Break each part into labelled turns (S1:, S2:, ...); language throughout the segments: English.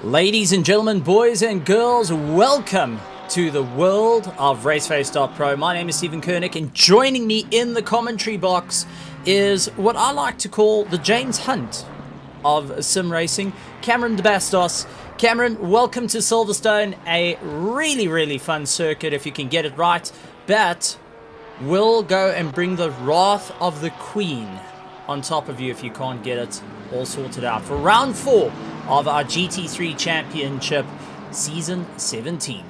S1: Ladies and gentlemen, boys and girls, welcome to the world of RaceFace.Pro. My name is Stephen Koenig, and joining me in the commentary box is what I like to call the James Hunt of sim racing, Cameron de Bastos. Cameron, welcome to Silverstone, a really fun circuit if you can get it right, but we'll go and bring the wrath of the Queen on top of you if you can't get it all sorted out for round 4 of our GT3 Championship Season 17.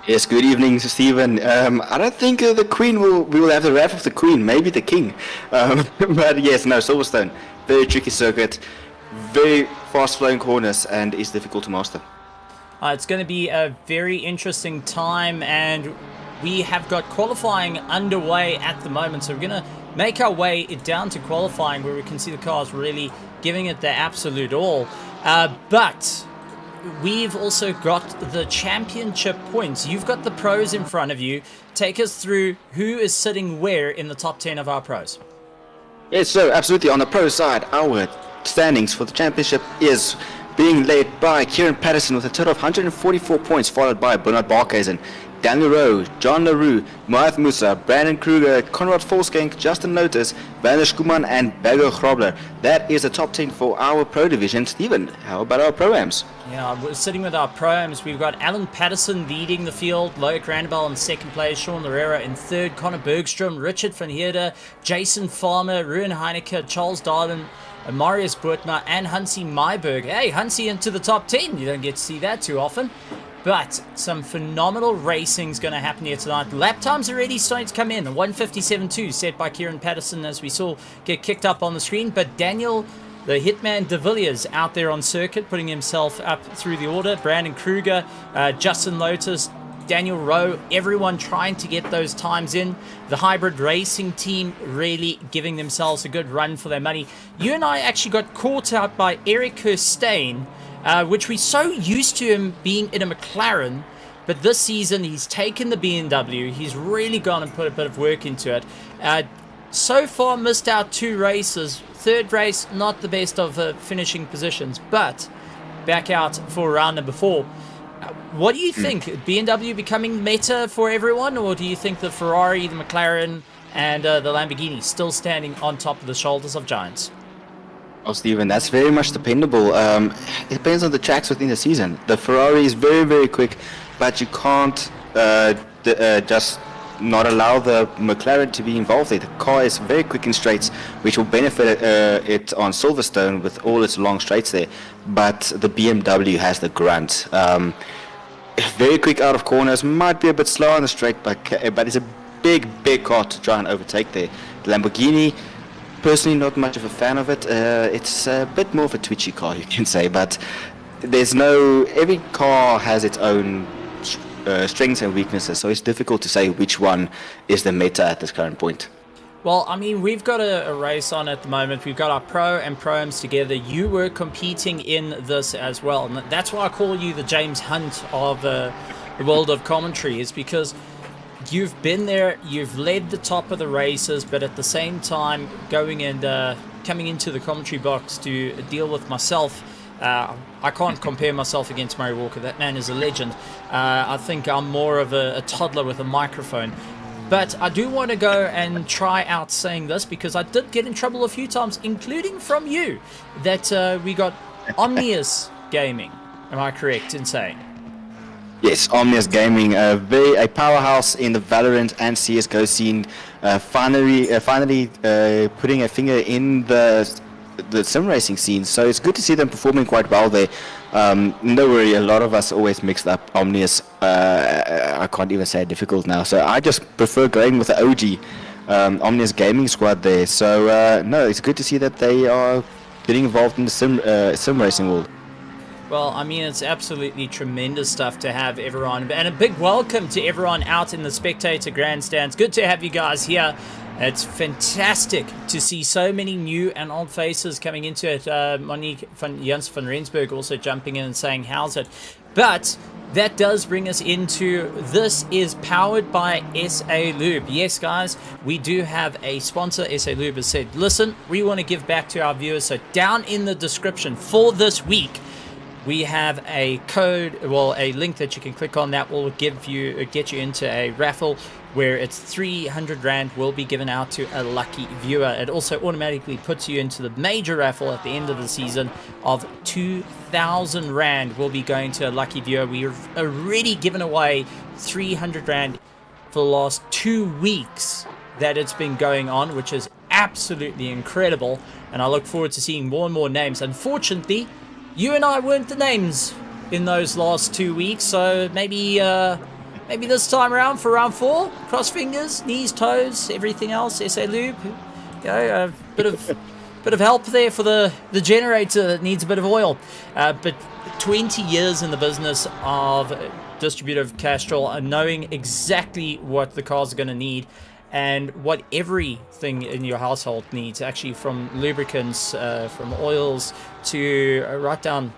S2: Yes, good evening, Stephen. I don't think the Queen we will have the wrath of the Queen, maybe the King. But yes, no, Silverstone, very tricky circuit, very fast-flowing corners, and is difficult to master.
S1: It's going to be a very interesting time, and we have got qualifying underway at the moment, so we're going to make our way down to qualifying where we can see the cars really giving it their absolute all. But we've also got the championship points. You've got the pros in front of you. Take us through who is sitting where in the top 10 of our pros.
S2: Yes, so absolutely on the pro side, our standings for the championship is being led by Kieran Patterson with a total of 144 points, followed by Bernard Barkhuizen, Daniel Rowe, John LaRue, Mohamed Musa, Brandon Kruger, Conrad Volskenk, Justin Lotus, Vander Skuman, and Bagger Grobler. That is the top 10 for our pro division. Stephen, how about our pro-ams?
S1: Yeah, we're sitting with our pro-ams. We've got Alan Patterson leading the field, Loic Randabel in second place, Sean Larera in third, Connor Bergstrom, Richard van Heerden, Jason Farmer, Ruben Heineke, Charles Darlin, Marius Boertma, and Hansi Myberg. Hey, Hansi into the top 10. You don't get to see that too often. But some phenomenal racing is going to happen here tonight. Lap times already starting to come in. A 157.2 set by Kieran Patterson, as we saw get kicked up on the screen. But Daniel, the Hitman de Villiers, out there on circuit, putting himself up through the order. Brandon Kruger, Justin Lotus, Daniel Rowe, everyone trying to get those times in. The hybrid racing team really giving themselves a good run for their money. You and I actually got caught out by Eric Kirstein, which we're so used to him being in a McLaren, but this season he's taken the BMW. He's really gone and put a bit of work into it. So far missed out 2 races. Third race, not the best of finishing positions, but back out for round number 4. What do you think? BMW becoming meta for everyone, or do you think the Ferrari, the McLaren, and the Lamborghini still standing on top of the shoulders of giants?
S2: Oh, Stephen, that's very much dependable. It depends on the tracks within the season. The Ferrari is very quick, but you can't just not allow the McLaren to be involved there. The car is very quick in straights, which will benefit it on Silverstone with all its long straights there. But the BMW has the grunt. Very quick out of corners, might be a bit slow on the straight, but it's a big car to try and overtake there. The Lamborghini, personally not much of a fan of it. It's a bit more of a twitchy car, you can say, but every car has its own strengths and weaknesses, so it's difficult to say which one is the meta at this current point.
S1: Well, I mean, we've got a race on at the moment. We've got our pro and pro-ams together. You were competing in this as well, and that's why I call you the James Hunt of the world of commentary, is because you've been there, you've led the top of the races, but at the same time going and coming into the commentary box to deal with myself. I can't compare myself against Murray Walker. That man is a legend. I think I'm more of a toddler with a microphone. But I do want to go and try out saying this, because I did get in trouble a few times, including from you, that we got Omnius Gaming. Am I correct in saying?
S2: Yes, Omnius Gaming, a powerhouse in the Valorant and CSGO scene, finally putting a finger in the sim racing scene. So it's good to see them performing quite well there. No worry, a lot of us always mixed up Omnius. I can't even say it difficult now. So I just prefer going with the OG Omnius Gaming squad there. So no, it's good to see that they are getting involved in the sim racing world.
S1: Well, I mean, it's absolutely tremendous stuff to have everyone. And a big welcome to everyone out in the spectator grandstands. Good to have you guys here. It's fantastic to see so many new and old faces coming into it. Monique Jans van Rensburg also jumping in and saying, how's it? But that does bring us into, this is powered by SA Lube. Yes, guys, we do have a sponsor. SA Lube has said, listen, we want to give back to our viewers. So down in the description for this week, we have a code, well, a link that you can click on that will get you into a raffle where it's 300 Rand will be given out to a lucky viewer. It also automatically puts you into the major raffle at the end of the season of 2,000 Rand will be going to a lucky viewer. We've already given away 300 Rand for the last 2 weeks that it's been going on, which is absolutely incredible. And I look forward to seeing more and more names. Unfortunately, you and I weren't the names in those last 2 weeks, so maybe this time around for round 4, cross fingers, knees, toes, everything else. SA Lube, you know, a bit of help there for the generator that needs a bit of oil. But 20 years in the business of distributive Castrol, and knowing exactly what the cars are going to need. And what everything in your household needs, actually, from lubricants, from oils to right down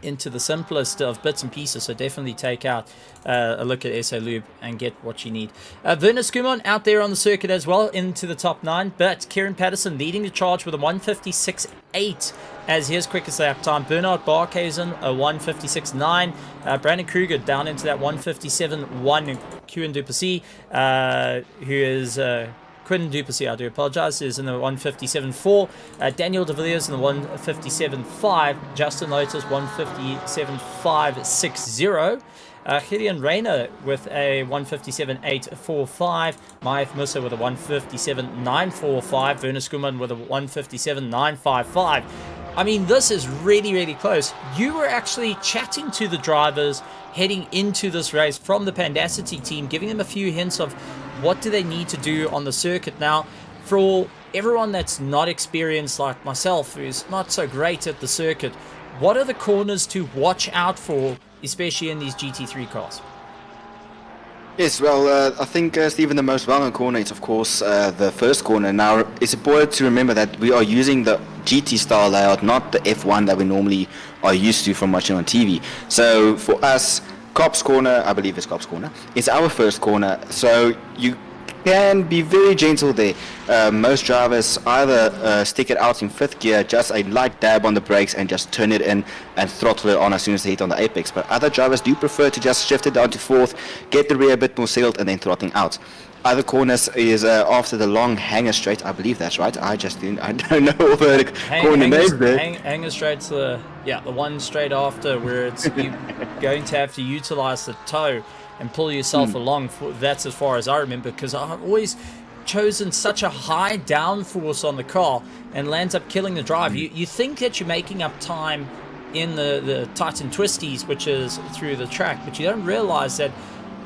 S1: into the simplest of bits and pieces. So definitely take out a look at SA Lube and get what you need. Werner Schumann out there on the circuit as well into the top 9, but Kieran Patterson leading the charge with a 156.8 as his quickest lap time. Bernard Barkhuizen a 156.9. Brandon Kruger down into that 157.1. Quinn Duplessis, who is Quinn Duplessis, I do apologize, is in the 157.4. Daniel De Villiers in the 157.5. Justin Lotus 157.560. Gideon Rayner with a 157.845. Maif Musa with a 157.945. Werner Schumann with a 157.955. I mean, this is really, really close. You were actually chatting to the drivers heading into this race from the Pandacity team, giving them a few hints of what do they need to do on the circuit. Now, for everyone that's not experienced like myself, who's not so great at the circuit, what are the corners to watch out for, especially in these GT3 cars?
S2: Yes, well, I think, Stephen, the most well-known corner is, of course, the first corner. Now, it's important to remember that we are using the GT-style layout, not the F1 that we normally are used to from watching on TV. So, for us, Cops Corner, I believe it's Cops Corner, it's our first corner, so you can be very gentle there. Most drivers either stick it out in 5th gear, just a light dab on the brakes and just turn it in and throttle it on as soon as they hit on the apex. But other drivers do prefer to just shift it down to 4th, get the rear a bit more settled and then throttling out. Other corners is after the long hanger straight, I believe that's right. I don't know all the corner names there.
S1: Hanger straight's the one straight after where it's you going to have to utilize the toe and pull yourself along. That's as far as I remember, because I've always chosen such a high downforce on the car and lands up killing the drive. You think that you're making up time in the tight and twisties, which is through the track, but you don't realize that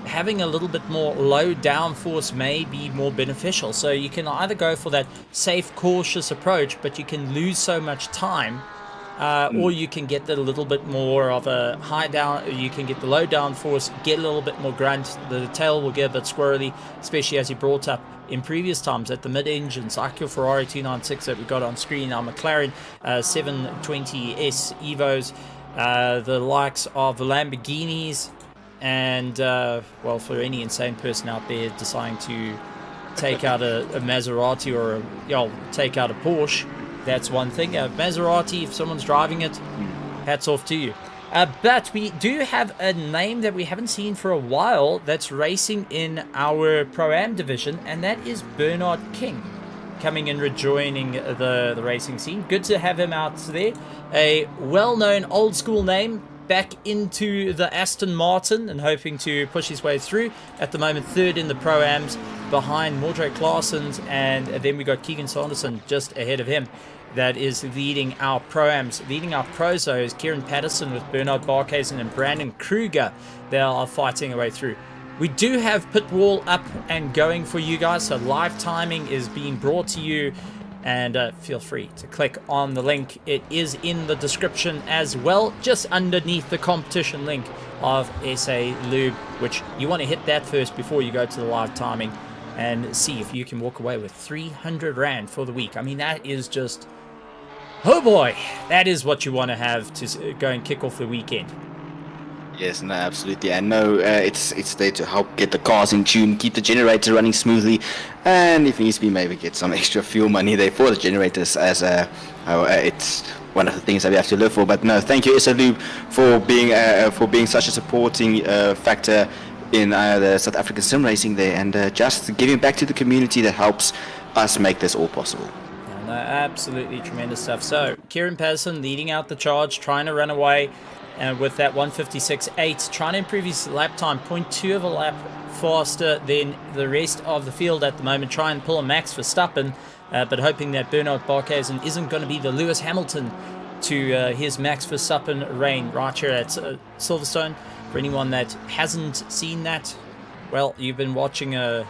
S1: having a little bit more low downforce may be more beneficial. So you can either go for that safe, cautious approach, but you can lose so much time, or you can get a little bit more of a high down, you can get the low downforce, get a little bit more grunt, the tail will get a bit squirrely, especially as you brought up in previous times at the mid-engines, like your Ferrari 296 that we got on screen, our McLaren 720S Evos, the likes of the Lamborghinis, and well, for any insane person out there deciding to take out a Maserati or take out a Porsche, that's one thing. Maserati, if someone's driving it, hats off to you. But we do have a name that we haven't seen for a while that's racing in our Pro-Am division, and that is Bernard King, coming and rejoining the racing scene. Good to have him out there. A well-known old-school name, back into the Aston Martin and hoping to push his way through. At the moment, third in the Pro-Ams, behind Mordred Claessens, and then we got Keegan Sanderson just ahead of him. That is leading our Pro-Ams. Leading our Pros, though, is Kieran Patterson with Bernard Barkhuizen and Brandon Kruger. They are fighting their way through. We do have Pit Wall up and going for you guys, so live timing is being brought to you, and feel free to click on the link. It is in the description as well, just underneath the competition link of SA Lube, which you want to hit that first before you go to the live timing and see if you can walk away with 300 Rand for the week. I mean, that is just... oh boy, that is what you want to have to go and kick off the weekend.
S2: Yes, no, absolutely. And no, it's there to help get the cars in tune, keep the generator running smoothly, and if needs be, maybe get some extra fuel money there for the generators, as it's one of the things that we have to live for. But no, thank you, SLU, for being such a supporting factor in the South African sim racing there, and just giving back to the community that helps us make this all possible.
S1: No, absolutely tremendous stuff. So, Kieran Patterson leading out the charge, trying to run away with that 156.8, trying to improve his lap time, 0.2 of a lap faster than the rest of the field at the moment, try and pull a Max Verstappen, but hoping that Bernard Barkhuizen isn't going to be the Lewis Hamilton to his Max Verstappen reign right here at Silverstone. For anyone that hasn't seen that, well, you've been watching the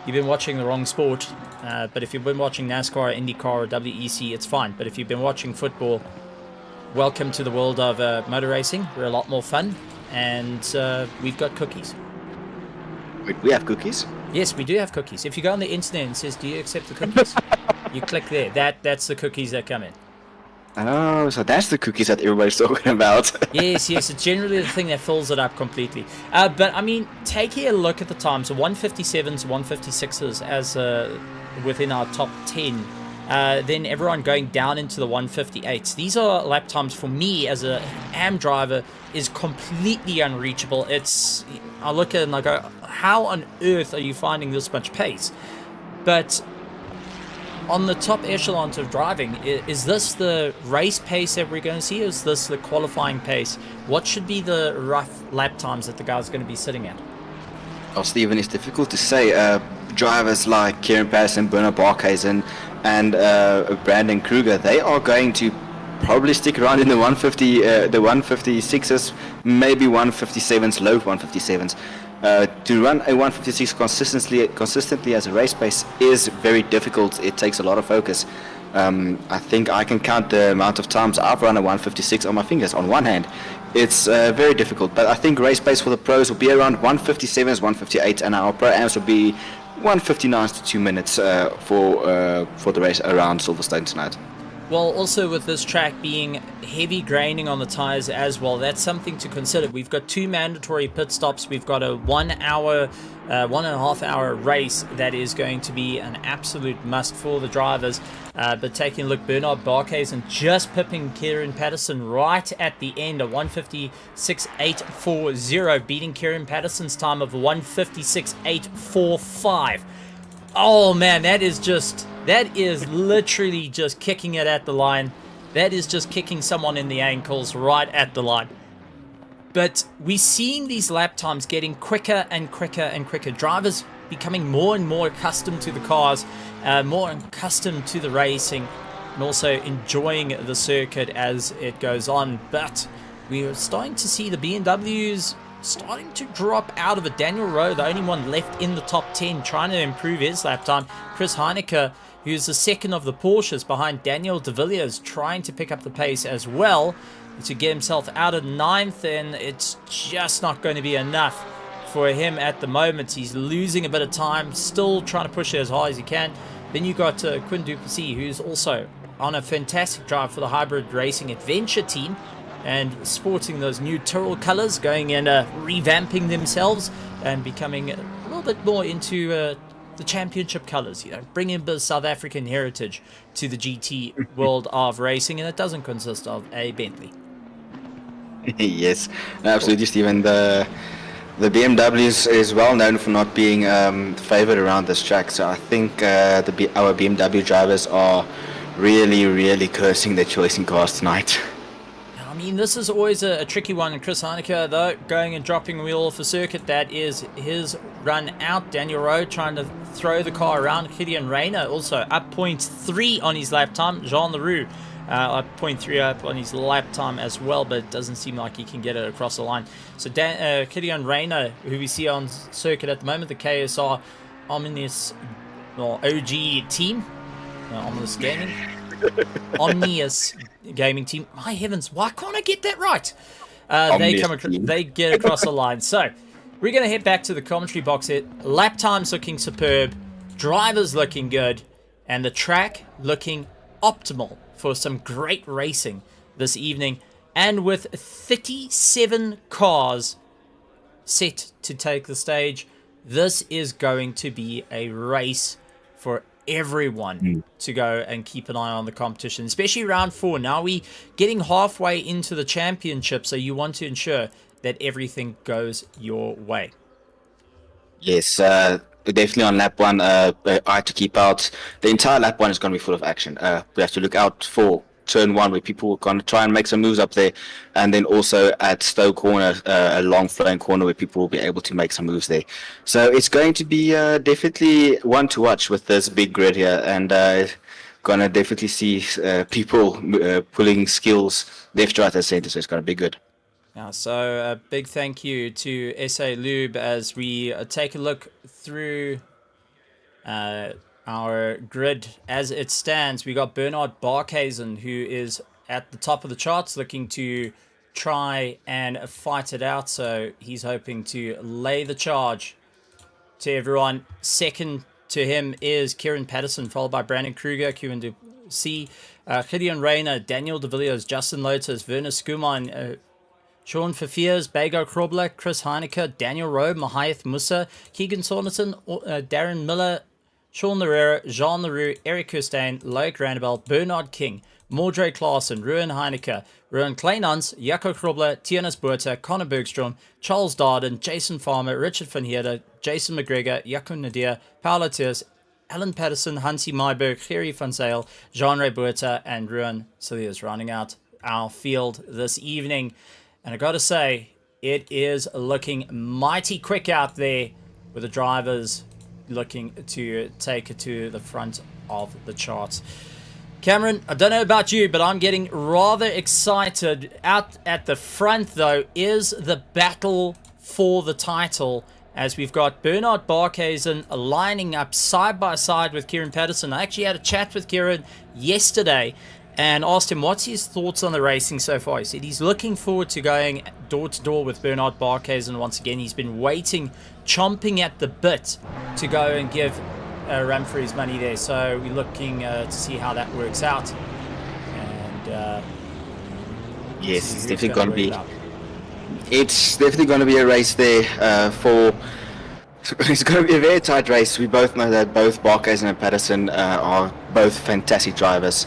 S1: wrong sport. But if you've been watching NASCAR, IndyCar, or WEC, it's fine. But if you've been watching football, welcome to the world of motor racing. We're a lot more fun, and we've got cookies.
S2: Wait, we have cookies?
S1: Yes, we do have cookies. If you go on the internet and it says, do you accept the cookies? You click there. That's the cookies that come in. Oh,
S2: so that's the cookies that everybody's talking about.
S1: Yes, it's generally the thing that fills it up completely. But, I mean, taking a look at the times, 157s, 156s as within our top 10. Then everyone going down into the 158s. These are lap times for me as a AM driver is completely unreachable. I look at it and I go, how on earth are you finding this much pace? But on the top echelons of driving, is this the race pace that we're going to see? Is this the qualifying pace? What should be the rough lap times that the guys are going to be sitting at?
S2: Well, Stephen, it's difficult to say. Drivers like Kieran Patterson, Bernard Barkhuizen, and Brandon Kruger, they are going to probably stick around in the 156s, maybe 157s, low 157s. To run a 156 consistently as a race pace is very difficult. It takes a lot of focus. I think I can count the amount of times I've run a 156 on my fingers on one hand. It's very difficult, but I think race pace for the pros will be around 157s, 158, and our pro-ams will be 159s to 2 minutes for the race around Silverstone tonight.
S1: Well, also with this track being heavy graining on the tires as well, that's something to consider. We've got 2 mandatory pit stops. We've got a 1 hour, 1.5 hour race that is going to be an absolute must for the drivers. But taking a look, Bernard Barkhuizen just pipping Kieran Patterson right at the end, a 156.840, beating Kieran Patterson's time of 156.845. Oh man, that is literally just kicking it at the line. That is just kicking someone in the ankles right at the line. But we're seeing these lap times getting quicker and quicker and quicker. Drivers becoming more and more accustomed to the cars, more accustomed to the racing, and also enjoying the circuit as it goes on. But we are starting to see the BMWs starting to drop out of it. Daniel Rowe, the only one left in the top 10, trying to improve his lap time. Chris Heineke, who's the second of the Porsches behind Daniel de Villiers, trying to pick up the pace as well to get himself out of 9th, and it's just not going to be enough for him at the moment. He's losing a bit of time, still trying to push it as hard as he can. Then you got Quinn Duplessis, who's also on a fantastic drive for the Hybrid Racing Adventure team, and sporting those new Tyrrell colors, going and revamping themselves and becoming a little bit more into the championship colors, bringing a bit of South African heritage to the GT world of racing, and it doesn't consist of a Bentley.
S2: Yes, no, absolutely, Stephen. The BMW is well known for not being favored around this track, so I think our BMW drivers are really, really cursing their choice in cars tonight.
S1: I mean, this is always a tricky one. And Chris Heineke, though, going and dropping a wheel off a circuit, that is his run out. Daniel Rowe trying to throw the car around. Gideon Rayner also up 0.3 on his lap time. Jean Leroux up 0.3 up on his lap time as well, but it doesn't seem like he can get it across the line. So Gideon Rayner, who we see on circuit at the moment, the KSR Omnis or OG team, Omnis Gaming. Omnius Gaming Team. My heavens, why can't I get that right? They get across the line. So we're going to head back to the commentary box here. Lap times looking superb, drivers looking good, and the track looking optimal for some great racing this evening. And with 37 cars set to take the stage, this is going to be a race for everyone to go and keep an eye on the competition, especially round 4. Now we getting halfway into the championship, so you want to ensure that everything goes your way.
S2: Yes, definitely on lap 1, I had to keep out. The entire lap 1 is going to be full of action. We have to look out for turn 1, where people are going to try and make some moves up there, and then also at Stowe Corner, a long flowing corner where people will be able to make some moves there. So it's going to be definitely one to watch with this big grid here, and going to definitely see people pulling skills left, right, and center, so it's going to be good.
S1: Now, so a big thank you to SA Lube as we take a look through our grid as it stands. We got Bernard Barkhuizen, who is at the top of the charts, looking to try and fight it out. So he's hoping to lay the charge to everyone. Second to him is Kieran Patterson, followed by Brandon Kruger, QNC, Gideon Rayner, Daniel De Villiers, Justin Lotus, Werner Skuman, Sean Fafiers, Bago Krobler, Chris Heineke, Daniel Rowe, Mahath Musa, Keegan Saunderson, Darren Miller, Sean Larrera, Jean Leroux, Eric Kirstein, Loic Randabel, Bernard King, Mordre Klaassen, Ruan Heineke, Ruan Kleinans, Jaco Krobler, Tianas Buerta, Connor Bergstrom, Charles Darden, Jason Farmer, Richard van Heerde, Jason McGregor, Jaco Nadir, Paolo Tiers, Alan Patterson, Hansi Myberg, Gerry van Zale, Jean-Ray Buerta, and Ruan Silius rounding out our field this evening. And I got to say, it is looking mighty quick out there with the drivers looking to take it to the front of the charts. Cameron, I don't know about you, but I'm getting rather excited. Out at the front, though, is the battle for the title, as we've got Bernard Barkhuizen lining up side by side with Kieran Patterson. I actually had a chat with Kieran yesterday and asked him what's his thoughts on the racing so far. He said he's looking forward to going door to door with Bernard Barkhuizen once again. He's been waiting, chomping at the bit to go and give a run for his money there. So we're looking to see how that works out. And
S2: yes, it's definitely going to be. It's definitely going to be a race there for. It's going to be a very tight race. We both know that both Barkhuizen and Patterson are both fantastic drivers.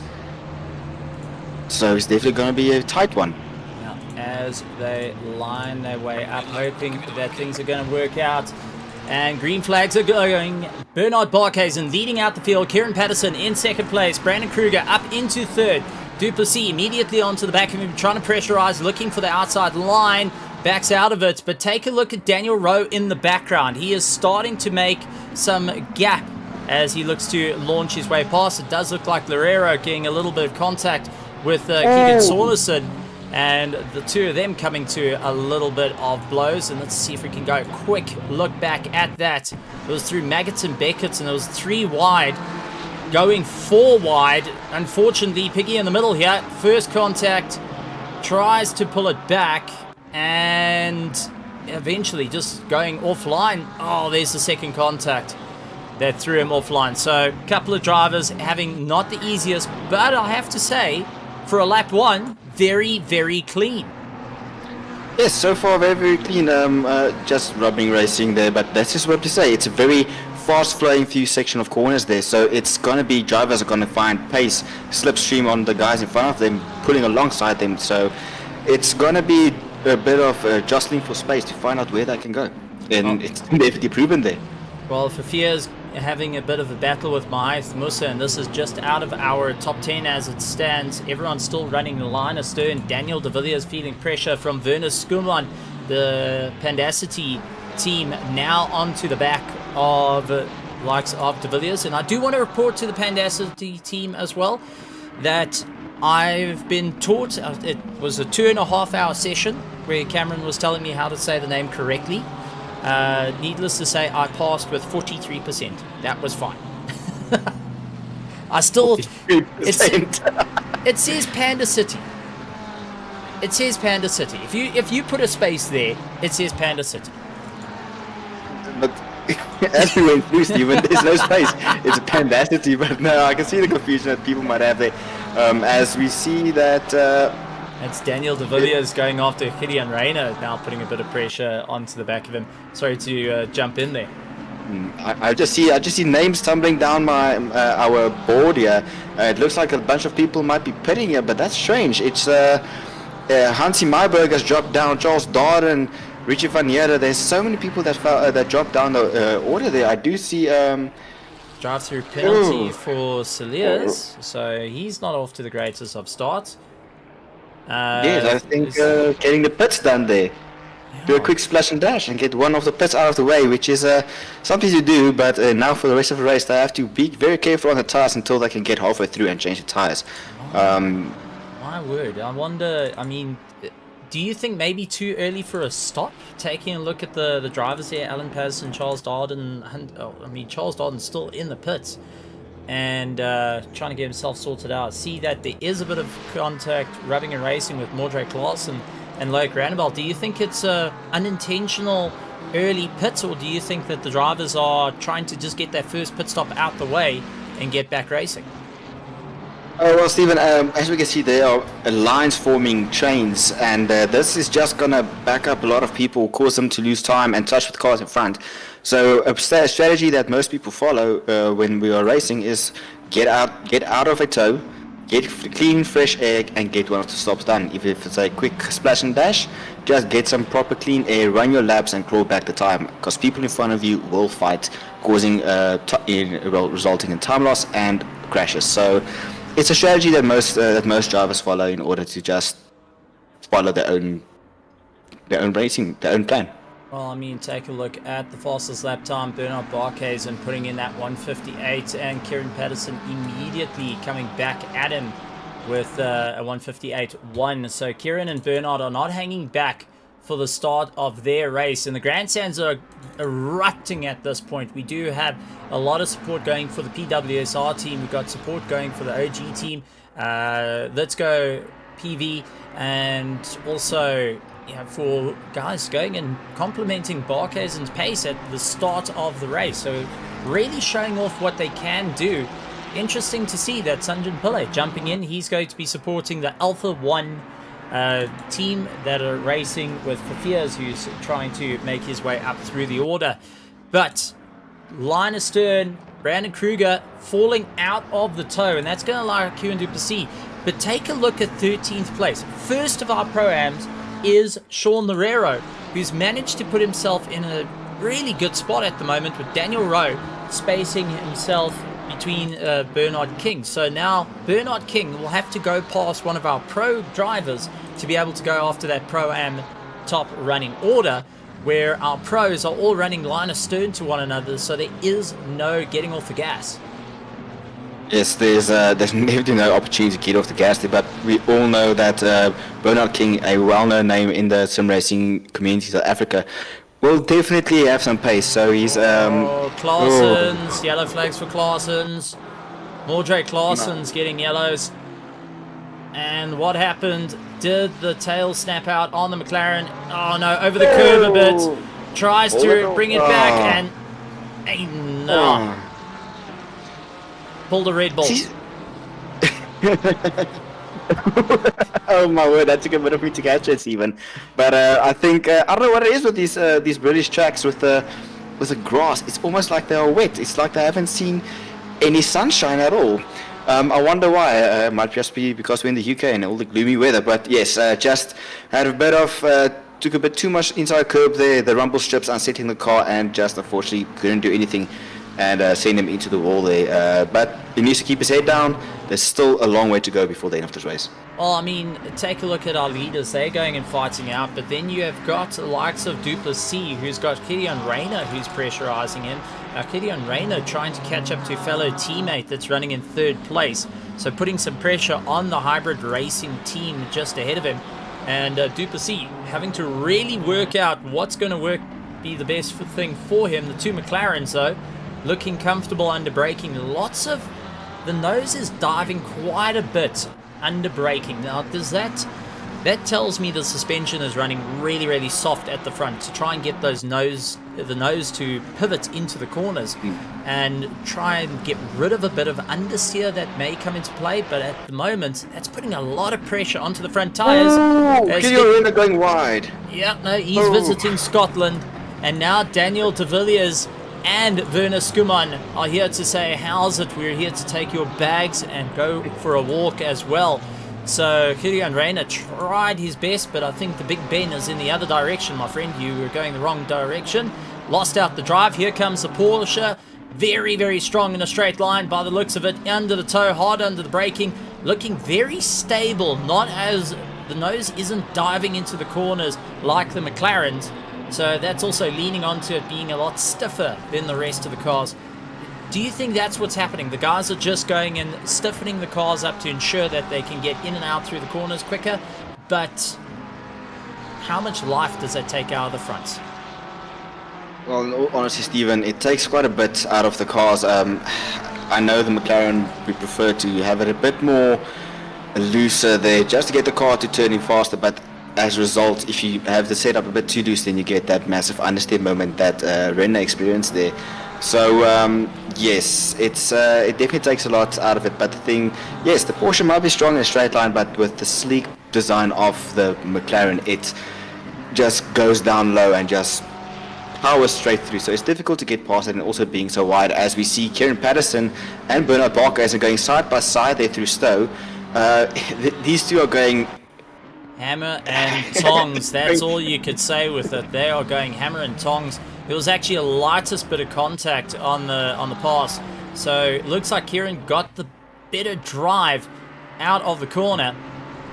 S2: So it's definitely going to be a tight one.
S1: Now, as they line their way up, hoping that things are going to work out. And green flags are going. Bernard Barkhuizen leading out the field. Kieran Patterson in second place. Brandon Kruger up into third. Duplessis immediately onto the back of him, trying to pressurize, looking for the outside line. Backs out of it. But take a look at Daniel Rowe in the background. He is starting to make some gap as he looks to launch his way past. It does look like Loureiro getting a little bit of contact with Keegan Saunderson, and the two of them coming to a little bit of blows. And let's see if we can go quick look back at that. It was through Maggots and Becketts, and it was 3 wide, going 4 wide. Unfortunately, Piggy in the middle here. First contact, tries to pull it back, and eventually just going offline. Oh, there's the second contact that threw him offline. So a couple of drivers having not the easiest, but I have to say, for a lap 1, very, very clean.
S2: Yes, so far very, very clean. Just rubbing racing there, but that's just what to say. It's a very fast-flowing few section of corners there, so it's going to be drivers are going to find pace, slipstream on the guys in front of them, pulling alongside them. So it's going to be jostling for space to find out where they can go, and it's definitely proven there.
S1: Well, Fafia's having a bit of a battle with Mahath Musa, and this is just out of our top 10 as it stands. Everyone's still running the line astern. Daniel de Villiers feeling pressure from Werner Schoeman, the Pandacity team, now onto the back of likes of de Villiers. And I do want to report to the Pandacity team as well that I've been taught, it was a 2.5 hour session where Cameron was telling me how to say the name correctly. Needless to say, I passed with 43%. That was fine. I still... It says Panda City. It says Panda City. If you put a space there, it says Panda City.
S2: But as we went through, Stephen, there's no space. It's a Pandacity, but no, I can see the confusion that people might have there. As we see that...
S1: It's Daniel de Villiers going after Gideon Reyna, now putting a bit of pressure onto the back of him. Sorry to jump in there.
S2: I just see names tumbling down our board here. It looks like a bunch of people might be pitting here, but that's strange. It's Hansi Meiberg has dropped down, Charles Darden, Richie van Heerden. There's so many people that dropped down the order there. I do see
S1: drive-through penalty for Celias, so he's not off to the greatest of starts.
S2: Yes, I think getting the pits done there. Yeah. Do a quick splash and dash and get one of the pits out of the way, which is something to do, but now for the rest of the race they have to be very careful on the tires until they can get halfway through and change the tires.
S1: My word, I wonder, I mean, do you think maybe too early for a stop? Taking a look at the drivers here, Alan Patterson, Charles Darden, Charles Darden's still in the pits and trying to get himself sorted out. See that there is a bit of contact, rubbing and racing with Mordred Klaassen and Loic Randebelt. Do you think it's unintentional early pits, or do you think that the drivers are trying to just get their first pit stop out the way and get back racing?
S2: Well, Stephen, as we can see, there are lines forming chains, and this is just going to back up a lot of people, cause them to lose time and touch with cars in front. So a strategy that most people follow when we are racing is get out of a tow, get clean, fresh air, and get one of the stops done. If it's a quick splash and dash, just get some proper clean air, run your laps, and claw back the time, because people in front of you will fight, causing resulting in time loss and crashes. So it's a strategy that most drivers follow in order to just follow their own racing, their own plan.
S1: Well, I mean, take a look at the fastest lap time. Bernard Barkhuizen putting in that 1:58, and Kieran Patterson immediately coming back at him with a 1:58.1. So Kieran and Bernard are not hanging back for the start of their race, and the grandstands are erupting at this point. We do have a lot of support going for the PWSR team. We've got support going for the OG team. Let's go PV, and also for guys going and complimenting Barkhuizen's pace at the start of the race. So really showing off what they can do. Interesting to see that Sanjan Pillay jumping in. He's going to be supporting the Alpha 1 team that are racing with Fafias, who's trying to make his way up through the order. But line astern, Brandon Kruger falling out of the tow, and that's going to allow Kieran Duplessis. But take a look at 13th place. First of our pro-ams is Sean Lerero, who's managed to put himself in a really good spot at the moment, with Daniel Rowe spacing himself between Bernard King. So now Bernard King will have to go past one of our pro drivers to be able to go after that pro-am top running order, where our pros are all running line astern to one another, so there is no getting off the gas.
S2: Yes, there's definitely no opportunity to get off the gas there, but we all know that Bernard King, a well-known name in the sim racing community of South Africa, will definitely have some pace. So he's
S1: Klaassens, yellow flags for Klaassens. Mordred Klaassen's getting yellows. And what happened? Did the tail snap out on the McLaren? Oh no, over the curb a bit. Tries to bring it back, and no. Pulled a Red Bull.
S2: Oh my word, that took a bit of me to catch it, Stephen. But I think I don't know what it is with these British tracks with the grass. It's almost like they are wet. It's like they haven't seen any sunshine at all. I wonder why. It might just be because we're in the UK and all the gloomy weather. But yes, just had a bit of took a bit too much inside curb there. The rumble strips unsettling the car, and just unfortunately couldn't do anything and send him into the wall there. But he needs to keep his head down. There's still a long way to go before the end of this race.
S1: Well, I mean, take a look at our leaders. They're going and fighting out, but then you have got the likes of Duplessis, who's got Gideon Rayner, who's pressurizing him. Gideon Rayner trying to catch up to a fellow teammate that's running in third place. So putting some pressure on the hybrid racing team just ahead of him. And Duplessis having to really work out what's going to be the best thing for him. The two McLarens, though, looking comfortable under braking. Lots of the nose is diving quite a bit under braking. Now, does that tells me the suspension is running really, really soft at the front to try and get the nose to pivot into the corners and try and get rid of a bit of understeer that may come into play. But at the moment, that's putting a lot of pressure onto the front tyres.
S2: Gideon going wide.
S1: Yeah, no, he's visiting Scotland, and now Daniel de Villiers and Werner Skuman are here to say, how's it? We're here to take your bags and go for a walk as well. So Gideon Rayner tried his best, but I think the Big Ben is in the other direction, my friend. You were going the wrong direction. Lost out the drive. Here comes the Porsche. Very, very strong in a straight line by the looks of it. Under the toe, hard under the braking. Looking very stable, not as the nose isn't diving into the corners like the McLarens. So that's also leaning onto it being a lot stiffer than the rest of the cars. Do you think that's what's happening? The guys are just going and stiffening the cars up to ensure that they can get in and out through the corners quicker. But how much life does that take out of the fronts?
S2: Well, in all honesty, Stephen, it takes quite a bit out of the cars. I know the McLaren would prefer to have it a bit more looser there just to get the car to turn in faster, but as a result, if you have the setup a bit too loose, then you get that massive understeer moment that Renner experienced there. So yes, it definitely takes a lot out of it. But the thing, yes, the Porsche might be strong in a straight line, but with the sleek design of the McLaren, it just goes down low and just powers straight through. So it's difficult to get past it, and also being so wide, as we see Kieran Patterson and Bernard Barker as are going side by side there through Stowe. These two are going
S1: hammer and tongs. That's all you could say with it. They are going hammer and tongs. It was actually a lightest bit of contact on the pass. So it looks like Kieran got the better drive out of the corner,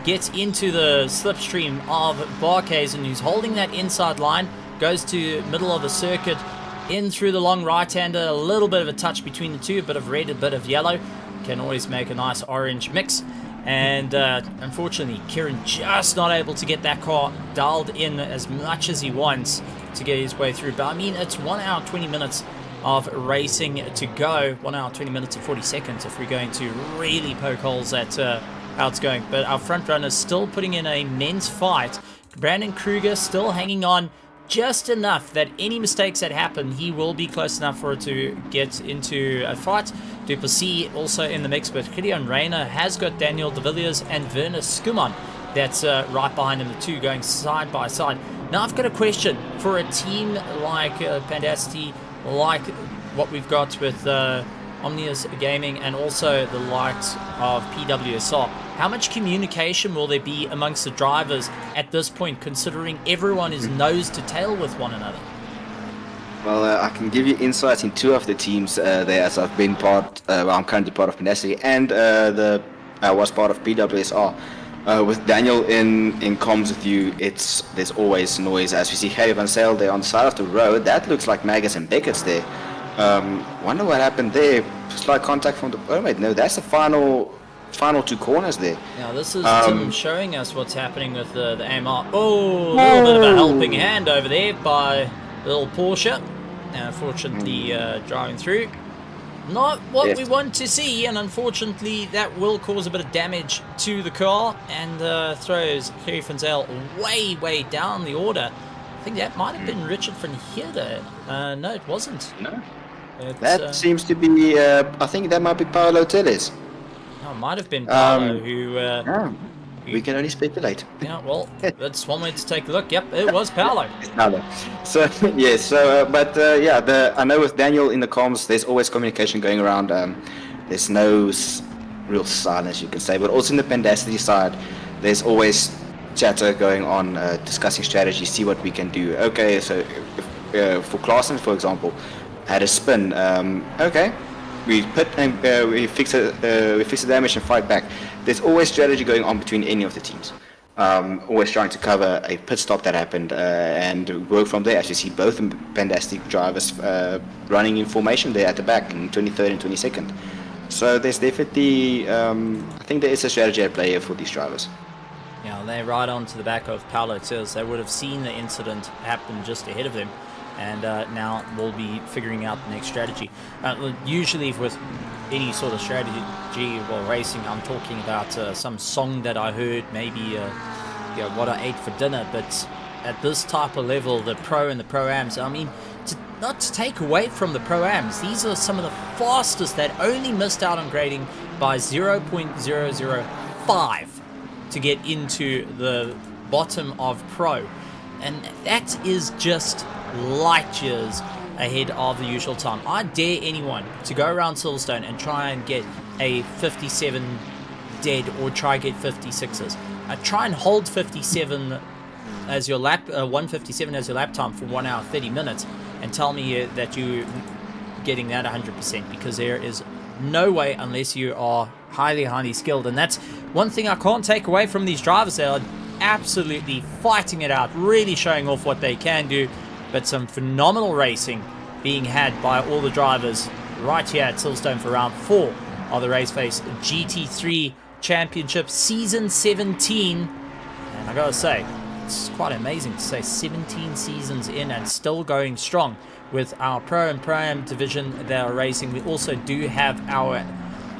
S1: gets into the slipstream of Barkhuizen, who's holding that inside line, goes to middle of the circuit, in through the long right-hander, a little bit of a touch between the two, a bit of red, a bit of yellow. Can always make a nice orange mix. And unfortunately, Kieran just not able to get that car dialed in as much as he wants to get his way through. But I mean, it's 1 hour 20 minutes of racing to go. 1 hour 20 minutes and 40 seconds if we're going to really poke holes at how it's going. But our front runner is still putting in a men's fight. Brandon Kruger still hanging on just enough that any mistakes that happen, he will be close enough for it to get into a fight. Duplessis also in the mix, but Gideon Rayner has got Daniel de Villiers and Werner Skuman that's right behind him, the two going side by side. Now I've got a question for a team like Pandacity, like what we've got with Omnius Gaming and also the likes of PWSR. How much communication will there be amongst the drivers at this point, considering everyone is nose to tail with one another?
S2: Well, I can give you insights in two of the teams there, as I've been I'm currently part of Pandacity, and I was part of PWSR. With Daniel in comms with you, there's always noise. As we see Harry Van Zyl there on the side of the road, that looks like Maggots and Becketts there. Wonder what happened there. Slight contact from the... Oh wait, no, that's the final two corners there.
S1: Now this is Tim showing us what's happening with the AMR. Oh, a little bit of a helping hand over there by little Porsche. Unfortunately, driving through. Not what we want to see, and unfortunately that will cause a bit of damage to the car and throws Harry Van Zyl way down the order. I think that might have been Richard van Heerde. No, it wasn't.
S2: No. That seems to be, I think that might be Paolo Teles.
S1: No, it might have been Paolo who...
S2: we can only speculate.
S1: Yeah, well, that's one way to take a look. Yep, it was Paolo.
S2: Paolo. So, yes, I know with Daniel in the comms, there's always communication going around. There's no real silence, you can say. But also in the Pendacity side, there's always chatter going on, discussing strategy, see what we can do. Okay, so for Klaassen, for example, had a spin. Okay, we put and we fix the damage and fight back. There's always strategy going on between any of the teams. Always trying to cover a pit stop that happened and work from there. As you see, both Pendacity drivers running in formation there at the back in 23rd and 22nd. So there's definitely, I think there is a strategy at play here for these drivers.
S1: Yeah, they ride on to the back of Paulo Tils. They would have seen the incident happen just ahead of them, and now we'll be figuring out the next strategy. Usually with any sort of strategy while racing, I'm talking about some song that I heard, maybe what I ate for dinner, but at this type of level, the Pro and the Pro-Ams, I mean, not to take away from the Pro-Ams, these are some of the fastest that only missed out on grading by 0.005 to get into the bottom of Pro. And that is just light years ahead of the usual time. I dare anyone to go around Silverstone and try and get a 57 dead or try get 56s. Try and hold 57 as your lap, 157 as your lap time for 1 hour 30 minutes, and tell me that you're getting that 100%, because there is no way unless you are highly skilled. And that's one thing I can't take away from these drivers. They are absolutely fighting it out, really showing off what they can do, but some phenomenal racing being had by all the drivers right here at Silverstone for round 4 of the RaceFace GT3 Championship Season 17. And I gotta say, it's quite amazing to say 17 seasons in and still going strong with our Pro and Pro-Am division that are racing. We also do have our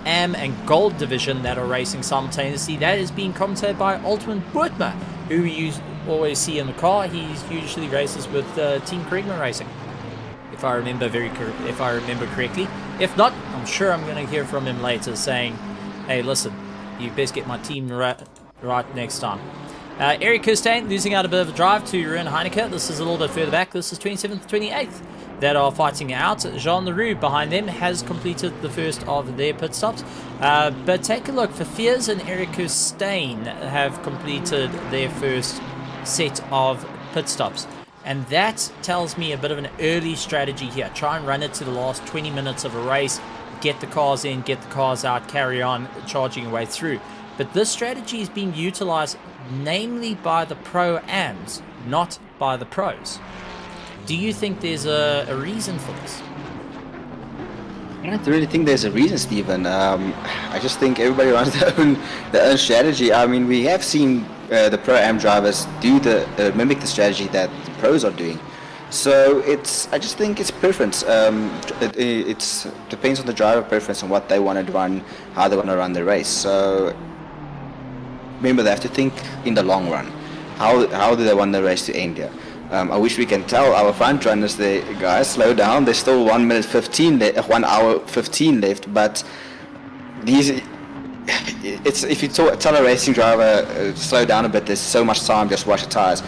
S1: Am and Gold division that are racing simultaneously. That is being commentated by Altman Boertma, who you always see in the car. He usually races with Team Kriegman Racing, if I remember correctly. If not, I'm sure I'm going to hear from him later saying, hey, listen, you best get my team right next time. Eric Kirstein losing out a bit of a drive to Ruben Heineke. This is a little bit further back. This is 27th, 28th that are fighting out. Jean Leroux behind them has completed the first of their pit stops. But take a look. Verveers and Eric Kirstein have completed their first set of pit stops. And that tells me a bit of an early strategy here. Try and run it to the last 20 minutes of a race. Get the cars in, get the cars out, carry on charging your way through. But this strategy is being utilized namely by the Pro-Ams, not by the Pros. Do you think there's a reason for this?
S2: I don't really think there's a reason, Stephen. I just think everybody runs their own strategy. I mean, we have seen the Pro-Am drivers do mimic the strategy that the pros are doing. So I just think it's preference. It depends on the driver preference and what they want to run, how they want to run the race. So remember, they have to think in the long run. How do they want the race to end here? I wish we can tell our front runners, guys, slow down. There's still 1 minute 15, 1 hour 15 left. But if you tell a racing driver slow down a bit, there's so much time, just wash the tires.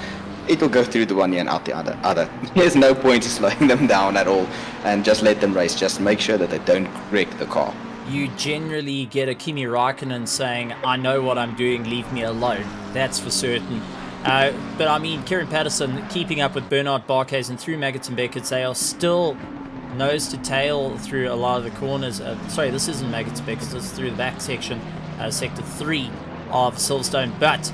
S2: It will go through the one ear and out the other. There's no point in slowing them down at all, and just let them race. Just make sure that they don't wreck the car.
S1: You generally get a Kimi Raikkonen saying, I know what I'm doing, leave me alone. That's for certain. But I mean, Kieran Patterson keeping up with Bernard Barkhuizen through Maggots and Becketts. They are still nose to tail through a lot of the corners. Sorry, this isn't Maggots and Becketts, this is through the back section, sector 3 of Silverstone. But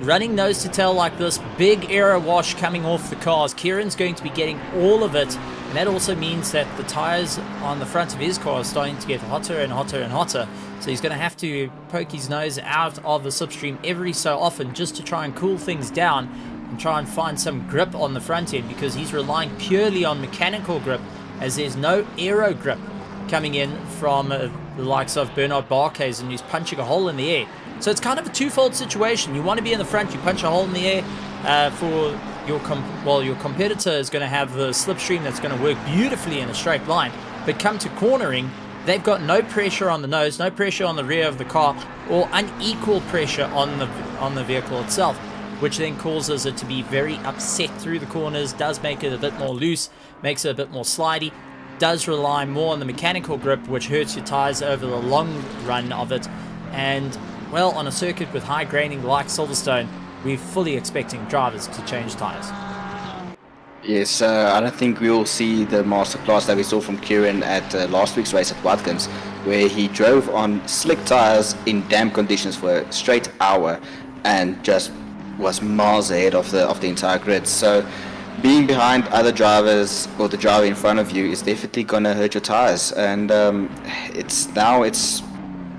S1: running nose to tail like this, big error wash coming off the cars. Kieran's going to be getting all of it, and that also means that the tires on the front of his car are starting to get hotter and hotter and hotter. So he's going to have to poke his nose out of the slipstream every so often just to try and cool things down and try and find some grip on the front end, because he's relying purely on mechanical grip as there's no aero grip coming in from the likes of Bernard Barkhuizen, who's punching a hole in the air. So it's kind of a twofold situation. You want to be in the front, you punch a hole in the air for your competitor is going to have the slipstream that's going to work beautifully in a straight line. But come to cornering, they've got no pressure on the nose, no pressure on the rear of the car, or unequal pressure on the vehicle itself, which then causes it to be very upset through the corners, does make it a bit more loose, makes it a bit more slidey. does rely more on the mechanical grip, which hurts your tires over the long run of it. And, well, on a circuit with high graining like Silverstone, we're fully expecting drivers to change tires.
S2: Yes, I don't think we'll see the masterclass that we saw from Kieran at last week's race at Watkins, where he drove on slick tires in damp conditions for a straight hour and just was miles ahead of the entire grid. So being behind other drivers or the driver in front of you is definitely going to hurt your tires. And it's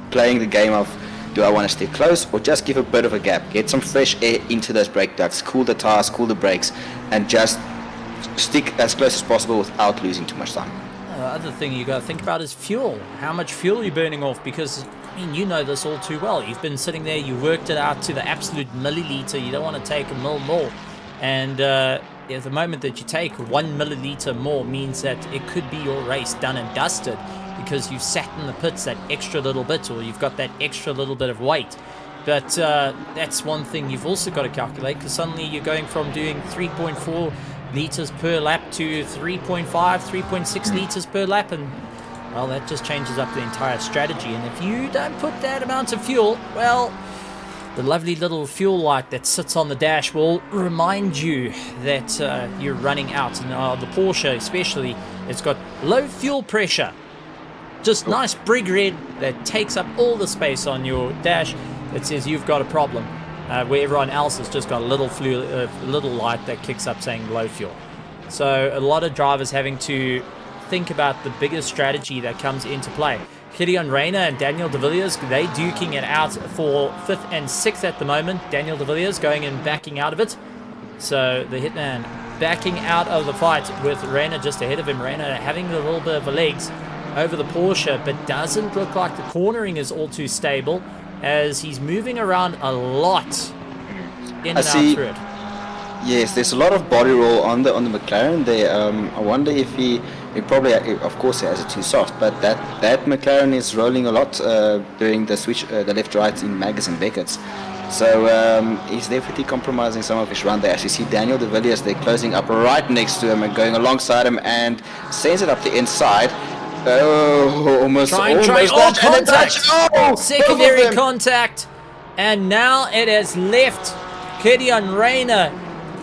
S2: playing the game of, do I want to stay close or just give a bit of a gap, get some fresh air into those brake ducts, cool the tires, cool the brakes, and just stick as close as possible without losing too much time.
S1: The other thing you got to think about is fuel. How much fuel you're burning off, because I mean, you know this all too well. You've been sitting there, you worked it out to the absolute milliliter. You don't want to take a mil more. And at the moment that you take 1 milliliter more means that it could be your race done and dusted, because you've sat in the pits that extra little bit, or you've got that extra little bit of weight. But that's one thing you've also got to calculate, because suddenly you're going from doing 3.4 liters per lap to 3.5, 3.6 liters per lap, and well, that just changes up the entire strategy. And if you don't put that amount of fuel, well, the lovely little fuel light that sits on the dash will remind you that you're running out. And the Porsche especially, it's got low fuel pressure, just nice brig red that takes up all the space on your dash that says you've got a problem. Where everyone else has just got a little light that kicks up saying low fuel. So a lot of drivers having to think about the bigger strategy that comes into play. Gideon Reyna and Daniel de Villiers, they duking it out for 5th and 6th at the moment. Daniel de Villiers going and backing out of it. So the hitman backing out of the fight with Reyna just ahead of him. Reyna having a little bit of a legs over the Porsche, but doesn't look like the cornering is all too stable, as he's moving around a lot in and out through it.
S2: Yes, there's a lot of body roll on the McLaren there. I wonder if he probably, of course, he has it too soft, but that McLaren is rolling a lot during the switch, the left-right in Maggots and Becketts. So he's definitely compromising some of his run there. As you see Daniel de Villiers, they're closing up right next to him and going alongside him and sends it up the inside. Oh, almost
S1: contact! Secondary contact, and now it has left Gideon Reyna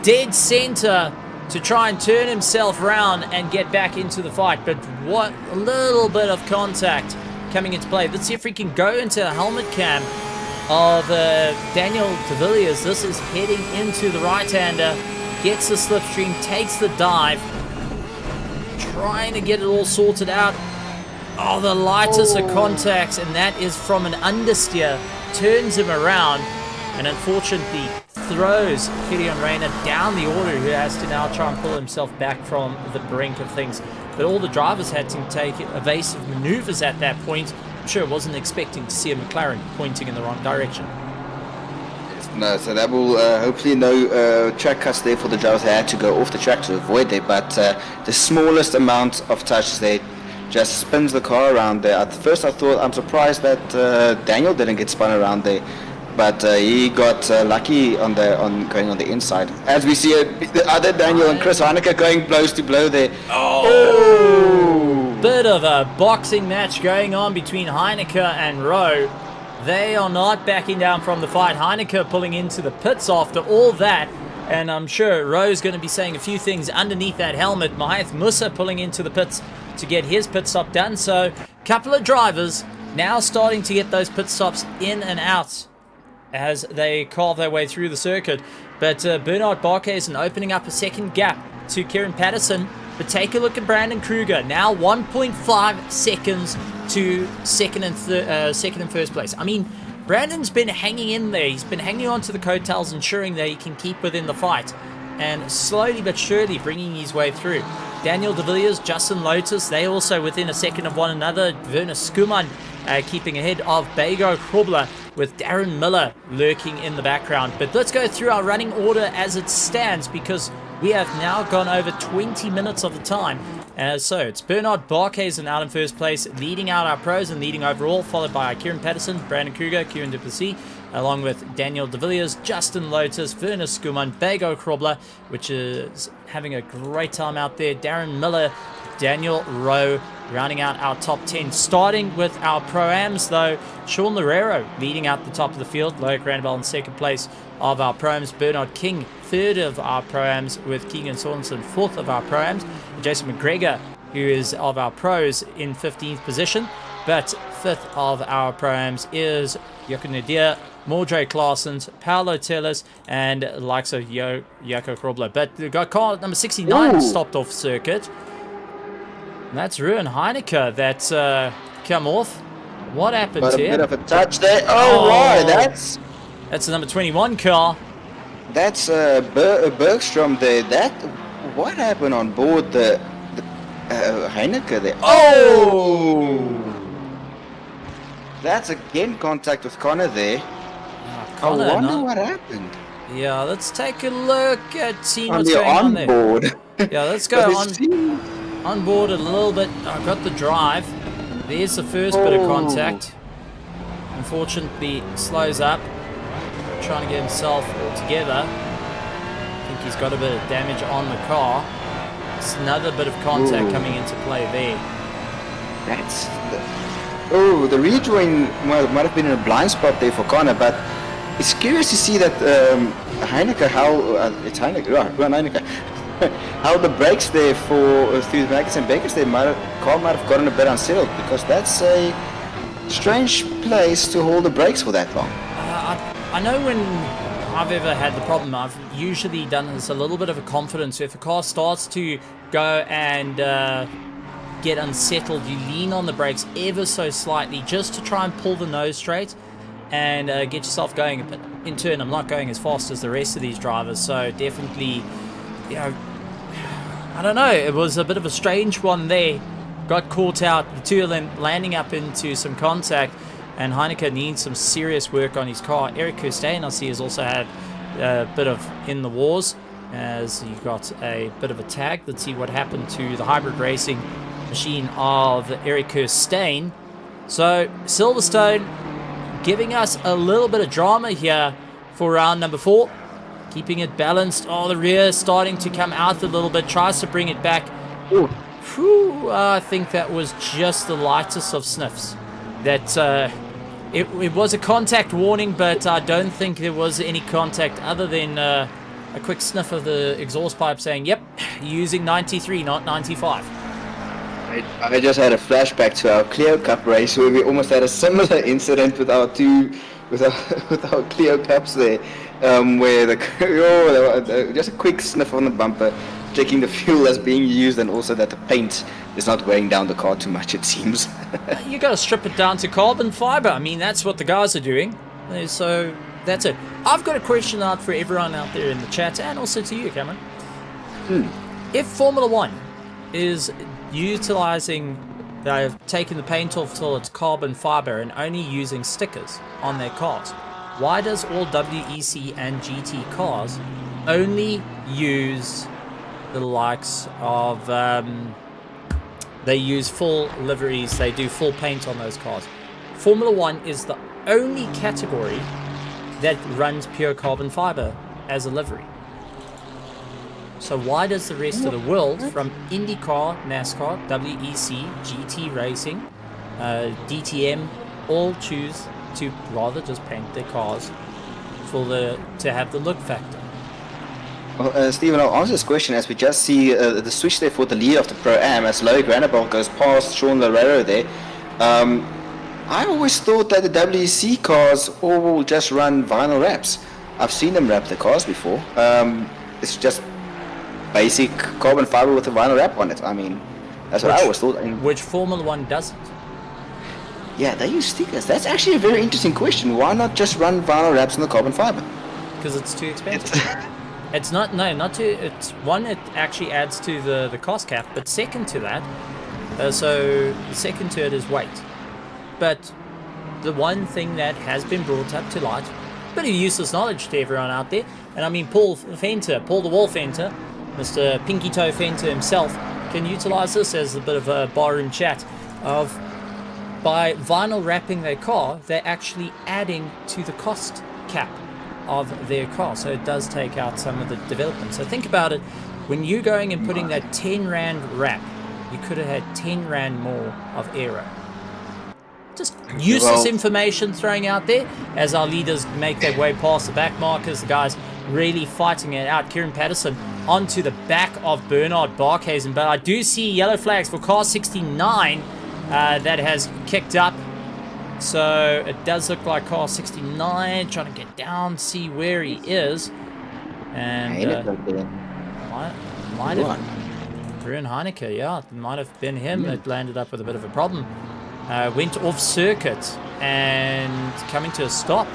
S1: dead center to try and turn himself around and get back into the fight. But what a little bit of contact coming into play. Let's see if we can go into the helmet cam of Daniel de Villiers. This is heading into the right-hander, gets the slipstream, takes the dive, trying to get it all sorted out. Oh, the lightest of contacts, and that is from an understeer, turns him around, and unfortunately throws Gideon Reyna down the order, who has to now try and pull himself back from the brink of things. But all the drivers had to take evasive maneuvers at that point. I'm sure wasn't expecting to see a McLaren pointing in the wrong direction.
S2: No, so that will hopefully no track cuts there for the drivers. They had to go off the track to avoid it, but the smallest amount of touch there just spins the car around there. At first I thought, I'm surprised that Daniel didn't get spun around there, but he got lucky on going on the inside. As we see the other Daniel and Chris Heineke going blows to blow there. Oh!
S1: Bit of a boxing match going on between Heineke and Rowe. They are not backing down from the fight. Heineke pulling into the pits after all that. And I'm sure Rowe's going to be saying a few things underneath that helmet. Mahath Musa pulling into the pits to get his pit stop done. So a couple of drivers now starting to get those pit stops in and out as they carve their way through the circuit. But Bernard Barkhuizen opening up a second gap to Kieran Patterson. But take a look at Brandon Kruger. Now 1.5 seconds to second and first place. I mean, Brandon's been hanging in there. He's been hanging on to the coattails, ensuring that he can keep within the fight, and slowly but surely bringing his way through. Daniel de Villiers, Justin Lotus, they also within a second of one another. Werner Skuman keeping ahead of Bego Krobler, with Darren Miller lurking in the background. But let's go through our running order as it stands, because we have now gone over 20 minutes of the time. So it's Bernard Barkhuizen out in first place, leading out our pros and leading overall, followed by Kieran Patterson, Brandon Kruger, Kieran Duplessis, along with Daniel De Villiers, Justin Lotus, Werner Skuman, Bago Krobler, which is having a great time out there, Darren Miller, Daniel Rowe, rounding out our top 10. Starting with our Pro-Ams, though, Sean Loureiro leading out the top of the field, Loic Randall in second place of our Pro-Ams, Bernard King third of our Pro-Ams, with Keegan Sorensen fourth of our Pro-Ams, Jason McGregor, who is of our Pros, in 15th position, but fifth of our Pro-Ams is Jochen Nadir, Mordre Claessens, Paolo Tellers, and the likes of Jaco Krobler. But we got car number 69 stopped off circuit. And that's Ruben Heineke that's come off. What happened
S2: Got a
S1: here?
S2: bit of a touch there. Oh, right, that's
S1: the number 21 car.
S2: Bergstrom there. What happened on board the Heineke there?
S1: Oh!
S2: That's again contact with Connor there.
S1: Connor,
S2: I wonder what happened.
S1: Yeah, let's take a look at seeing
S2: On
S1: what's
S2: the
S1: going on there.
S2: onboard.
S1: Yeah, let's go on board a little bit. I've got the drive. There's the first bit of contact. Unfortunately, slows up. Trying to get himself all together. I think he's got a bit of damage on the car. It's another bit of contact coming into play there.
S2: The rejoin might have been in a blind spot there for Connor, but it's curious to see that Heineke, how the brakes there for through the Maggots and Becketts, car might have gotten a bit unsettled, because that's a strange place to hold the brakes for that long.
S1: I know when I've ever had the problem, I've usually done this a little bit of a confidence. If a car starts to go and get unsettled, you lean on the brakes ever so slightly just to try and pull the nose straight and get yourself going. But in turn, I'm not going as fast as the rest of these drivers, so definitely, you know, I don't know, it was a bit of a strange one there. Got caught out, the two of them landing up into some contact, and Heineke needs some serious work on his car. Eric Kirstein, I see, has also had a bit of in the wars, as he got a bit of a tag. Let's see what happened to the hybrid racing machine of Eric Kirstein. So Silverstone giving us a little bit of drama here for round number 4. Keeping it balanced. Oh, the rear starting to come out a little bit. Tries to bring it back. Whew, I think that was just the lightest of sniffs. That it was a contact warning, but I don't think there was any contact other than a quick sniff of the exhaust pipe saying, yep, using 93, not 95.
S2: I just had a flashback to our Clio Cup race where we almost had a similar incident with our Clio Cups there, where just a quick sniff on the bumper, checking the fuel that's being used, and also that the paint is not weighing down the car too much, it seems.
S1: You got to strip it down to carbon fiber. I mean, that's what the guys are doing. So that's it. I've got a question out for everyone out there in the chat, and also to you, Cameron. If Formula One is utilizing, they've taken the paint off till it's carbon fiber and only using stickers on their cars, why does all WEC and GT cars only use the likes of they use full liveries, they do full paint on those cars? Formula One is the only category that runs pure carbon fiber as a livery. So why does the rest of the world, from IndyCar, NASCAR, WEC, GT Racing, DTM, all choose to rather just paint their cars to have the look factor?
S2: Well, Stephen, I'll answer this question as we just see the switch there for the lead of the Pro-Am as Loic Randall goes past Sean Loureiro there. I always thought that the WEC cars all will just run vinyl wraps. I've seen them wrap the cars before. It's just basic carbon fiber with a vinyl wrap on it. I mean, that's what I always thought.
S1: Which Formula One doesn't?
S2: Yeah, they use stickers. That's actually a very interesting question. Why not just run vinyl wraps on the carbon fiber?
S1: Because it's too expensive. It's not, no, not too, it's one, it actually adds to the cost cap, but second to that, so the second to it is weight. But the one thing that has been brought up to light, bit of useless knowledge to everyone out there, and I mean Paul the Wall Fenter, Mr. Pinky Toe Fenter himself, can utilize this as a bit of a barroom chat of by vinyl wrapping their car, they're actually adding to the cost cap of their car. So it does take out some of the development. So think about it. When you're going and putting that 10 Rand wrap, you could have had 10 Rand more of aero. Just useless information throwing out there as our leaders make their way past the back markers. The guys really fighting it out. Kieran Patterson onto the back of Bernard Barkhuizen. But I do see yellow flags for car 69 that has kicked up. So it does look like car 69 trying to get down, see where he is. And might have Ruben Heineke, yeah, it might have been him that landed up with a bit of a problem. Went off circuit and coming to a stop.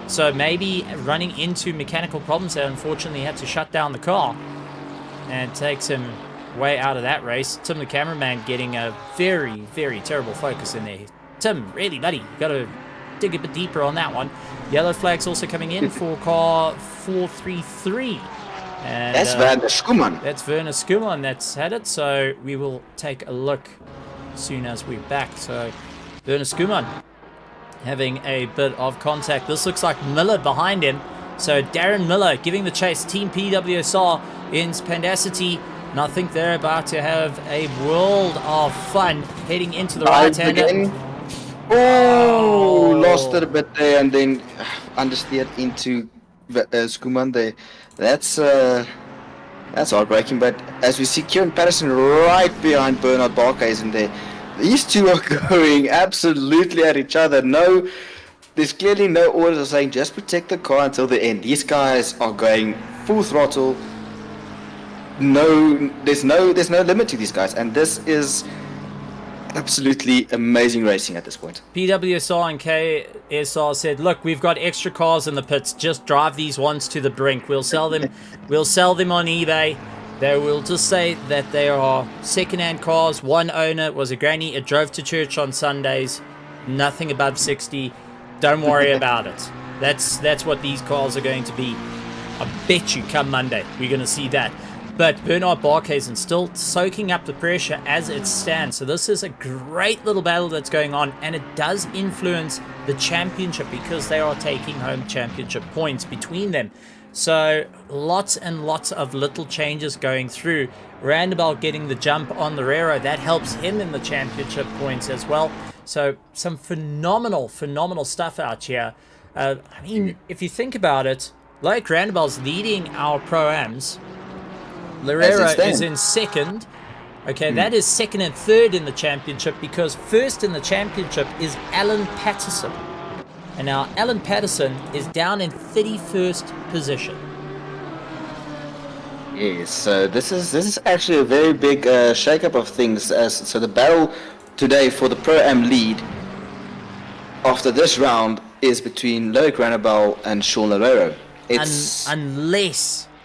S1: So maybe running into mechanical problems that unfortunately had to shut down the car. And takes him way out of that race. Tim, the cameraman, getting a very, very terrible focus in there. Tim, really, buddy, you got to dig a bit deeper on that one. Yellow flags also coming in for car 433. And,
S2: that's Werner Schumann.
S1: That's Werner Schumann that's had it. So we will take a look soon as we're back. So Werner Schumann having a bit of contact. This looks like Miller behind him. So Darren Miller giving the chase. Team PWSR in Pandacity. And I think they're about to have a world of fun heading into the right-hander.
S2: Oh, lost it a bit there and then understeered into Schumann there. That's heartbreaking. But as we see Kieran Patterson right behind Bernard Barkhuizen there, these two are going absolutely at each other. There's clearly no orders of saying just protect the car until the end. These guys are going full throttle. There's no limit to these guys, and this is absolutely amazing racing at this point.
S1: PWSR and KSR said, look, we've got extra cars in the pits, just drive these ones to the brink. We'll sell them on eBay. They will just say that they are second-hand cars. One owner was a granny. It drove to church on Sundays. Nothing above 60. Don't worry about it. That's what these cars are going to be. I bet you come Monday we're going to see that. But Bernard Barkhuizen still soaking up the pressure as it stands. So this is a great little battle that's going on. And it does influence the championship because they are taking home championship points between them. So lots and lots of little changes going through. Randabal getting the jump on the Rero. That helps him in the championship points as well. So some phenomenal stuff out here. I mean, if you think about it, like Randabal's leading our Pro-Ams. Lerero is in second. Okay, that is second and third in the championship because first in the championship is Alan Patterson. And now Alan Patterson is down in 31st position.
S2: Yes, so this is actually a very big shake-up of things. So the battle today for the Pro-Am lead after this round is between Loic Randabal and Sean Lerero. It's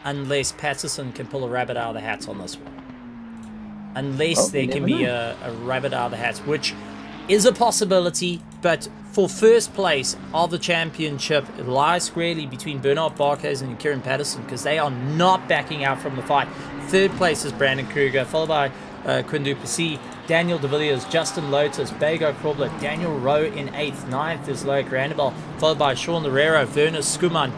S1: Unless Patterson can pull a rabbit out of the hat on this one. Unless there can be a rabbit out of the hat, which is a possibility, but for first place of the championship, it lies squarely between Bernard Barkhuizen and Kieran Patterson because they are not backing out from the fight. Third place is Brandon Kruger, followed by Quinn Duplessis, Daniel De Villiers, Justin Lotus, Bago Krobler, Daniel Rowe in 8th. 9th is Loic Randabal, followed by Sean Lerero, Werner Schumann,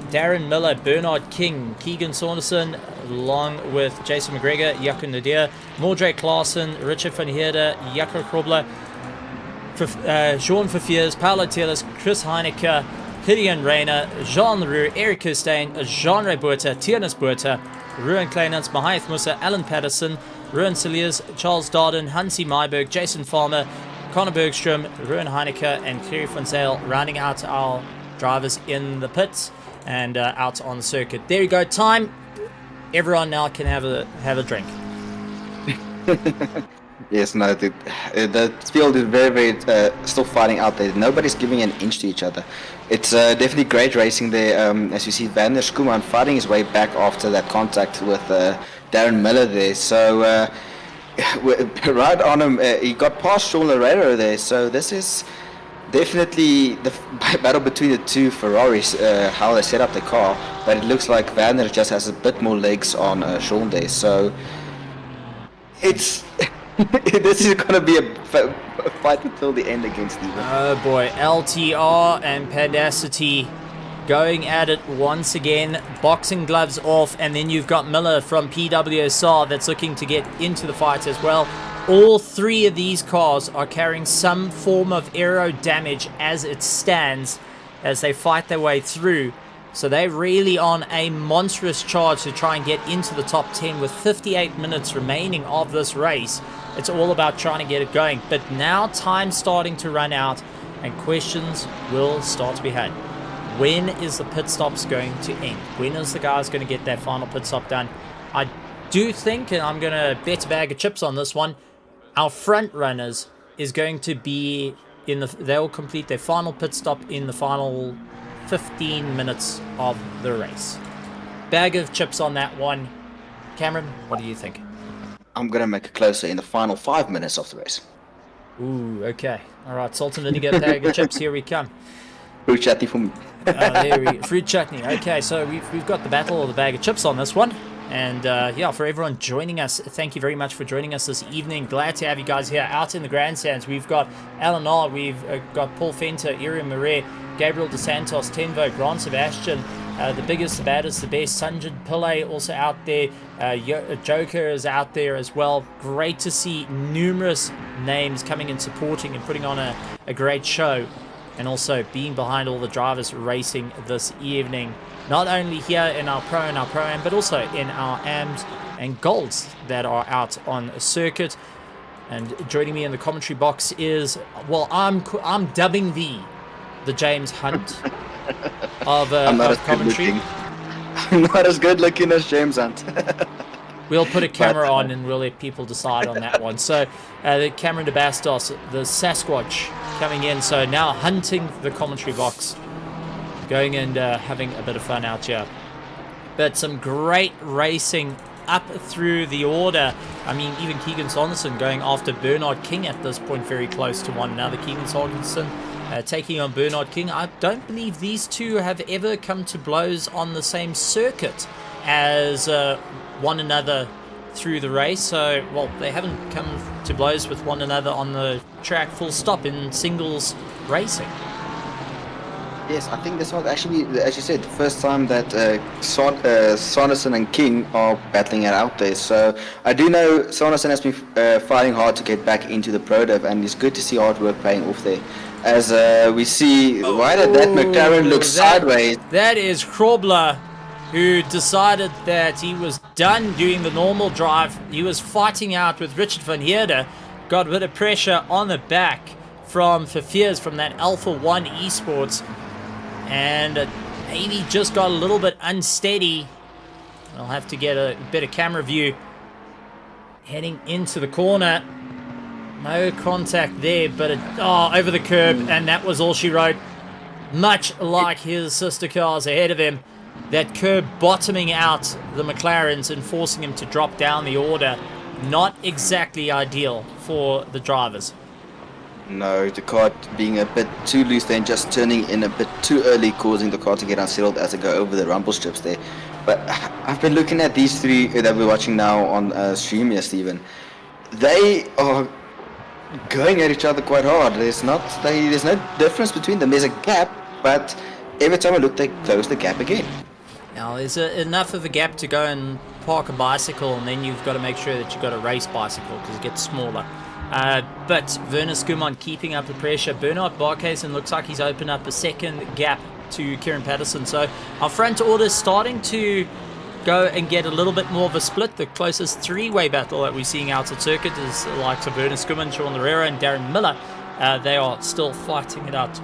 S1: Darren Miller, Bernard King, Keegan Saunderson, along with Jason McGregor, Jaco Nadir, Mordrake Clarkson, Richard van Heerde, Jaco Krobler, Jean Verfiers, Paolo Teles, Chris Heineke, Gideon Reyna, Jean Leroux, Eric Kirstein, Jean-Ray Buerta, Tiernis Buerta, Ruan Kleinans, Mahaith Musa, Alan Patterson, Ruan Cilliers, Charles Darden, Hansi Myberg, Jason Farmer, Connor Bergstrom, Ruan Heineke, and Clary van Zale rounding out our drivers in the pits and out on the circuit. There you go. Time. Everyone now can have a drink.
S2: Yes, no, the field is very, still fighting out there. Nobody's giving an inch to each other. It's definitely great racing there. As you see, Van der Schumann fighting his way back after that contact with Darren Miller there. So right on him, he got past Sean Lerero there. So this is definitely the battle between the two Ferraris, how they set up the car. But it looks like Werner just has a bit more legs on Sean there. So it's This is going to be a fight until the end against Steven.
S1: Oh boy, LTR and Pandacity going at it once again. Boxing gloves off, and then you've got Miller from PWSR that's looking to get into the fight as well. All three of these cars are carrying some form of aero damage as it stands as they fight their way through. So they're really on a monstrous charge to try and get into the top 10 with 58 minutes remaining of this race. It's all about trying to get it going. But now time's starting to run out and questions will start to be had. When is the pit stops going to end? When is the guys going to get their final pit stop done? I do think, and I'm going to bet a bag of chips on this one, our front runners is going to be they'll complete their final pit stop in the final 15 minutes of the race. Bag of chips on that one. Cameron, what do you think?
S2: I'm going to make it closer in the final 5 minutes of the race.
S1: Ooh, okay. All right, salt and vinegar bag of chips, here we come.
S2: Fruit chutney for me.
S1: Fruit chutney. Okay, so we've got the battle of the bag of chips on this one. And yeah, for everyone joining us, thank you very much for joining us this evening. Glad to have you guys here out in the grandstands. We've got Alan R, we've got Paul Fenter, Iriam Marais, Gabriel DeSantos, Tenvo, Grant Sebastian, the biggest, the baddest, the best, Sanjid Pillay also out there. Joker is out there as well. Great to see numerous names coming and supporting and putting on a great show. And also being behind all the drivers racing this evening. Not only here in our Pro and our Pro-Am, but also in our AMs and Golds that are out on a circuit. And joining me in the commentary box is, well, I'm dubbing thee the James Hunt of commentary.
S2: I'm not as good looking as James Hunt.
S1: We'll put a camera on and we'll let people decide on that one. So the Cameron de Bastos, the Sasquatch coming in. So now hunting the commentary box. Going and having a bit of fun out here. But some great racing up through the order. I mean, even Keegan Saunderson going after Bernard King at this point, very close to one another. Keegan Saunderson taking on Bernard King. I don't believe these two have ever come to blows on the same circuit as one another through the race. So, well, they haven't come to blows with one another on the track full stop in singles racing.
S2: Yes, I think this was actually, as you said, the first time that Saunderson and King are battling it out there. So I do know Saunderson has been fighting hard to get back into the Pro Dev, and it's good to see hard work paying off there. As we see, why did that McLaren look sideways?
S1: That is Krobler, who decided that he was done doing the normal drive. He was fighting out with Richard van Heerde, got a bit of pressure on the back from Verveers from that Alpha 1 Esports. And maybe just got a little bit unsteady. I'll have to get a better camera view. Heading into the corner. No contact there, but over the curb, and that was all she wrote. Much like his sister cars ahead of him. That curb bottoming out the McLarens and forcing him to drop down the order. Not exactly ideal for the drivers.
S2: No, the car being a bit too loose there and just turning in a bit too early, causing the car to get unsettled as they go over the rumble strips there. But I've been looking at these three that we're watching now on stream here, Stephen. They are going at each other quite hard. There's no difference between them. There's a gap, but every time I look, they close the gap again.
S1: Now, there's enough of a gap to go and park a bicycle, and then you've got to make sure that you've got a race bicycle because it gets smaller. But Werner Skuman keeping up the pressure. Bernard Barkhuizen looks like he's opened up a second gap to Kieran Patterson. So our front order is starting to go and get a little bit more of a split. The closest three-way battle that we're seeing out at circuit is the likes of Werner Skuman, Sean Herrera, and Darren Miller. They are still fighting it out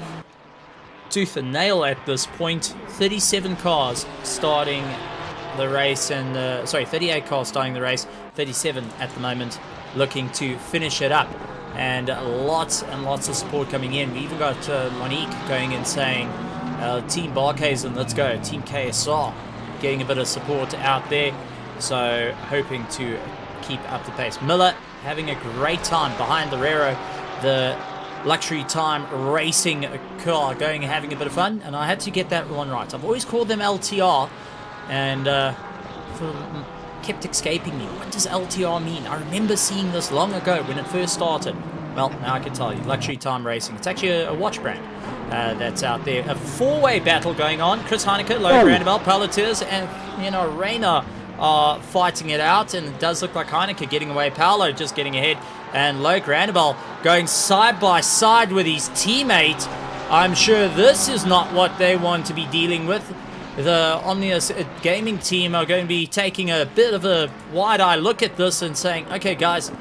S1: tooth and nail at this point. 37 cars starting the race, and 38 cars starting the race. 37 at the moment, looking to finish it up, and lots and lots of support coming in. We even got Monique going and saying, Team Barkhuizen, let's go. Team KSR getting a bit of support out there, so hoping to keep up the pace. Miller having a great time behind the Rero, the luxury time racing car, going and having a bit of fun, and I had to get that one right. I've always called them LTR, and for kept escaping me. What does LTR mean? I remember seeing this long ago when it first started. Well, now I can tell you. Luxury Time Racing. It's actually a watch brand that's out there. A four-way battle going on. Chris Heineke, Loic Randebel, Paulatiers, and, Reina are fighting it out. And it does look like Heineke getting away. Paolo just getting ahead. And Loic Randebel going side by side with his teammate. I'm sure this is not what they want to be dealing with. The Omnius gaming team are going to be taking a bit of a wide-eye look at this and saying, okay, guys,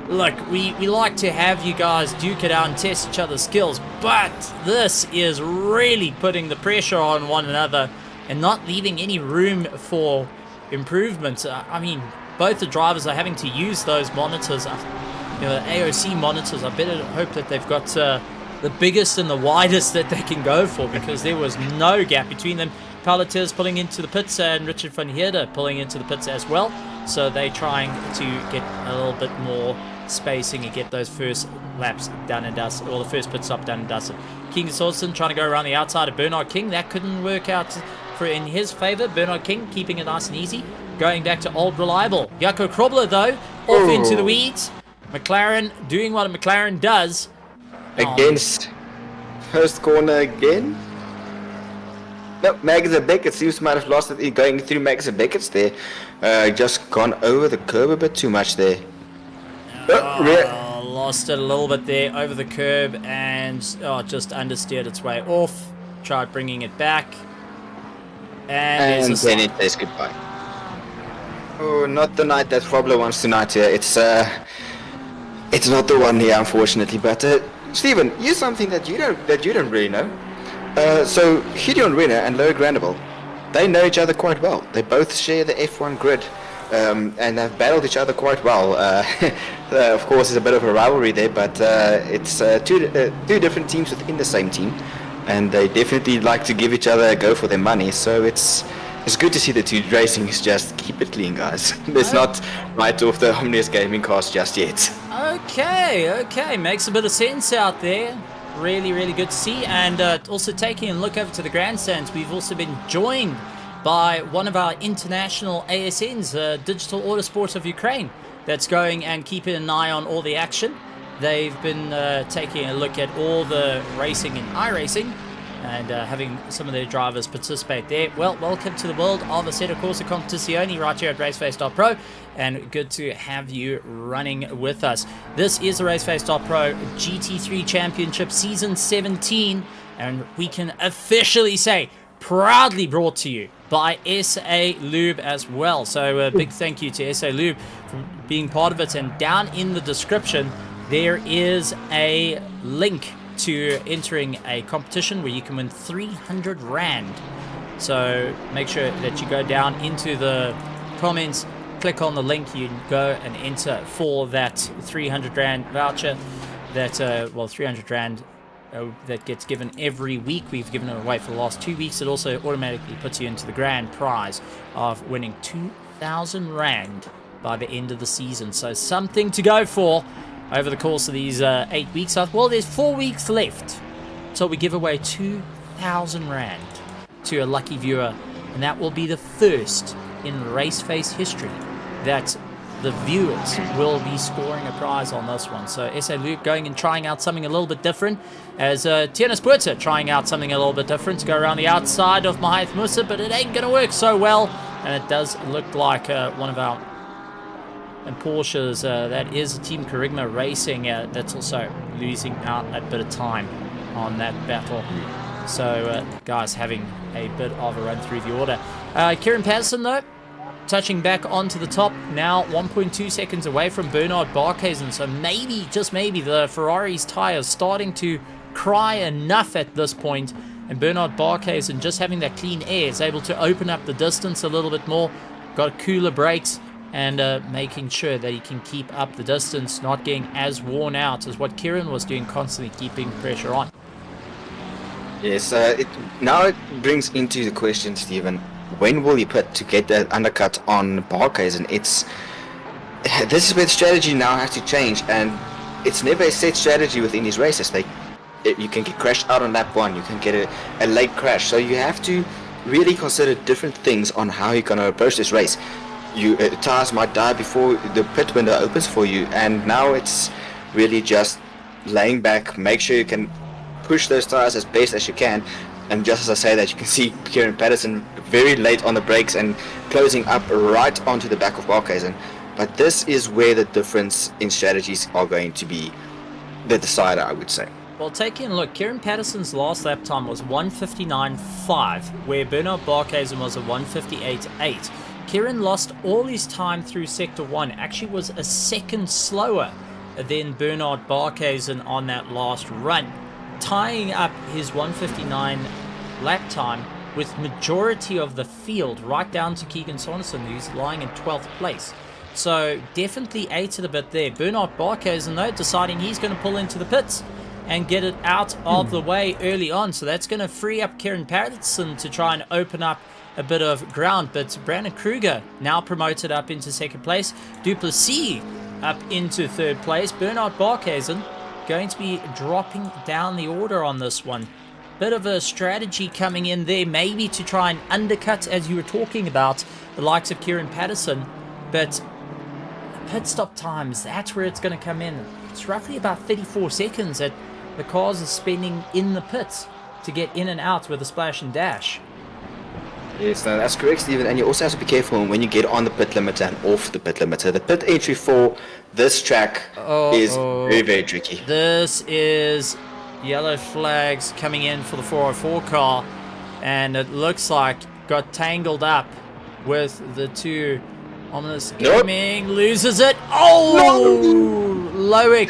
S1: look, we like to have you guys duke it out and test each other's skills, but this is really putting the pressure on one another and not leaving any room for improvement. I mean, both the drivers are having to use those monitors, the AOC monitors. I better hope that they've got the biggest and the widest that they can go for, because there was no gap between them. Paulatiers pulling into the pits and Richard van Heerden pulling into the pits as well. So they're trying to get a little bit more spacing and get those first laps done and dusted, or the first pit stop done and dusted. King Swordston trying to go around the outside of Bernard King. That couldn't work out in his favor. Bernard King keeping it nice and easy. Going back to old reliable. Jaco Krobler, though, off into the weeds. McLaren doing what a McLaren does.
S2: Against first corner again. No, Maggots and Becketts seems to might have lost it going through Maggots and Becketts there. Just gone over the curb a bit too much there.
S1: Lost it a little bit there over the curb and just understeered its way off. Tried bringing it back. And
S2: then it says goodbye. Oh, not the night that Frobler wants tonight here. It's not the one here, unfortunately. But Stephen, here's something that you don't really know. So Gideon Renner and Loic Randebel, they know each other quite well. They both share the F1 grid, and have battled each other quite well. Of course, there's a bit of a rivalry there, but it's two different teams within the same team, and they definitely like to give each other a go for their money. So it's good to see the two racing is just keep it clean, guys. Let's not write off the Omnius Gaming cast just yet.
S1: Okay, makes a bit of sense out there. Really, really good to see. And also taking a look over to the grandstands, we've also been joined by one of our international ASNs, Digital Autosport of Ukraine, that's going and keeping an eye on all the action. They've been taking a look at all the racing in iRacing and having some of their drivers participate there. Well, welcome to the world of Assetto Corsa Competizione right here at RaceFace.Pro, and good to have you running with us. This is the RaceFace.Pro GT3 Championship Season 17, and we can officially say proudly brought to you by SA Lube as well. So a big thank you to SA Lube for being part of it, and down in the description there is a link to entering a competition where you can win 300 Rand. So make sure that you go down into the comments, click on the link, you can go and enter for that 300 Rand voucher that 300 Rand that gets given every week. We've given it away for the last 2 weeks. It also automatically puts you into the grand prize of winning 2,000 Rand by the end of the season. So something to go for over the course of these 8 weeks. Well, there's 4 weeks left, so we give away 2,000 Rand to a lucky viewer, and that will be the first in RaceFace history that the viewers will be scoring a prize on this one. So SA Luke going and trying out something a little bit different, as Tiernas Puerta trying out something a little bit different to go around the outside of Mahath Musa, but it ain't going to work so well, and it does look like one of our and Porsches, that is Team Kerygma Racing, that's also losing out a bit of time on that battle. So guys having a bit of a run through the order. Kieran Patterson though, touching back onto the top, now 1.2 seconds away from Bernard Barkhuizen. So maybe, just maybe, the Ferrari's tyres starting to cry enough at this point, and Bernard Barkhuizen just having that clean air is able to open up the distance a little bit more, got cooler brakes, and making sure that he can keep up the distance, not getting as worn out as what Kieran was doing, constantly keeping pressure on.
S2: Yes, now it brings into the question, Stephen, when will he put to get that undercut on Barkhuizen? This is where the strategy now has to change, and it's never a set strategy within these races. You can get crashed out on lap 1, you can get a late crash, so you have to really consider different things on how you're going to approach this race. tires might die before the pit window opens for you, and now it's really just laying back, make sure you can push those tires as best as you can. And just as I say that, you can see Kieran Patterson very late on the brakes and closing up right onto the back of Barkhuizen. But this is where the difference in strategies are going to be the decider, I would say.
S1: Well, taking a look, Kieran Patterson's last lap time was 1:59.5, where Bernard Barkhuizen was a 1:58.8. Kieran lost all his time through Sector 1, actually was a second slower than Bernard Barkhuizen on that last run, tying up his 1:59 lap time with majority of the field, right down to Keegan Saunderson, who's lying in 12th place. So definitely aided a bit there. Bernard Barkhuizen, though, deciding he's going to pull into the pits and get it out of the way early on. So that's going to free up Kieran Patterson to try and open up a bit of ground. But Brandon Kruger now promoted up into second place. Duplessis up into third place. Bernard Barkhuizen going to be dropping down the order on this one. Bit of a strategy coming in there, maybe to try and undercut, as you were talking about, the likes of Kieran Patterson. But pit stop times, that's where it's going to come in. It's roughly about 34 seconds that the cars are spending in the pits to get in and out with a splash and dash.
S2: Yes, no, that's correct, Stephen. And you also have to be careful when you get on the pit limiter and off the pit limiter. The pit entry for this track is very, very tricky.
S1: This is yellow flags coming in for the 404 car, and it looks like got tangled up with the two. Ominous Gaming loses it. Oh, no! Loic.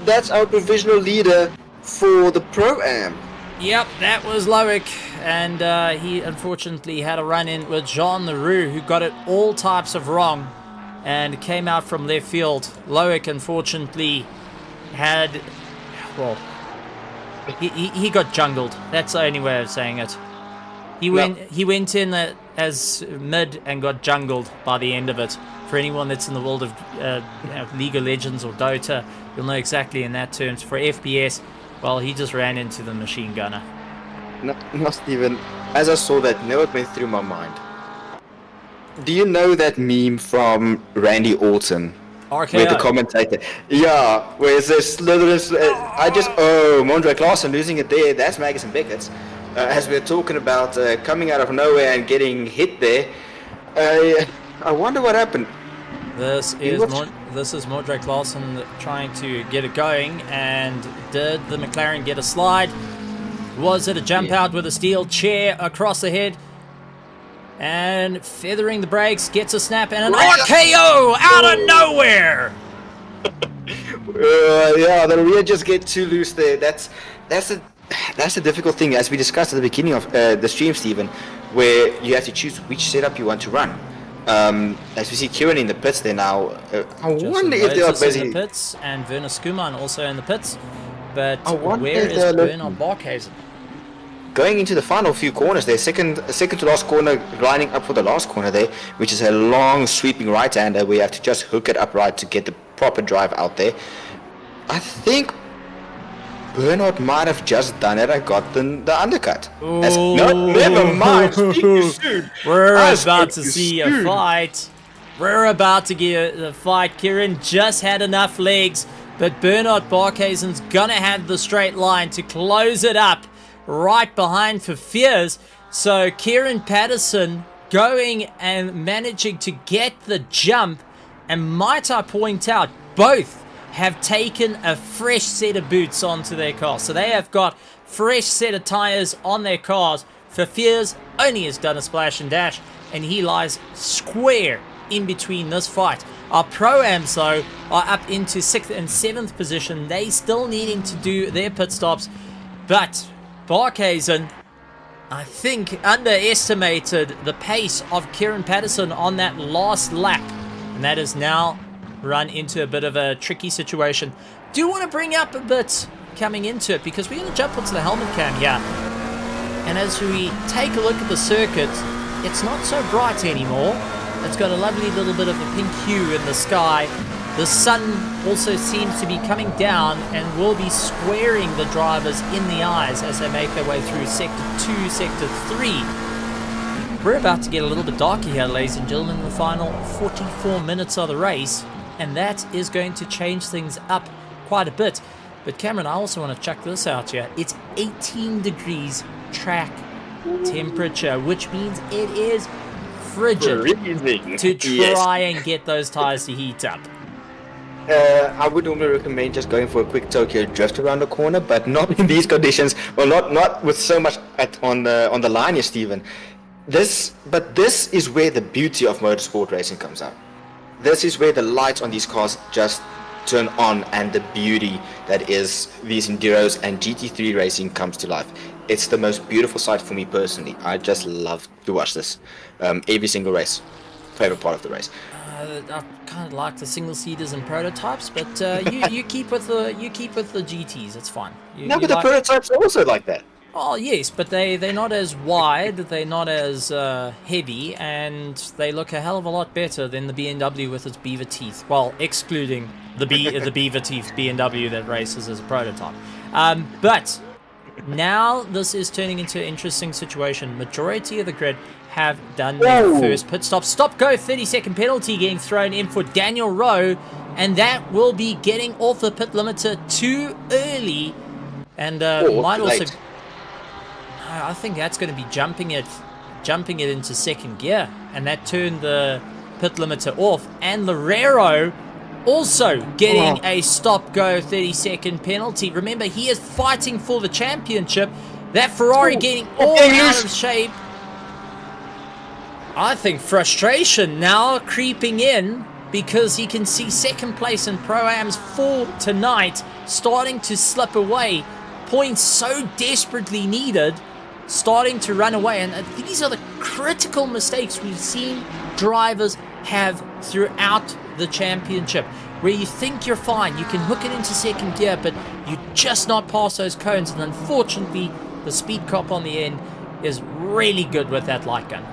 S2: That's our provisional leader for the Pro-Am.
S1: Yep, that was Loic, and he unfortunately had a run-in with Jean Leroux, who got it all types of wrong and came out from left field. Loic, unfortunately, had, well, he got jungled. That's the only way of saying it. He went in as mid and got jungled by the end of it. For anyone that's in the world of League of Legends or Dota, you'll know exactly in that terms. For FPS, well, he just ran into the machine gunner.
S2: No, Stephen. As I saw that, never went through my mind. Do you know that meme from Randy Orton?
S1: RKO.
S2: With the commentator. Yeah, where it says Mondre Klaassen losing it there. That's Maggots and Becketts. As we're talking about coming out of nowhere and getting hit there. I wonder what happened.
S1: This is Mondre Klaassen trying to get it going, and did the McLaren get a slide? Was it a jump out with a steel chair across the head? And feathering the brakes, gets a snap and an RKO out of nowhere!
S2: Yeah, the rear just get too loose there. That's a difficult thing, as we discussed at the beginning of the stream, Stephen, where you have to choose which setup you want to run. As we see Kieran in the pits there now, I wonder if they are busy.
S1: In the pits, and Werner Skuman also in the pits, but where is Bernard Barkhuizen?
S2: Going into the final few corners there, second to last corner, lining up for the last corner there, which is a long sweeping right-hander where you have to just hook it up right to get the proper drive out there. I think Bernard might have just done it and got the undercut. Never mind. Speak too soon.
S1: We're about to see a fight. We're about to get a fight. Kieran just had enough legs, but Bernard Barkhuizen's gonna have the straight line to close it up right behind for Fears. So Kieran Patterson going and managing to get the jump, and might I point out, both have taken a fresh set of boots onto their cars. So they have got fresh set of tires on their cars. For Fears only has done a splash and dash, and he lies square in between this fight. Our Pro-Ams, though, are up into 6th and 7th position. They still needing to do their pit stops, but Barkhuizen, I think, underestimated the pace of Kieran Patterson on that last lap, and that is now run into a bit of a tricky situation. Do want to bring up a bit coming into it, because we're going to jump onto the helmet cam here, and as we take a look at the circuit, it's not so bright anymore. It's got a lovely little bit of a pink hue in the sky. The sun also seems to be coming down and will be squaring the drivers in the eyes as they make their way through Sector 2, Sector 3. We're about to get a little bit darker here, ladies and gentlemen, in the final 44 minutes of the race, and that is going to change things up quite a bit. But Cameron, I also want to check this out here. It's 18 degrees track temperature, which means it is frigid to try and get those tires to heat up.
S2: I would normally recommend just going for a quick Tokyo drift around the corner, but not in these conditions. Well, not with so much on the line here, Stephen. This is where the beauty of motorsport racing comes out. This is where the lights on these cars just turn on, and the beauty that is these Enduros and GT3 racing comes to life. It's the most beautiful sight for me personally. I just love to watch this every single race. Favorite part of the race.
S1: I kind of like the single seaters and prototypes, but you keep with the GTs. It's fine.
S2: But the prototypes are also like that.
S1: Oh yes, but they're not as wide, they're not as heavy, and they look a hell of a lot better than the BMW with its beaver teeth. Well, excluding the beaver teeth BMW that races as a prototype. But now this is turning into an interesting situation. Majority of the grid have done their first pit stop. Stop go 30-second penalty getting thrown in for Daniel Rowe, and that will be getting off the pit limiter too early, and might also.
S2: Late.
S1: I think that's going to be jumping it into second gear, and that turned the pit limiter off. And Loureiro also getting a stop-go 30-second penalty. Remember, he is fighting for the championship. That Ferrari getting all out of shape. I think frustration now creeping in, because he can see second place in Pro-Ams for tonight starting to slip away. Points so desperately needed, starting to run away, and these are the critical mistakes we've seen drivers have throughout the championship, where you think you're fine, you can hook it into second gear, but you just not pass those cones, and unfortunately the speed cop on the end is really good with that light gun.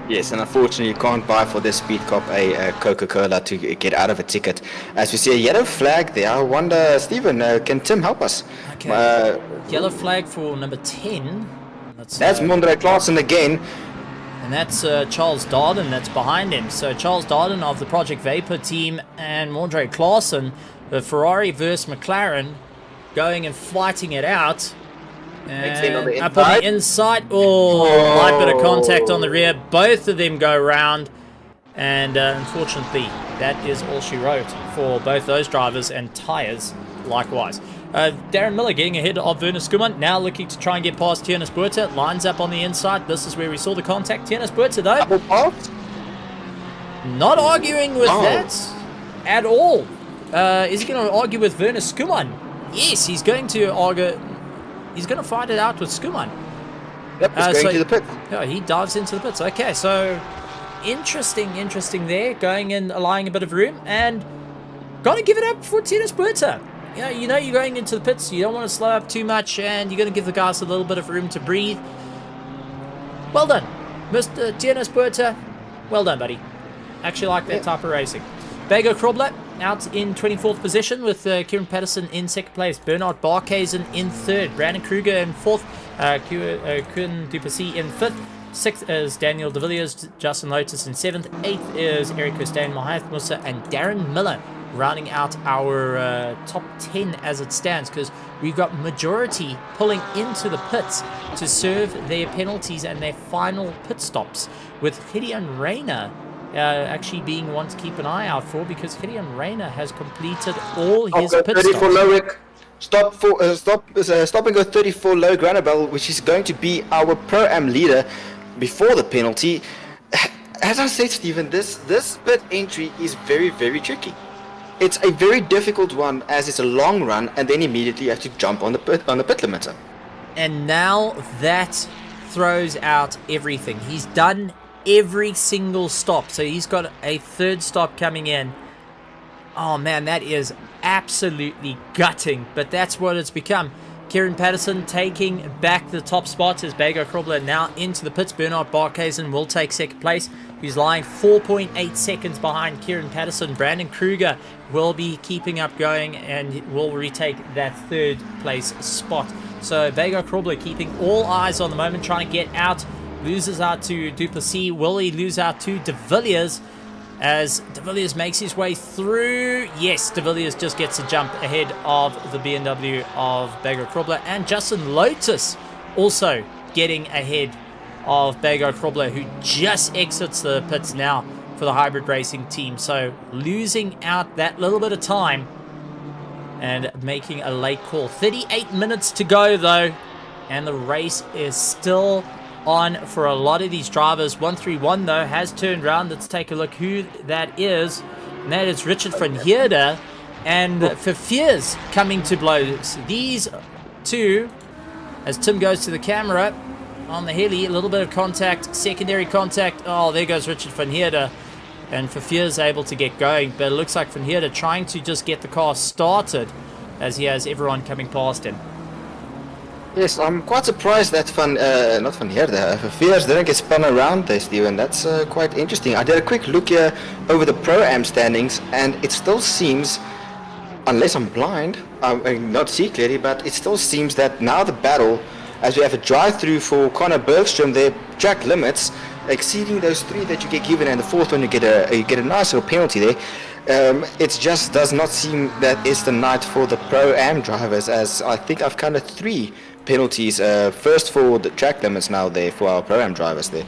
S2: Yes, and unfortunately you can't buy for this speed cop a Coca-Cola to get out of a ticket. As we see a yellow flag there, I wonder, Stephen, can Tim help us?
S1: Okay, yellow flag for number 10.
S2: That's Mondre Klaassen again.
S1: And that's Charles Darden that's behind him. So Charles Darden of the Project Vapor team and Mondre Klaassen, the Ferrari versus McLaren, going and fighting it out. And up on the inside. Light bit of contact on the rear. Both of them go round. And unfortunately, that is all she wrote for both those drivers, and tyres likewise. Darren Miller getting ahead of Werner Skuman, now looking to try and get past Tiernas Buerta. Lines up on the inside. This is where we saw the contact. Tiernas Buerta, though, not arguing with that at all. Is he going to argue with Werner Skuman? Yes, he's going to argue. He's going to fight it out with Skuman.
S2: Yep, he's going to the pit.
S1: Yeah, he dives into the pits. Okay, so interesting there. Going in, allowing a bit of room, and got to give it up for Tiernas Buerta. You know you're going into the pits, you don't want to slow up too much, and you're going to give the guys a little bit of room to breathe. Well done, Mr. Tiernas Buerta. Well done, buddy. Actually like that type of racing. Bego Krobler out in 24th position with Kieran Patterson in second place. Bernard Barkhuizen in third. Brandon Kruger in fourth. Kuhn Duplessis in fifth. Sixth is Daniel De Villiers. Justin Lotus in seventh. Eighth is Eric Hussein, Mahath Musa, and Darren Miller, rounding out our top 10 as it stands, because we've got majority pulling into the pits to serve their penalties and their final pit stops, with Gideon Reyna actually being one to keep an eye out for, because Gideon Reyna has completed all his pit stops. Stop
S2: and go 34 low Granabel, which is going to be our Pro-Am leader before the penalty. As I said, Stephen, this pit entry is very, very tricky. It's a very difficult one, as it's a long run, and then immediately you have to jump on the pit limiter.
S1: And now that throws out everything. He's done every single stop, so he's got a third stop coming in. Oh man, that is absolutely gutting, but that's what it's become. Kieran Patterson taking back the top spot as Bego Krobler now into the pits. Bernard Barkhuizen will take second place. He's lying 4.8 seconds behind Kieran Patterson. Brandon Kruger will be keeping up going and will retake that third place spot. So Bego Krobler keeping all eyes on the moment, trying to get out loses out to Duplessis. Will he lose out to De Villiers as De Villiers makes his way through? Yes, De Villiers just gets a jump ahead of the BMW of Bago Krobler, and Justin Lotus also getting ahead of Bago Krobler, who just exits the pits now for the hybrid racing team. So losing out that little bit of time and making a late call. 38 minutes to go though, and the race is still on for a lot of these drivers. 131 though has turned around. Let's take a look who that is, and that is Richard van Heerden and Verveers coming to blows. These two, as Tim goes to the camera on the heli, a little bit of contact, secondary contact. Oh, there goes Richard van Heerden, and Verveers able to get going, but it looks like Van Heerden trying to just get the car started as he has everyone coming past him.
S2: Yes, I'm quite surprised that not Van Heerden, Verveers didn't get spun around there, Steven. That's quite interesting. I did a quick look here over the Pro-Am standings, and it still seems, unless I'm blind, I not see clearly, but it still seems that now the battle, as we have a drive-through for Conor Bergstrom, their track limits exceeding those 3 that you get given, and the 4th one you get a nice little penalty there. It just does not seem that it's the night for the Pro-Am drivers, as I think I've counted 3 penalties, first for the track limits now there for our Pro-Am drivers there.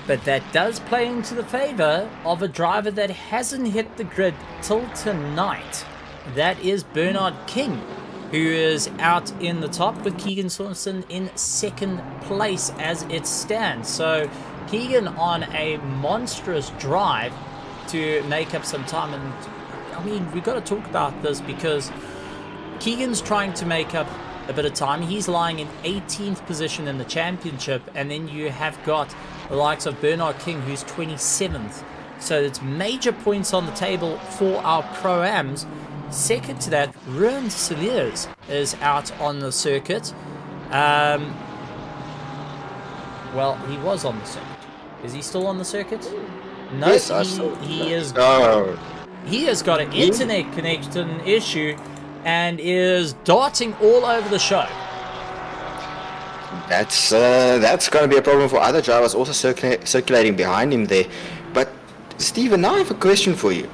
S1: But that does play into the favor of a driver that hasn't hit the grid till tonight. That is Bernard King, who is out in the top with Keegan Saunderson in 2nd place as it stands. So Keegan on a monstrous drive to make up some time. And I mean, we've got to talk about this because Keegan's trying to make up a bit of time. He's lying in 18th position in the championship, and then you have got the likes of Bernard King, who's 27th. So it's major points on the table for our Pro-Ams. Second to that, Ruan Cilliers is out on the circuit. Well, he was on the circuit. Is he still on the circuit? No,
S2: yes,
S1: he is.
S2: Oh.
S1: He has got an internet connection issue and is darting all over the show.
S2: That's going to be a problem for other drivers also circulating behind him there. But Steven, now I have a question for you.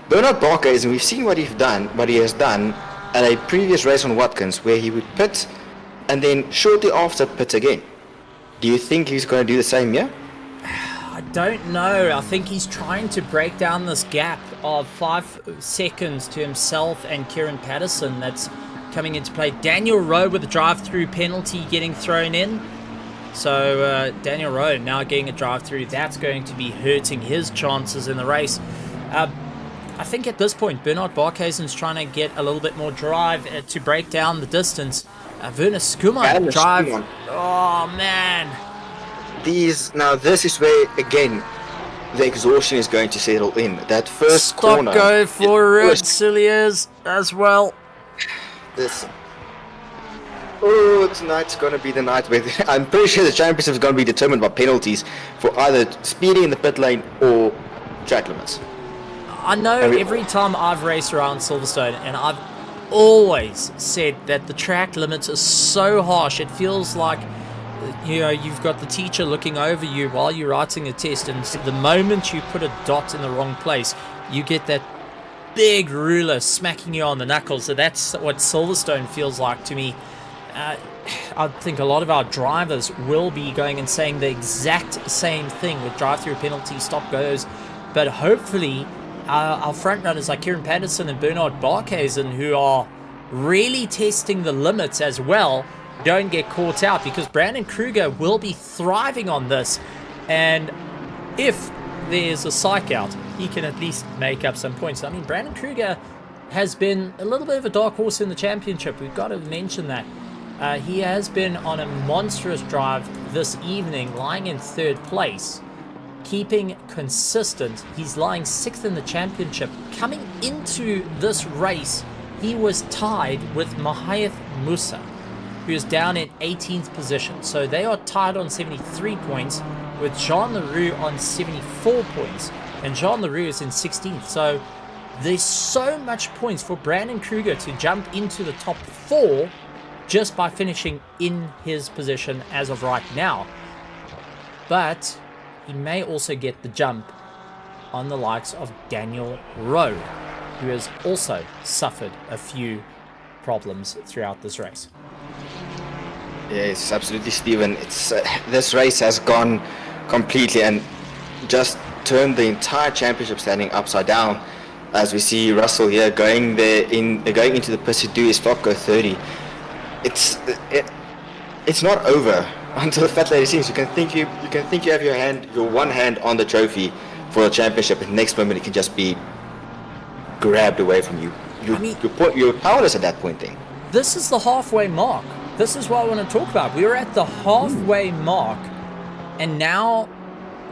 S2: Bernard Barkhuizen, and we've seen what he has done at a previous race on Watkins, where he would pit and then shortly after pit again. Do you think he's going to do the same here?
S1: I don't know. I think he's trying to break down this gap of 5 seconds to himself and Kieran Patterson that's coming into play. Daniel Rowe with a drive-through penalty getting thrown in. So Daniel Rowe now getting a drive-through. That's going to be hurting his chances in the race. I think at this point, Bernard Barkhuizen's trying to get a little bit more drive to break down the distance. Werner Skuman drive. Oh, man.
S2: This is where, again, the exhaustion is going to settle in. That first corner.
S1: Stop go for Ruan Cilliers as well.
S2: Listen. Tonight's going to be the night where I'm pretty sure the championship is going to be determined by penalties for either speeding in the pit lane or track limits.
S1: I know every time I've raced around Silverstone, and I've always said that the track limits are so harsh. It feels like, you know, you've got the teacher looking over you while you're writing a test, and the moment you put a dot in the wrong place, you get that big ruler smacking you on the knuckles. So that's what Silverstone feels like to me. I think a lot of our drivers will be going and saying the exact same thing with drive-through penalties, stop goes, but hopefully our front runners like Kieran Patterson and Bernard Barkhuizen, who are really testing the limits as well, don't get caught out, because Brandon Kruger will be thriving on this, and if there's a psych out, he can at least make up some points. I mean, Brandon Kruger has been a little bit of a dark horse in the championship. We've got to mention that. He has been on a monstrous drive this evening, lying in 3rd place, keeping consistent. He's lying 6th in the championship. Coming into this race, he was tied with Mahath Musa, who is down in 18th position. So they are tied on 73 points, with Jean Leroux on 74 points, and Jean Leroux is in 16th. So there's so much points for Brandon Kruger to jump into the top 4 just by finishing in his position as of right now. but he may also get the jump on the likes of Daniel Rowe, who has also suffered a few problems throughout this race.
S2: Yes, absolutely, Stephen. It's this race has gone completely and just turned the entire championship standing upside down. As we see Russell here going into the pits to do his Flopco 30. It's not over until the fat lady sings. You can think you have your one hand on the trophy for the championship, and the next moment it can just be grabbed away from you. You're powerless at that point then.
S1: This is the halfway mark. This is what I want to talk about. We were at the halfway mark, and now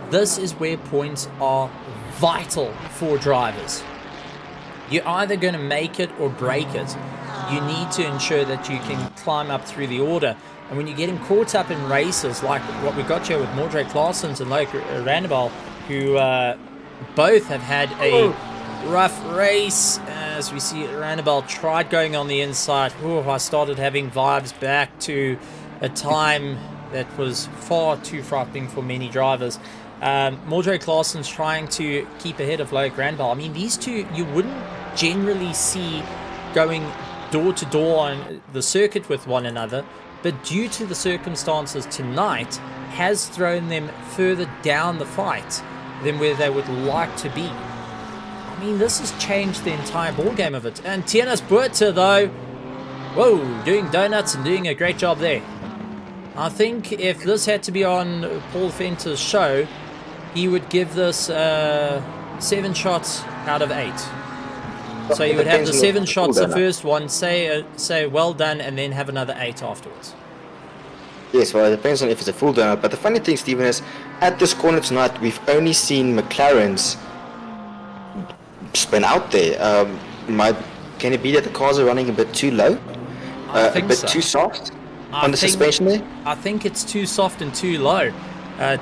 S1: this is where points are vital for drivers. You're either going to make it or break it. You need to ensure that you can climb up through the order. And when you're getting caught up in races like what we got here with Mordred Claessens and Loic Randebal, who both have had a rough race, as we see Randebal tried going on the inside. I started having vibes back to a time that was far too frightening for many drivers. Mordred Claessens trying to keep ahead of Loic Randebal. I mean, these two you wouldn't generally see going door to door on the circuit with one another, but due to the circumstances tonight has thrown them further down the fight than where they would like to be. I mean, this has changed the entire ball game of it. And Tienas Buerta, though, doing donuts and doing a great job there. I think if this had to be on Paul Fenter's show, he would give this 7 shots out of 8. So you would have the 7 shots, the first one, say well done, and then have another 8 afterwards.
S2: Yes, well, it depends on if it's a full donut. But the funny thing, Stephen, is at this corner tonight, we've only seen McLarens spin out there. Can it be that the cars are running a bit too low? A bit too soft on the suspension there?
S1: I think it's too soft and too low.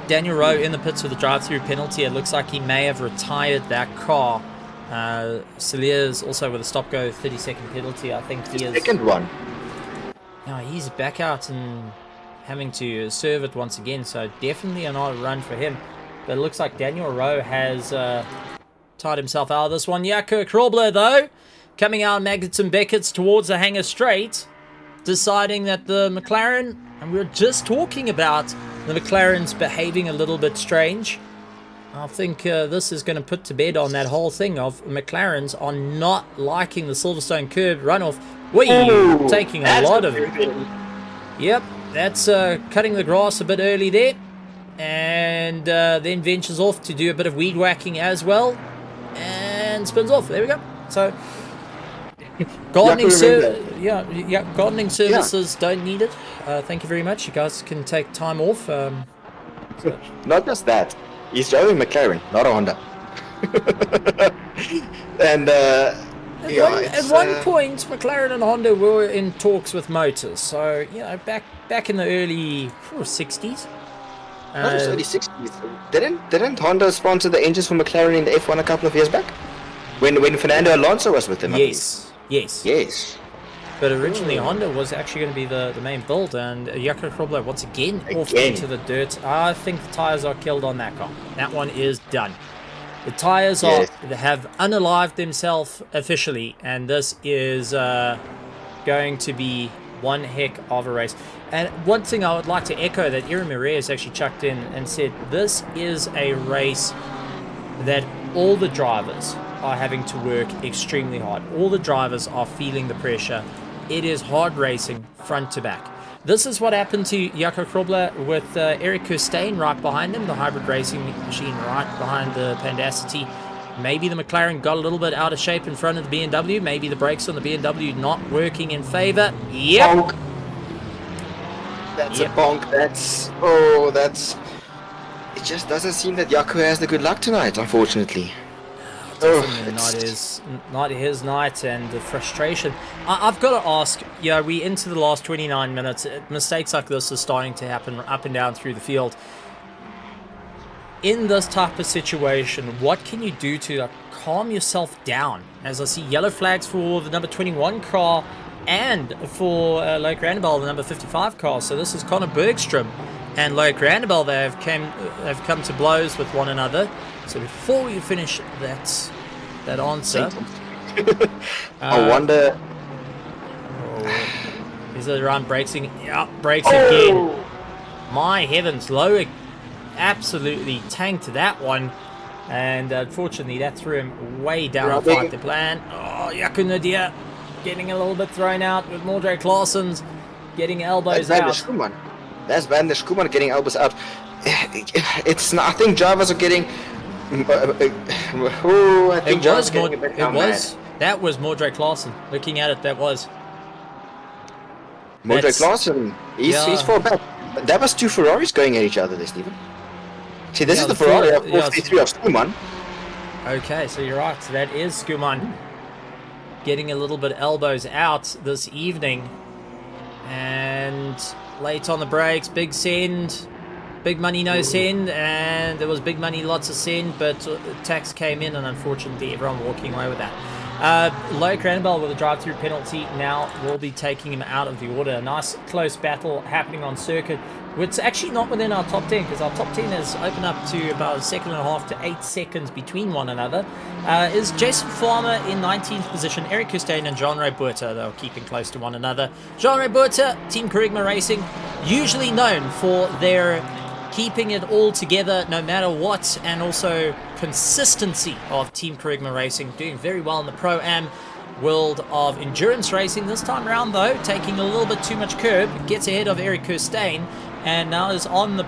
S1: Daniel Rowe in the pits with a drive-through penalty. It looks like he may have retired that car. Celia's also with a stop-go 30-second penalty. I think he is...
S2: Second one.
S1: No, he's back out and having to serve it once again, so definitely another run for him. But it looks like Daniel Rowe has tied himself out of this one. Jaco Krobler, though, coming out of Maggots and Becketts towards the hangar straight, deciding that the McLaren, and we were just talking about the McLaren's behaving a little bit strange. I think this is going to put to bed on that whole thing of McLaren's on not liking the Silverstone curb runoff. Taking a lot of it. Yep, that's cutting the grass a bit early there. And then ventures off to do a bit of weed whacking as well. And spins off. There we go. So, gardening services don't need it. Thank you very much. You guys can take time off.
S2: Not just that. He's driving McLaren, not a Honda. And
S1: at one point, McLaren and Honda were in talks with motors. So back in the early 60s.
S2: Not just early 60s. Didn't Honda sponsor the engines for McLaren in the F1 a couple of years back? When Fernando Alonso was with them. Yes. But
S1: originally Honda was actually going to be the main build, and Jaco Krobler once again off into the dirt. I think the tyres are killed on that car. That one is done. The tyres have unalived themselves officially, and this is going to be one heck of a race. And one thing I would like to echo that Ira Mirez actually chucked in and said, this is a race that all the drivers are having to work extremely hard. All the drivers are feeling the pressure. It is hard racing front to back. This is what happened to Jaco Krobler with Eric Kirstein right behind him, the hybrid racing machine right behind the Pandacity. Maybe the McLaren got a little bit out of shape in front of the BMW. Maybe the brakes on the BMW not working in favor. Yep.
S2: Bonk. That's a bonk. It just doesn't seem that Jaco has the good luck tonight, unfortunately.
S1: Not his night, and the frustration. I've got to ask, we into the last 29 minutes, mistakes like this are starting to happen up and down through the field. In this type of situation, what can you do to calm yourself down? As I see yellow flags for the number 21 car and for Loic Randebal, the number 55 car. So this is Connor Bergstrom and Loic Randabel, they've come to blows with one another. So before we finish that answer,
S2: I wonder.
S1: Is it around brakes? Yeah, brakes again. My heavens, Loic absolutely tanked that one, and unfortunately that threw him way down off the plan. Oh, Yakunadia getting a little bit thrown out with Mordred Claessen's getting elbows out.
S2: That's Van der Schoeman getting elbows out. It's not, I think drivers are getting.
S1: That was Mordred Claesen. Looking at it, that was.
S2: Mordred Claesen, he's far back. That was two Ferraris going at each other there, Stephen. See, this is the Ferrari of 433 of Schoeman.
S1: Okay, so you're right. So that is Schoeman getting a little bit elbows out this evening. And late on the brakes, big send. Big money, no send, and there was big money, lots of send, but tax came in, and unfortunately everyone walking away with that. Loic Randabel with a drive-through penalty now will be taking him out of the order. A nice close battle happening on circuit. It's actually not within our top 10, because our top 10 has opened up to about 1.5 to 8 seconds between one another. Is Jason Farmer in 19th position, Eric Costain and Jean-Ray Buerta, they're keeping close to one another. Jean-Ray Buerta, Team Kerygma Racing, usually known for their keeping it all together no matter what, and also consistency of Team Kerygma Racing, doing very well in the Pro-Am world of endurance racing. This time around though, taking a little bit too much curb, gets ahead of Eric Costain, and now is on the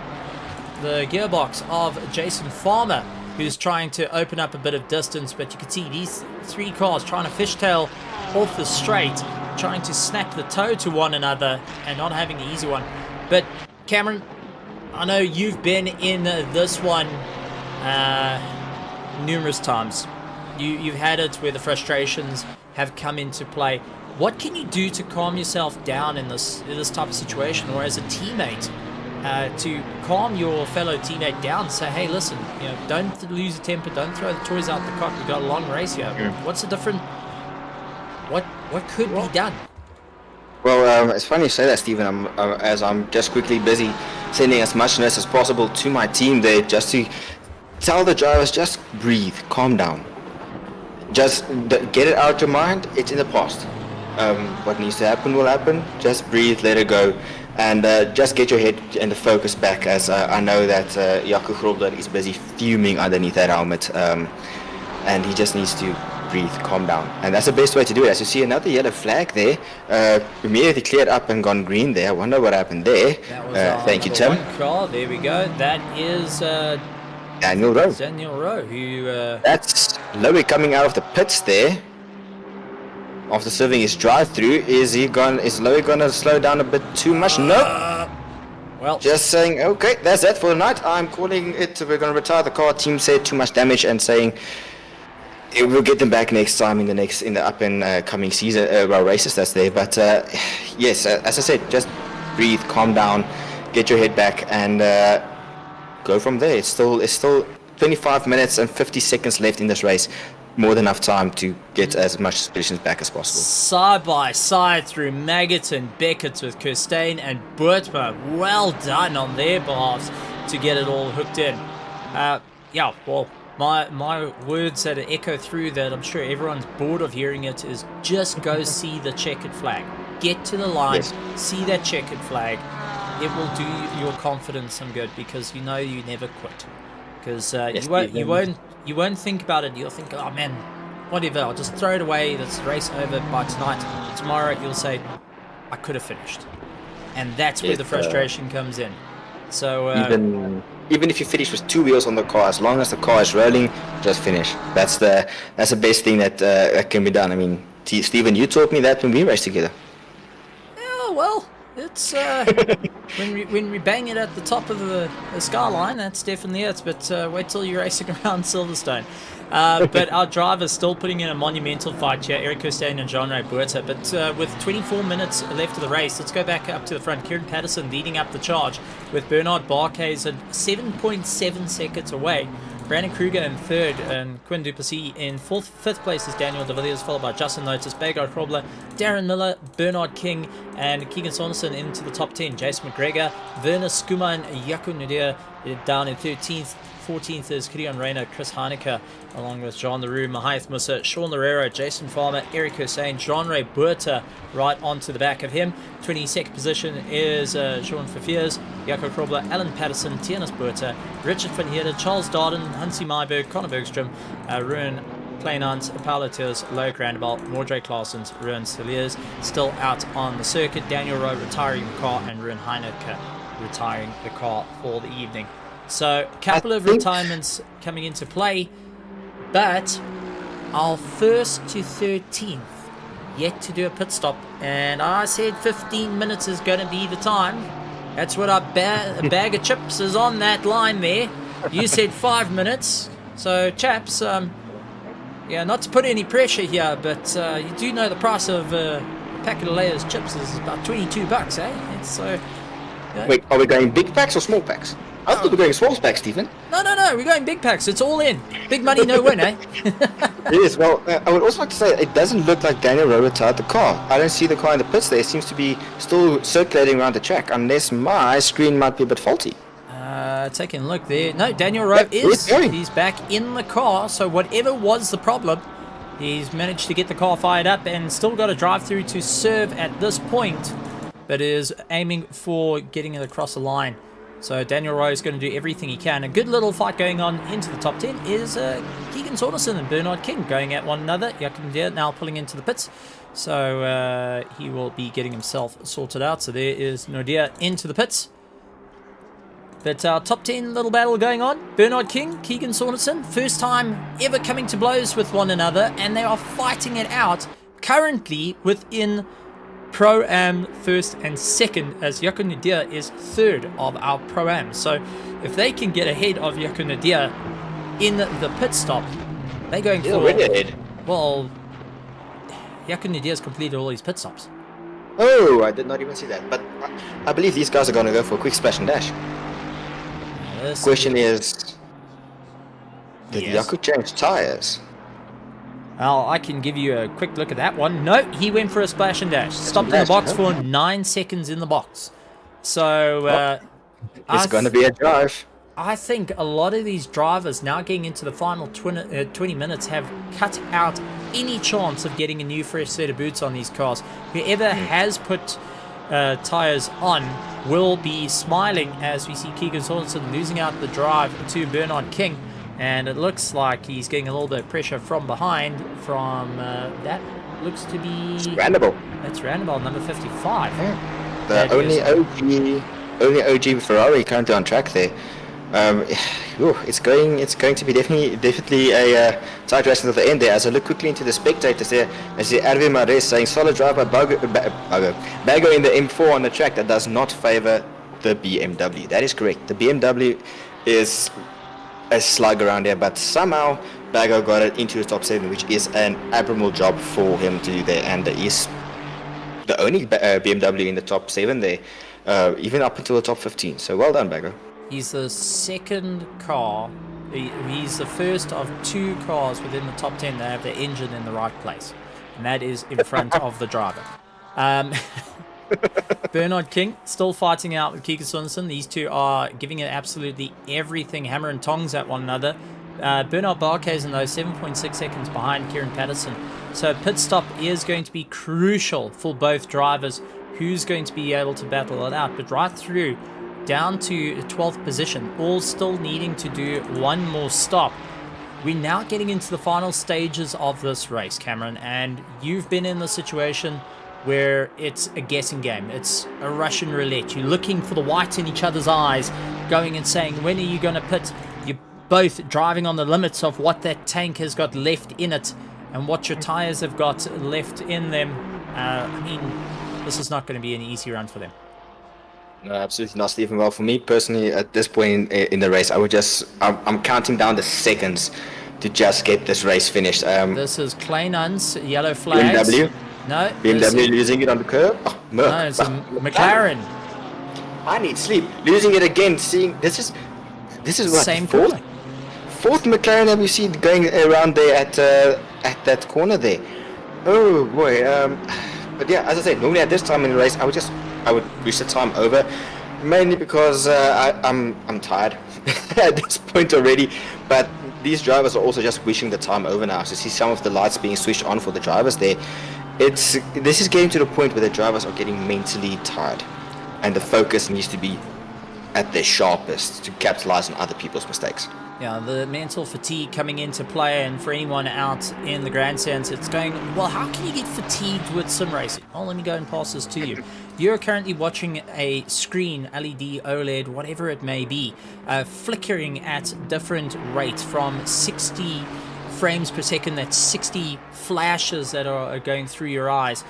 S1: gearbox of Jason Farmer, who's trying to open up a bit of distance, but you can see these three cars trying to fishtail off the straight, trying to snap the toe to one another and not having an easy one. But Cameron, I know you've been in this one numerous times. You've had it where the frustrations have come into play. What can you do to calm yourself down in this type of situation, or as a teammate, to calm your fellow teammate down? Say, hey, listen, don't lose your temper, don't throw the toys out the cot. We've got a long race here. What's the different? What could be done?
S2: Well, it's funny you say that, Stephen. As I'm just quickly busy sending as much notes as possible to my team there, just to tell the drivers, just breathe, calm down. Just get it out of your mind. It's in the past. What needs to happen will happen. Just breathe, let it go, and just get your head and the focus back. As I know that Jaco Grobler is busy fuming underneath that helmet, and he just needs to breathe, calm down, and that's the best way to do it. As you see, another yellow flag there, immediately cleared up and gone green there. I wonder what happened there. Thank you, Tim.
S1: Car. There we go. That is
S2: Daniel Rowe.
S1: Daniel Rowe, who
S2: that's Loic coming out of the pits there after serving his drive-through. Is Loic gonna slow down a bit too much? Nope.
S1: Well,
S2: just saying, okay, that's it for the night. I'm calling it. We're gonna retire the car. Team said too much damage, and saying we'll get them back next time in the up and coming season races that's there. But yes, as I said, just breathe, calm down, get your head back, and go from there. It's still 25 minutes and 50 seconds left in this race. More than enough time to get as much positions back as possible.
S1: Side by side through Maggots and Becketts with Costain and Buerta. Well done on their behalf to get it all hooked in. Yeah, well, my words that echo through that, I'm sure everyone's bored of hearing it, is just go see the checkered flag. Get to the line, see that checkered flag. It will do your confidence some good, because you know you never quit. Because you won't think about it. You'll think, oh man, whatever, I'll just throw it away. That's the race over by tonight. Tomorrow you'll say, I could have finished. And that's where the frustration comes in. So
S2: even if you finish with two wheels on the car, as long as the car is rolling, just finish. That's the best thing that can be done. I mean, Stephen, you taught me that when we raced together.
S1: Yeah, well, it's when we bang it at the top of the skyline, that's definitely it. But wait till you're racing around Silverstone. But our driver's still putting in a monumental fight here, Eric Costain and Jean-Ray Buerta. But with 24 minutes left of the race, let's go back up to the front. Kieran Patterson leading up the charge, with Bernard Barkhuizen 7.7 seconds away. Brandon Kruger in third, and Quinn Duplessis in fifth place is Daniel de Villiers, followed by Justin Lotus, Begard Krobler, Darren Miller, Bernard King, and Keegan Saunderson into the top 10. Jason McGregor, Werner Skuma and Jaco Nadir down in 13th. 14th is Kirion Rayner, Chris Heineke, along with Jean Leroux, Mahath Musa, Sean Lerero, Jason Farmer, Eric Hussein, Jean-Ray Buerta right onto the back of him. 22nd position is Sean Verveers, Jaco Krobler, Alan Patterson, Tianus Buerta, Richard van Heerden, Charles Darden, Hansi Myberg, Conor Bergstrom, Ruin Kleinans, Paolo Tiers, Loic Randebal, Mordre Claessens, Ruin Siliers still out on the circuit. Daniel Rowe retiring the car, and Ruin Heineke retiring the car for the evening. So, a couple of retirements coming into play, but our 1st to 13th yet to do a pit stop, and I said 15 minutes is going to be the time. That's what our bag of chips is on that line there. You said 5 minutes. So, chaps, yeah, not to put any pressure here, but you do know the price of a packet of Layers chips is about $22, eh? It's so.
S2: Wait, are we going big packs or small packs? I thought we were going small packs, Stephen.
S1: No, we're going big packs. It's all in. Big money, no win, eh?
S2: Yes, well, I would also like to say it doesn't look like Daniel Rowe retired the car. I don't see the car in the pits there. It seems to be still circulating around the track, unless my screen might be a bit faulty.
S1: Taking a look there. No, Daniel Rowe he's back in the car, so whatever was the problem, he's managed to get the car fired up and still got a drive through to serve at this point, but is aiming for getting it across the line. So Daniel Rowe is going to do everything he can. A good little fight going on into the top 10 is Keegan Saunderson and Bernard King going at one another. Joachim Deer now pulling into the pits. So he will be getting himself sorted out. So there is Nordia into the pits. But our top 10 little battle going on. Bernard King, Keegan Saunderson, first time ever coming to blows with one another, and they are fighting it out currently within Pro-Am first and second, as Jaco Nadir is third of our Pro-Am. So if they can get ahead of Jaco Nadir in the pit stop, they're going for...
S2: already ahead.
S1: Well, Jaco Nadir's completed all his pit stops.
S2: Oh, I did not even see that. But I believe these guys are going to go for a quick splash and dash. Question is, did Jaco change tires?
S1: Well, I can give you a quick look at that one. No, he went for a splash and dash. Stopped in the box for 9 seconds in the box. So,
S2: it's going to be a drive.
S1: I think a lot of these drivers now getting into the final 20 minutes have cut out any chance of getting a new fresh set of boots on these cars. Whoever has put tires on will be smiling as we see Keegan Saunderson losing out the drive to Bernard King, and it looks like he's getting a little bit of pressure from behind from that looks to be
S2: Randable.
S1: That's Randable, number 55.
S2: Yeah. The only OG Ferrari currently on track there. It's going to be definitely a tight race until the end there. As I look quickly into the spectators there, I see Erwin Mares saying solid drive by Bago in the M4 on the track. That does not favor the BMW. That is correct. The BMW is a slug around there, but somehow Bago got it into the top 7, which is an admirable job for him to do there, and is the only BMW in the top 7 there, even up until the top 15. So well done, Bago.
S1: He's the second car. He's the first of 2 cars within the top 10 that have their engine in the right place, and that is in front of the driver. Bernard King still fighting out with Keegan Saunderson. These two are giving it absolutely everything, hammer and tongs at one another. Bernard Barkhuizen, though, 7.6 seconds behind Kieran Patterson. So pit stop is going to be crucial for both drivers. Who's going to be able to battle it out? But right through down to 12th position, all still needing to do one more stop. We're now getting into the final stages of this race, Cameron, and you've been in the situation where it's a guessing game. It's a Russian roulette. You're looking for the white in each other's eyes, going and saying, when are you going to pit? You're both driving on the limits of what that tank has got left in it and what your tires have got left in them. I mean, this is not going to be an easy run for them.
S2: No, absolutely not, Stephen. Well, for me personally, at this point in the race, I'm counting down the seconds to just get this race finished.
S1: This is Kleinans, yellow flags.
S2: BMW.
S1: No.
S2: BMW losing it on the curb. Oh,
S1: no, it's a McLaren.
S2: I need sleep. Losing it again. Seeing this is what,
S1: same
S2: fourth McLaren that we see going around there at that corner there. Oh boy. But yeah, as I said, normally at this time in the race, I would push the time over, mainly because I'm tired at this point already. But these drivers are also just wishing the time over now. So see some of the lights being switched on for the drivers there. This is getting to the point where the drivers are getting mentally tired, and the focus needs to be at their sharpest to capitalize on other people's mistakes.
S1: Yeah, the mental fatigue coming into play, and for anyone out in the grandstands, it's going, well, how can you get fatigued with sim racing? Well, let me go and pass this to you. You're currently watching a screen, LED, OLED, whatever it may be, flickering at different rates from 60 frames per second. That's 60 flashes that are going through your eyes.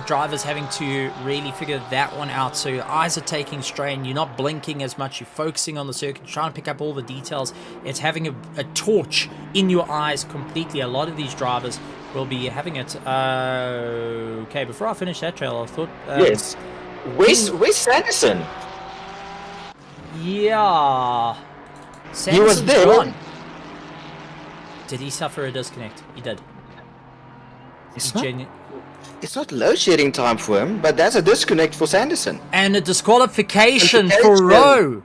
S1: Drivers having to really figure that one out, so your eyes are taking strain. You're not blinking as much, you're focusing on the circuit, trying to pick up all the details. It's having a torch in your eyes completely. A lot of these drivers will be having it. Okay, before I finish that trail, I thought
S2: yes, where's Sanderson?
S1: Yeah,
S2: He was there.
S1: gone. Did he suffer a disconnect? He did.
S2: It's not load shedding time for him, but that's a disconnect for Sanderson.
S1: And a disqualification for Rowe.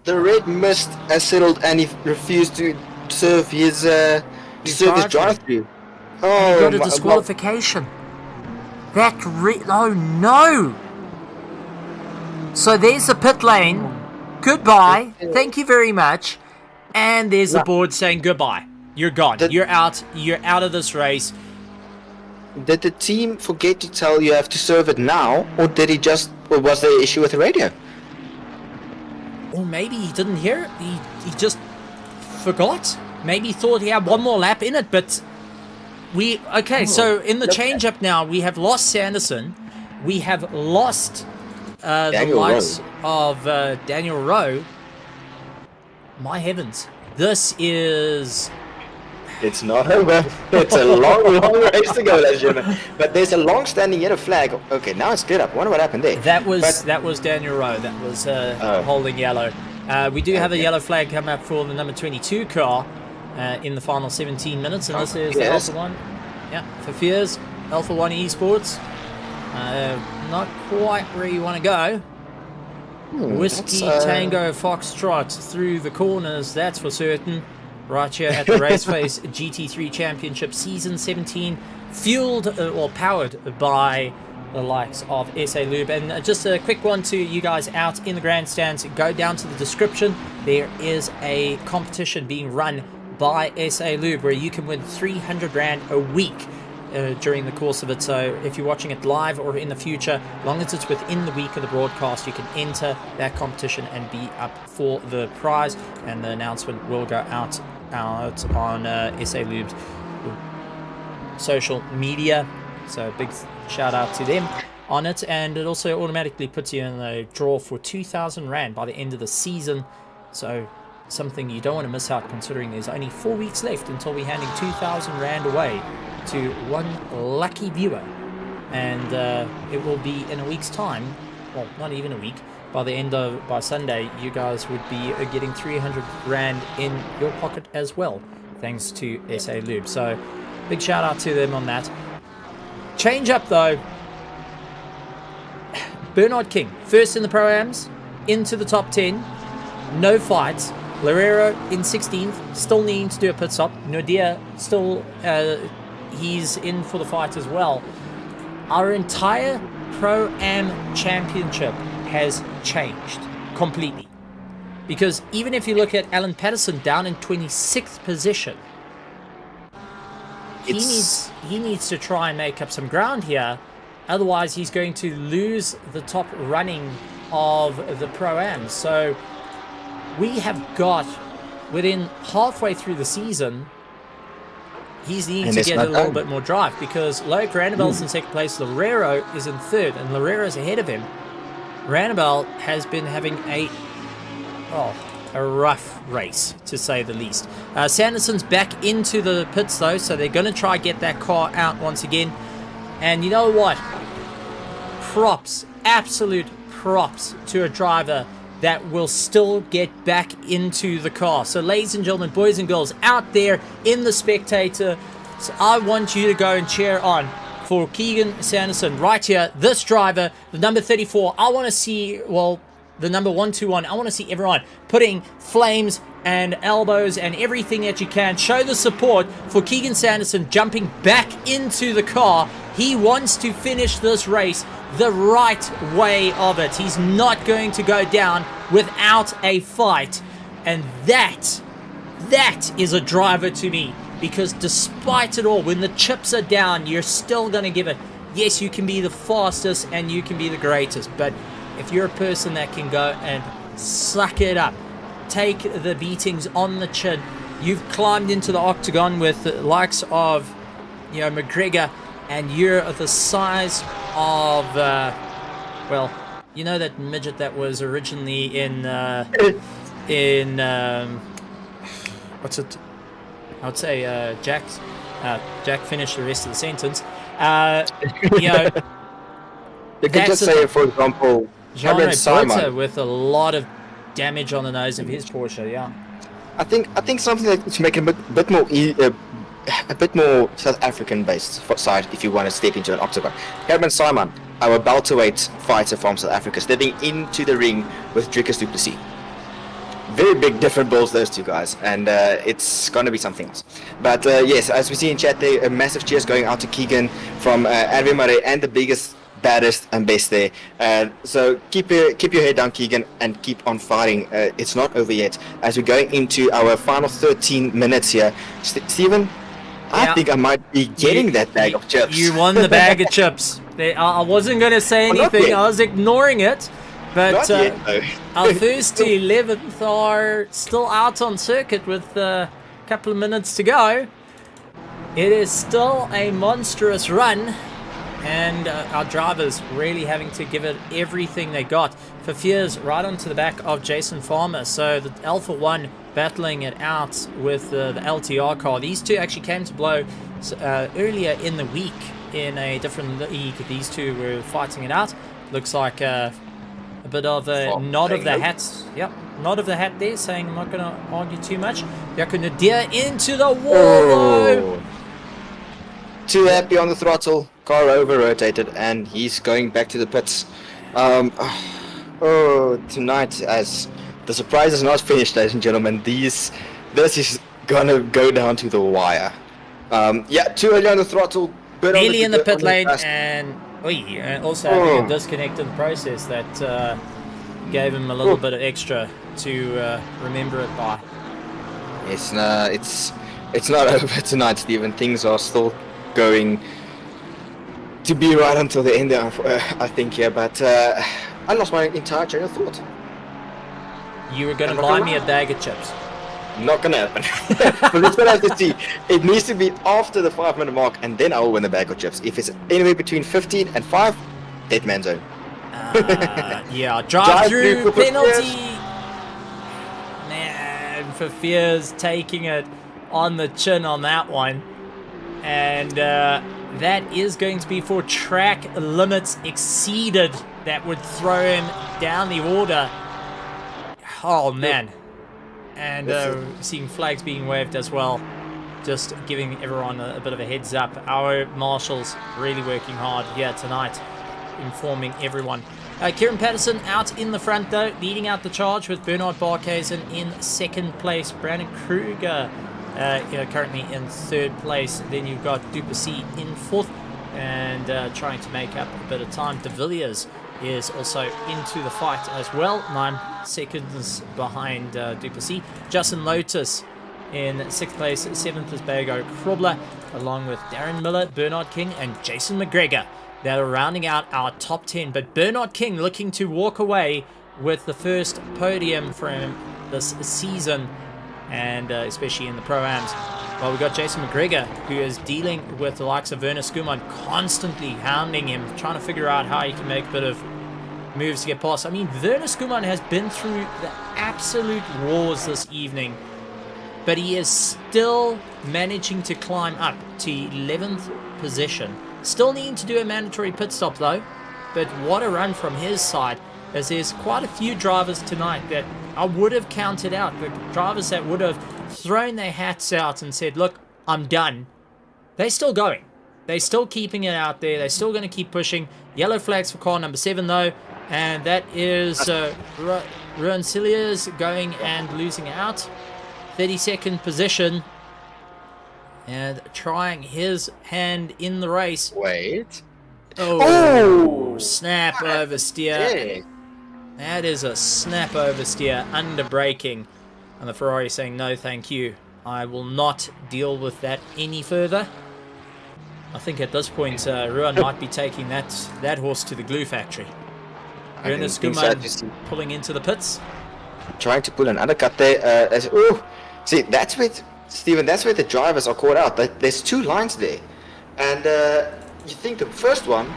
S2: The red mist has settled, and he refused to serve his drive-through. Oh,
S1: he got a disqualification. Oh no! So there's the pit lane. Goodbye. Thank you very much. And there's the board saying goodbye. You're gone. You're out. You're out of this race.
S2: Did the team forget to tell you have to serve it now, or was there an issue with the radio?
S1: Or maybe he didn't hear it. He just forgot. Maybe he thought he had one more lap in it, but so in the change up now, we have lost Sanderson. We have lost the likes of Daniel Rowe. My heavens. This is...
S2: It's not over. It's a long race to go, ladies and gentlemen. But there's a long-standing yellow flag. Okay, now it's cleared up. I wonder what happened there.
S1: That was Daniel Rowe. That was holding yellow. We do have a yellow flag come up for the number 22 car in the final 17 minutes, and this is Alpha 1. Yeah, for Fears, Alpha 1 Esports. Not quite where you want to go. Whiskey Tango Foxtrot through the corners, that's for certain. Right here at the RaceFace GT3 Championship Season 17, fueled or powered by the likes of SA Lube. And just a quick one to you guys out in the grandstands, go down to the description. There is a competition being run by SA Lube where you can win 300 Rand a week during the course of it. So if you're watching it live or in the future, as long as it's within the week of the broadcast, you can enter that competition and be up for the prize. And the announcement will go out on SA Lube's social media, so big shout out to them on it. And it also automatically puts you in the draw for 2,000 Rand by the end of the season, so something you don't want to miss out, considering there's only 4 weeks left until we're handing 2,000 Rand away to one lucky viewer. And it will be in a week's time, well, not even a week. By Sunday, you guys would be getting 300 Rand in your pocket as well, thanks to SA Lube. So, big shout out to them on that. Change up though. Bernard King, first in the Pro-Ams, into the top 10. No fights. Loureiro in 16th, still needing to do a pit stop. Nodia still, he's in for the fight as well. Our entire Pro-Am championship has changed completely, because even if you look at Alan Patterson down in 26th position, he needs to try and make up some ground here, otherwise he's going to lose the top running of the Pro-Am. So we have got, within halfway through the season, he's needing to get a little bit more drive, because Loic Randabel's in second place, Loureiro is in third, and Loureiro's ahead of him. Randabel has been having a rough race, to say the least. Sanderson's back into the pits though, so they're going to try get that car out once again. And you know what? Props, absolute props to a driver that will still get back into the car. So ladies and gentlemen, boys and girls out there in the spectator, so I want you to go and cheer on for Keegan Sanderson right here. This driver, the number 34, I want to see, well, the number 121, I want to see everyone putting flames and elbows and everything that you can. Show the support for Keegan Sanderson jumping back into the car. He wants to finish this race the right way of it. He's not going to go down without a fight. And that is a driver to me. Because despite it all, when the chips are down, you're still going to give it. Yes, you can be the fastest and you can be the greatest. But if you're a person that can go and suck it up, take the beatings on the chin, you've climbed into the octagon with the likes of, you know, McGregor, and you're the size of, well, you know that midget that was originally in what's it? I would say Jack finished the rest of the sentence. You know,
S2: you could just say, for example,
S1: Jean
S2: Simon
S1: with a lot of damage on the nose of his Porsche. Yeah,
S2: I think something that to make it a bit more South African based side if you want to step into an octagon. Herman Simon, our welterweight fighter from South Africa, stepping into the ring with Dricus du Plessis. Very big different balls, those two guys, and it's going to be something else. But yes, as we see in chat there, a massive cheers going out to Keegan from Adrian Murray and the biggest, baddest and best there. So keep your head down, Keegan, and keep on fighting. It's not over yet. As we're going into our final 13 minutes here, Stephen, I think I might be getting that bag of chips.
S1: You won the bag of chips. I wasn't going to say anything. I was ignoring it. But our first to 11th are still out on circuit with a couple of minutes to go. It is still a monstrous run, and our drivers really having to give it everything they got. Fafier's right onto the back of Jason Farmer, so the Alpha 1 battling it out with the LTR car. These two actually came to blow earlier in the week in a different league. These two were fighting it out. Looks like a bit of a nod of the hats. Yep, nod of the hat there, saying I'm not going to argue too much. Jaco Nadir into the wall, though.
S2: Too happy on the throttle. Car over-rotated, and he's going back to the pits. Tonight, as the surprise is not finished, ladies and gentlemen, this is going to go down to the wire. Too early on the throttle.
S1: Nearly in the pit lane, and also having a disconnect in the process that gave him a little bit of extra to remember it by.
S2: Yes, it's not over tonight, Stephen. Things are still going to be right until the end, I think, yeah. But I lost my entire train of thought.
S1: You were going to buy me a bag of chips.
S2: Not gonna happen. But let's have to see. It needs to be after the 5-minute mark, and then I will win the bag of chips. If it's anywhere between 15 and 5, dead man zone.
S1: Drive through penalty. Man, Fafier's taking it on the chin on that one, and that is going to be for track limits exceeded. That would throw him down the order. Oh man. And seeing flags being waved as well, just giving everyone a bit of a heads up. Our marshals really working hard here tonight, informing everyone. Kieran Patterson out in the front though, leading out the charge with Bernard Barkhuizen in second place. Brandon Kruger currently in third place. Then you've got du Plessis in fourth, and trying to make up a bit of time. De Villiers is also into the fight as well, 9 seconds behind du Plessis. Justin Lotus in 6th place, 7th is Bago Krobler, along with Darren Miller, Bernard King, and Jason McGregor. That are rounding out our top 10, but Bernard King looking to walk away with the first podium for him this season, and especially in the Pro-Ams. Well, we've got Jason McGregor, who is dealing with the likes of Werner Skuman, constantly hounding him, trying to figure out how he can make a bit of moves to get past. I mean, Werner Skuman has been through the absolute wars this evening, but he is still managing to climb up to 11th position. Still needing to do a mandatory pit stop, though. But what a run from his side, as there's quite a few drivers tonight that I would have counted out. The drivers that would have thrown their hats out and said, look, I'm done. They're still going. They're still keeping it out there. They're still going to keep pushing. Yellow flags for car number 7, though. And that is Ruan Cilliers going and losing out. 32nd position. And trying his hand in the race.
S2: Wait.
S1: Oh! Snap oversteer.
S2: Yeah.
S1: That is a snap oversteer under braking. And the Ferrari saying, no, thank you. I will not deal with that any further. I think at this point, Ruan might be taking that horse to the glue factory. Ernest Guman pulling into the pits.
S2: Trying to pull an undercut there. See, that's where, Stephen, that's where the drivers are caught out. There's 2 lines there. And you think the first one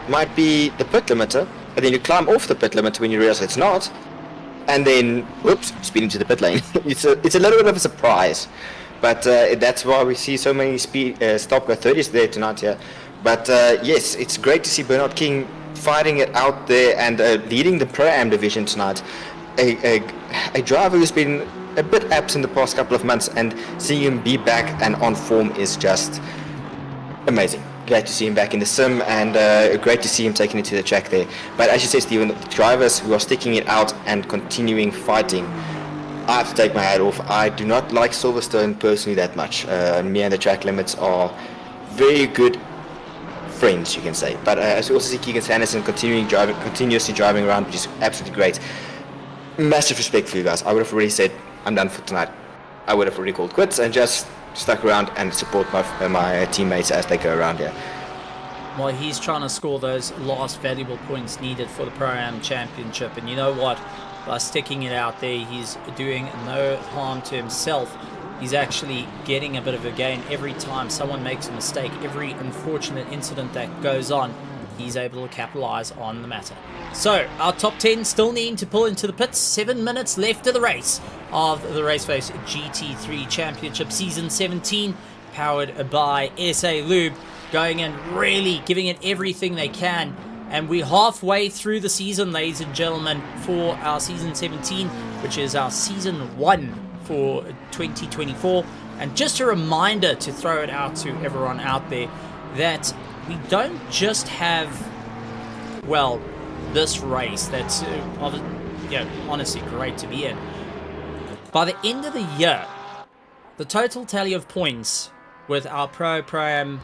S2: might be the pit limiter, and then you climb off the pit limiter when you realize it's not. And then, whoops, speed into the pit lane. It's a little bit of a surprise. But that's why we see so many stop go 30s there tonight here. But yes, it's great to see Bernard King fighting it out there and leading the Pro-Am division tonight. A driver who's been a bit absent the past couple of months, and seeing him be back and on form is just amazing. Great to see him back in the sim, and great to see him taking it to the track there. But as you say, Stephen, the drivers who are sticking it out and continuing fighting, I have to take my hat off. I do not like Silverstone personally that much. Me and the track limits are very good friends, you can say. But as we also see Keegan Sanderson continuously driving around, which is absolutely great. Massive respect for you guys. I would have already said, I'm done for tonight. I would have already called quits and just stuck around and support my teammates as they go around here.
S1: Well, he's trying to score those last valuable points needed for the Pro-Am Championship. And you know what? By sticking it out there, he's doing no harm to himself. He's actually getting a bit of a gain every time someone makes a mistake. Every unfortunate incident that goes on, he's able to capitalize on the matter. So, our top 10 still needing to pull into the pits. 7 minutes left of the race of the RaceFace GT3 Championship Season 17, powered by SA Lube, going and really giving it everything they can. And we're halfway through the season, ladies and gentlemen, for our Season 17, which is our Season 1 for 2024. And just a reminder to throw it out to everyone out there that we don't just have, well, this race that's honestly great to be in. By the end of the year, the total tally of points with our Pro-Am,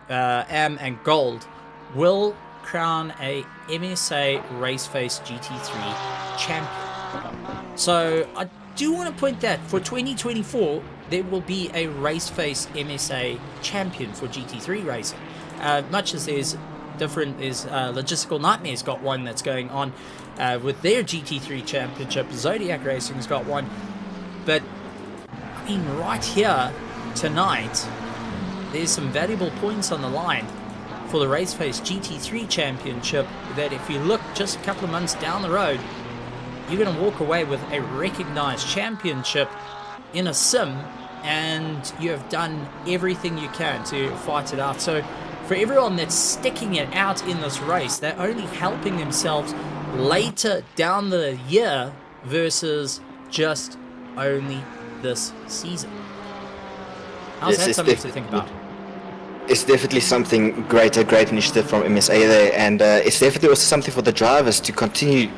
S1: Am and Gold will crown a MSA RaceFace GT3 champion. So I do want to point that for 2024 there will be a RaceFace MSA champion for GT3 racing. Much as there's Logistical Nightmares got one that's going on with their GT3 championship. Zodiac Racing's got one. But I mean, right here tonight, there's some valuable points on the line for the RaceFace GT3 Championship that if you look just a couple of months down the road, you're going to walk away with a recognized championship in a sim, and you have done everything you can to fight it out. So for everyone that's sticking it out in this race, they're only helping themselves later down the year versus just only this season. How's that something to think about?
S2: It's definitely something great, a great initiative from MSA there, and it's definitely also something for the drivers to continue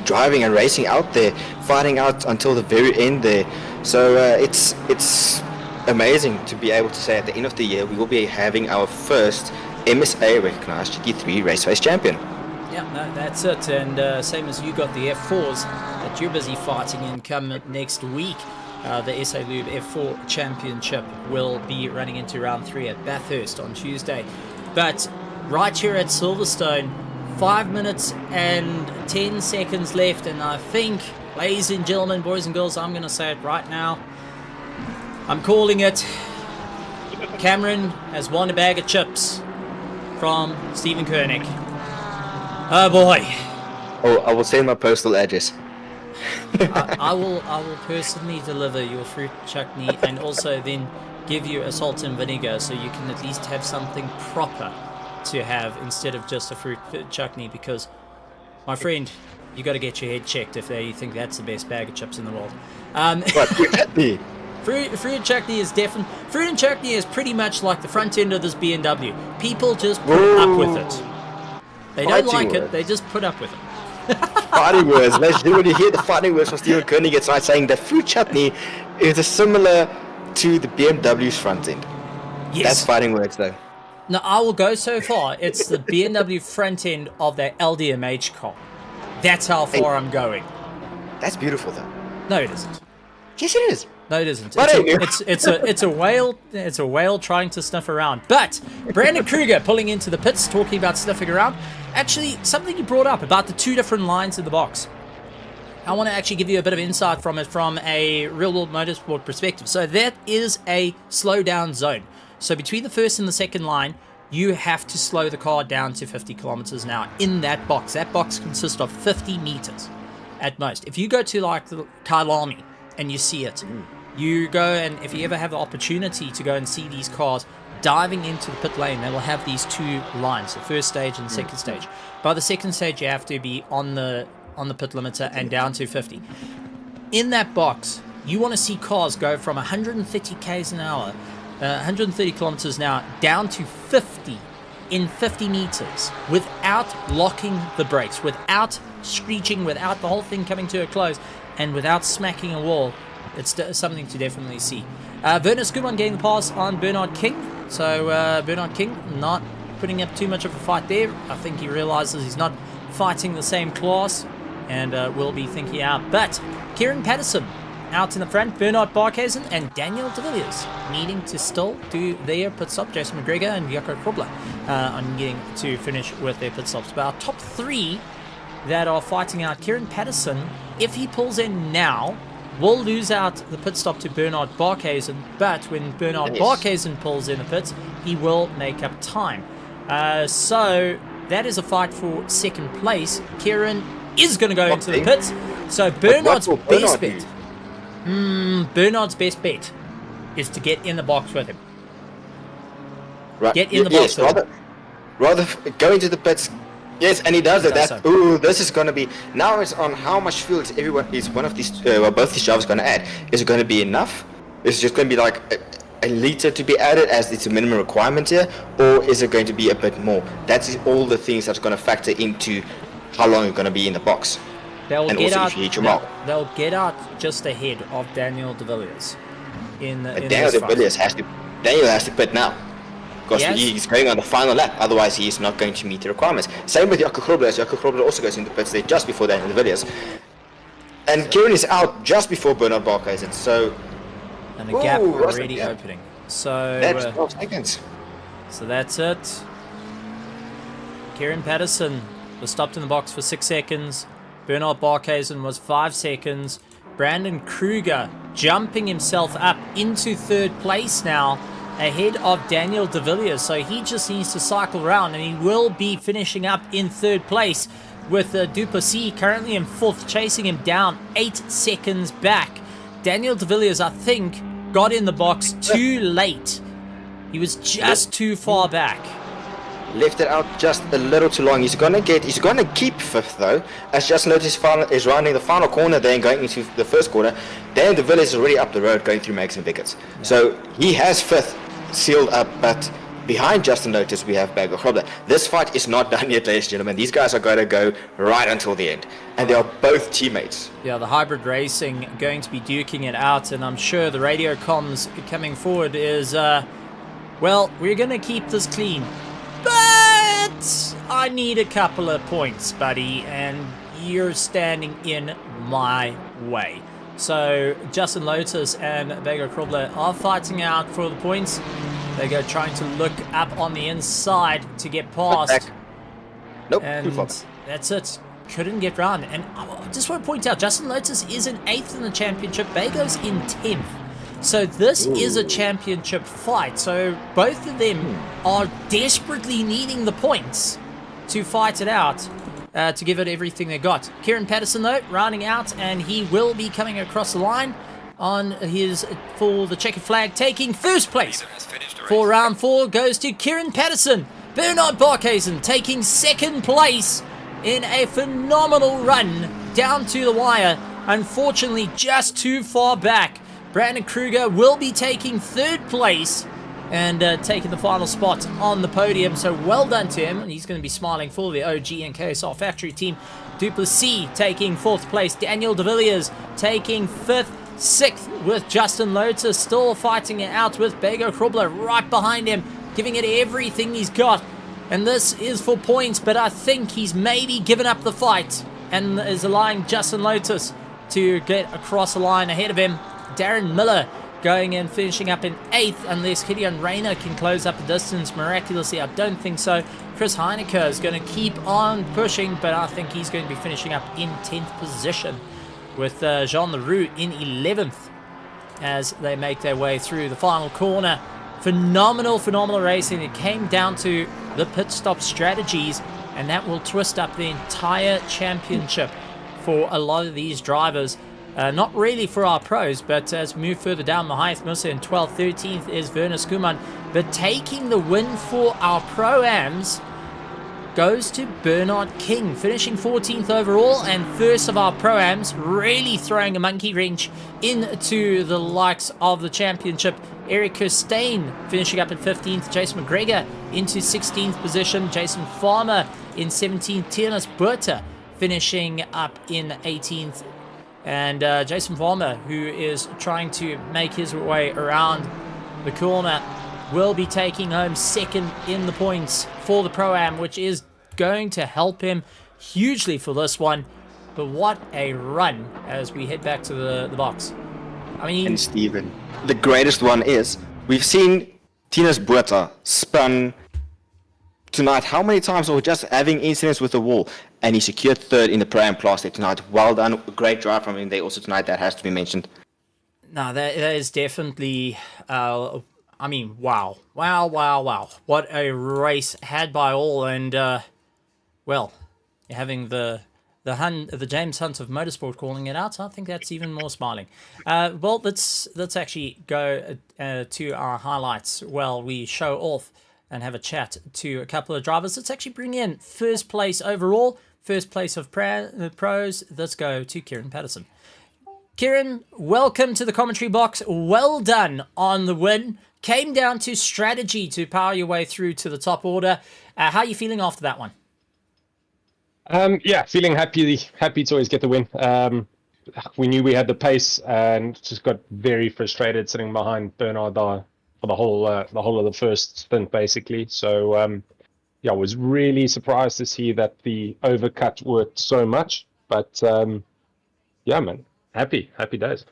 S2: driving and racing out there, fighting out until the very end there. So it's amazing to be able to say at the end of the year we will be having our first MSA recognized GT3 RaceFace champion.
S1: Yeah, no, that's it. And same as you got the F4s that you're busy fighting in come next week. The SA Lube F4 Championship will be running into round 3 at Bathurst on Tuesday. But right here at Silverstone, 5 minutes and 10 seconds left, and I think, ladies and gentlemen, boys and girls, I'm going to say it right now. I'm calling it. Cameron has won a bag of chips from Stephen Koenig. Oh boy.
S2: Oh, I will send my postal address.
S1: I will personally deliver your fruit chutney and also then give you a salt and vinegar so you can at least have something proper to have instead of just a fruit chutney, because my friend, you got to get your head checked if you think that's the best bag of chips in the world.
S2: What, fruit chutney?
S1: Fruit and chutney is different. Fruit and chutney is pretty much like the front end of this BMW. People just put up with it. They don't like it, they just put up with it.
S2: Fighting words. When you hear the fighting words from Stephen Koenig, it's like saying that fruit chutney is similar to the BMW's front end.
S1: Yes.
S2: That's fighting words, though.
S1: Now, I will go so far. It's the BMW front end of their LDMH car. That's how far I'm going.
S2: That's beautiful, though.
S1: No, it isn't.
S2: Yes, it is.
S1: No, it isn't.
S2: But
S1: It's a whale. It's a whale trying to sniff around. But Brandon Kruger pulling into the pits, talking about sniffing around. Actually, something you brought up about the two different lines in the box. I want to actually give you a bit of insight from it from a real-world motorsport perspective. So that is a slow-down zone. So between the first and the second line, you have to slow the car down to 50 kilometers an hour in that box. That box consists of 50 meters at most. If you go to like the Kyalami and you see it, you go, and if you ever have the opportunity to go and see these cars diving into the pit lane, they will have these two lines, the first stage and the second stage. By the second stage, you have to be on the pit limiter and down to 50. In that box, you want to see cars go from 130 k's an hour, 130 kilometers an hour, down to 50 in 50 meters without locking the brakes, without screeching, without the whole thing coming to a close, and without smacking a wall. It's something to definitely see. Werner Skuman getting the pass on Bernard King. So Bernard King not putting up too much of a fight there. I think he realizes he's not fighting the same class and will be thinking out. But Kieran Patterson out in the front, Bernard Barkhuizen and Daniel De Villiers needing to still do their pit stop. Jason McGregor and Jaco Krobler on getting to finish with their pit stops. But our top three that are fighting out, Kieran Patterson, if he pulls in now, will lose out the pit stop to Bernard Barkhuizen, but when Bernard Barkhuizen pulls in the pits, he will make up time. So that is a fight for second place. Kieran is going to go into the pits. So Bernard's best bet. Bernard's best bet is to get in the box with him.
S2: Right.
S1: Get in the box with him.
S2: Rather go into the pits. Yes, and he does it. This is going to be, now it's on how much fuel is one of these, both these drivers going to add. Is it going to be enough? Is it just going to be like a liter to be added as it's a minimum requirement here? Or is it going to be a bit more? That's all the things that's going to factor into how long you're going to be in the box.
S1: They'll get out just ahead of Daniel De Villiers.
S2: Daniel De Villiers has to pit now. Because he's going on the final lap, otherwise he's not going to meet the requirements. Same with Jaco Krobler, as Jaco Krobler also goes into pits there just before Daniel De Villiers. And Kieran is out just before Bernard Barkhuizen, so...
S1: And the gap already opening. So...
S2: That's 12 seconds.
S1: So that's it. Kieran Patterson was stopped in the box for 6 seconds. Bernard Barkhuizen was 5 seconds. Brandon Kruger jumping himself up into third place now, ahead of Daniel De Villiers, so he just needs to cycle around, and he will be finishing up in third place with Duplessis currently in fourth, chasing him down 8 seconds back. Daniel De Villiers, I think, got in the box too late. He was just too far back.
S2: Left it out just a little too long. He's gonna keep fifth though, as Justin Lotus is rounding the final corner there and going into the first corner. Daniel De Villiers is already up the road going through Maggots and Becketts. Yeah. So he has fifth sealed up, but behind Justin Lotus we have Bagger Krobler. This fight is not done yet, ladies and gentlemen. These guys are going to go right until the end, and they are both teammates.
S1: Yeah, the hybrid racing going to be duking it out, and I'm sure the radio comms coming forward is, well, we're going to keep this clean, but I need a couple of points, buddy, and you're standing in my way. So Justin Lotus and Bagger Krobler are fighting out for the points. They go trying to look up on the inside to get past.
S2: Nope,
S1: and that's it. Couldn't get round. And I just want to point out, Justin Lotus is in 8th in the championship. Bago's in 10th. So this is a championship fight. So both of them are desperately needing the points to fight it out. To give it everything they got. Kieran Patterson, though, rounding out, and he will be coming across the line on his for the checkered flag, taking first place for round 4 goes to Kieran Patterson. Bernard Barkhuizen taking second place in a phenomenal run down to the wire. Unfortunately, just too far back. Brandon Kruger will be taking 3rd place and taking the final spot on the podium. So well done to him, and he's going to be smiling for the OG and KSR factory team. Duplessis taking 4th place. Daniel de Villiers taking 5th. 6th with Justin Lotus, still fighting it out with Bego Krobler right behind him, giving it everything he's got. And this is for points, but I think he's maybe given up the fight and is allowing Justin Lotus to get across the line ahead of him. Darren Miller going in, finishing up in 8th, unless Gideon Rayner can close up the distance miraculously. I don't think so. Chris Heineke is going to keep on pushing, but I think he's going to be finishing up in 10th position, with Jean Leroux in 11th as they make their way through the final corner. Phenomenal racing. It came down to the pit stop strategies, and that will twist up the entire championship for a lot of these drivers. Not really for our pros, but as we move further down, Mahath Musa in 12th, 13th is Werner Skuman. But taking the win for our Pro-Ams goes to Bernard King, finishing 14th overall and first of our Pro-Ams, really throwing a monkey wrench into the likes of the championship. Eric Kirstein finishing up at 15th, Jason McGregor into 16th position, Jason Farmer in 17th, Tiernas Burta finishing up in 18th, and Jason Farmer, who is trying to make his way around the corner, will be taking home 2nd in the points for the Pro-Am, which is going to help him hugely for this one. But what a run as we head back to the box. I mean,
S2: and Stephen, the greatest one is, we've seen Tina's Buerta spun tonight how many times, or just having incidents with the wall, and he secured 3rd in the Pro-Am Plastic tonight. Well done, great drive from him there also tonight, that has to be mentioned.
S1: No, that is definitely, I mean, wow. What a race had by all, and, well, having the James Hunt of motorsport calling it out, I think that's even more smiling. Well, let's actually go to our highlights while we show off and have a chat to a couple of drivers. Let's actually bring in 1st place overall, 1st place of pros. Let's go to Kieran Patterson. Kieran, welcome to the commentary box. Well done on the win. Came down to strategy to power your way through to the top order. How are you feeling after that one?
S3: Yeah, feeling happy to always get the win. We knew we had the pace and just got very frustrated sitting behind Bernard for the whole of the first stint, basically. So yeah, I was really surprised to see that the overcut worked so much. But yeah, man, happy days.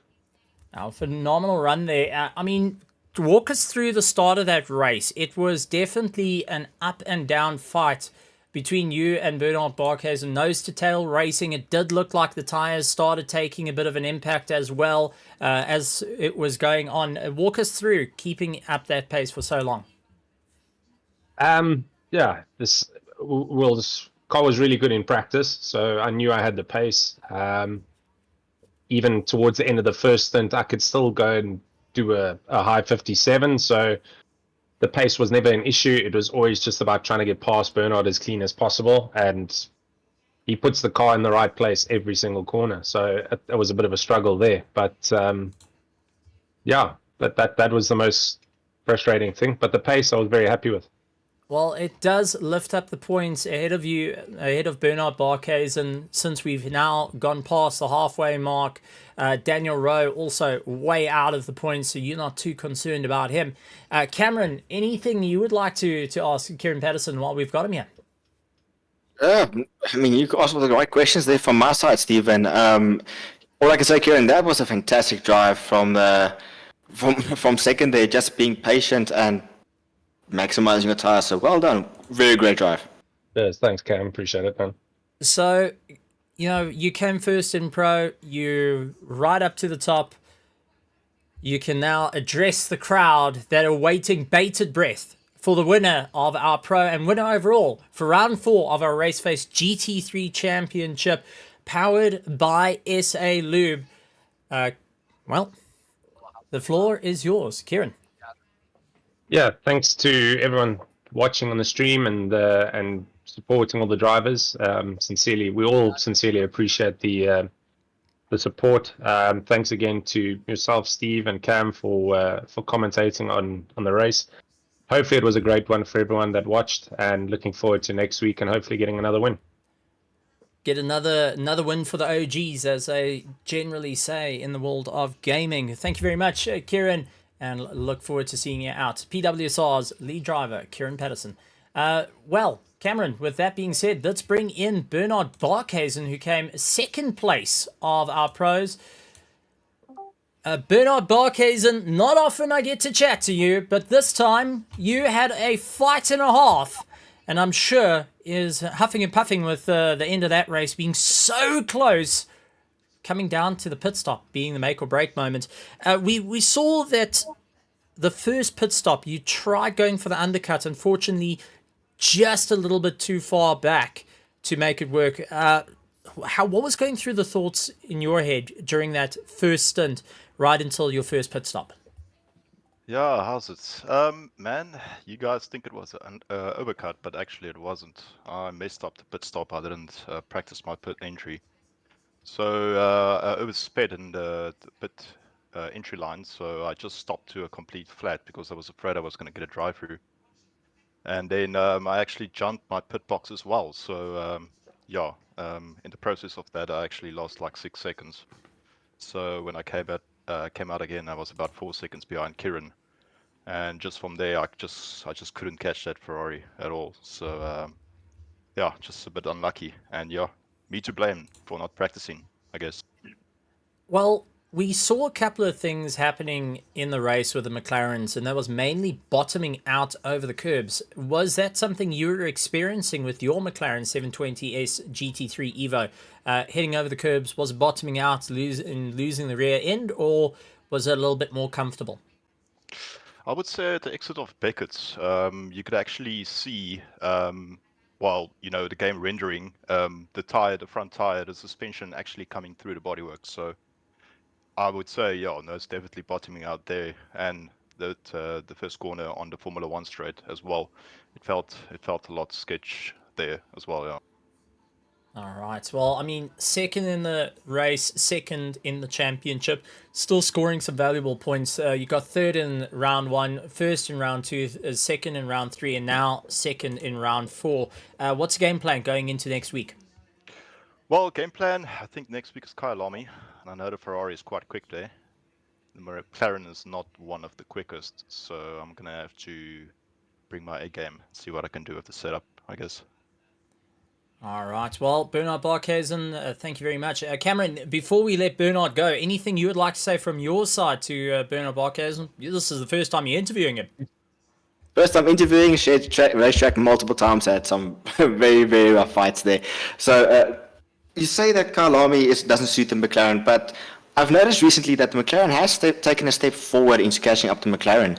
S1: Oh, phenomenal run there. I mean, walk us through the start of that race. It was definitely an up and down fight between you and Bernard Barkhuizen, and nose to tail racing. It did look like the tires started taking a bit of an impact as well as it was going on. Walk us through keeping up that pace for so long.
S3: Yeah, this car was really good in practice, so I knew I had the pace. Even towards the end of the first stint, I could still go and do a high 57, so the pace was never an issue. It was always just about trying to get past Bernard as clean as possible, and he puts the car in the right place every single corner. So it was a bit of a struggle there, but yeah, that was the most frustrating thing. But the pace I was very happy with.
S1: Well, it does lift up the points ahead of you, ahead of Bernard Barkhuizen, since we've now gone past the halfway mark. Daniel Rowe also way out of the points, so you're not too concerned about him. Cameron, anything you would like to ask Kieran Patterson while we've got him here?
S2: I mean, you asked all the right questions there from my side, Stephen. All I can say, Kieran, that was a fantastic drive from second there, just being patient and maximizing your tires. So well done. Very great drive.
S3: Yes, thanks, Cam. Appreciate it, man.
S1: So, you know, you came first in pro. You right up to the top. You can now address the crowd that are waiting bated breath for the winner of our pro and winner overall for round 4 of our RaceFace GT3 Championship, powered by SA Lube. Well, the floor is yours, Kieran.
S3: Yeah, thanks to everyone watching on the stream and supporting all the drivers. We all sincerely appreciate the the support. Thanks again to yourself, Steve, and Cam for commentating on the race. Hopefully it was a great one for everyone that watched, and looking forward to next week and hopefully getting another win.
S1: Get another win for the OGs, as they generally say in the world of gaming. Thank you very much, Kieran, and look forward to seeing you out. PWSR's lead driver, Kieran Patterson. Well, Cameron, with that being said, let's bring in Bernard Barkhuizen, who came second place of our pros. Bernard Barkhuizen, not often I get to chat to you, but this time you had a fight and a half, and I'm sure is huffing and puffing with the end of that race being so close, coming down to the pit stop being the make or break moment. We saw that the first pit stop, you tried going for the undercut, unfortunately just a little bit too far back to make it work. What was going through the thoughts in your head during that first stint, right until your first pit stop?
S4: Yeah, how's it? Man, you guys think it was an overcut, but actually it wasn't. I messed up the pit stop. I didn't practice my pit entry. So I oversped in the pit entry line, so I just stopped to a complete flat because I was afraid I was going to get a drive-through. And then I actually jumped my pit box as well. So yeah, in the process of that, I actually lost like 6 seconds. So when I came out again, I was about 4 seconds behind Kieran, and just from there, I just couldn't catch that Ferrari at all. So yeah, just a bit unlucky, and yeah, me to blame for not practicing, I guess.
S1: Well, we saw a couple of things happening in the race with the McLarens, and that was mainly bottoming out over the curbs. Was that something you were experiencing with your McLaren 720S GT3 Evo? Heading over the curbs, was it bottoming out, losing the rear end, or was it a little bit more comfortable?
S4: I would say at the exit of Becketts, you could actually see, while the game rendering, the front tire, the suspension actually coming through the bodywork. So I would say, yeah, no, it's definitely bottoming out there, and that the first corner on the Formula One straight as well, it felt a lot sketch there as well. Yeah.
S1: All right. Well, I mean, second in the race, second in the championship, still scoring some valuable points. You got third in round one, first in round two, second in round three, and now second in round four. What's the game plan going into next week?
S4: Well, game plan, I think next week is Kyalami, and I know the Ferrari is quite quick there. The McLaren is not one of the quickest, so I'm going to have to bring my A game, see what I can do with the setup, I guess.
S1: All right. Well, Bernard Barkhuizen, thank you very much. Cameron, before we let Bernard go, anything you would like to say from your side to Bernard Barkhuizen? This is the first time you're interviewing him.
S2: First time interviewing, shared racetrack multiple times, had some very, very rough fights there. So you say that Kyalami doesn't suit the McLaren, but I've noticed recently that the McLaren has taken a step forward into catching up to McLaren.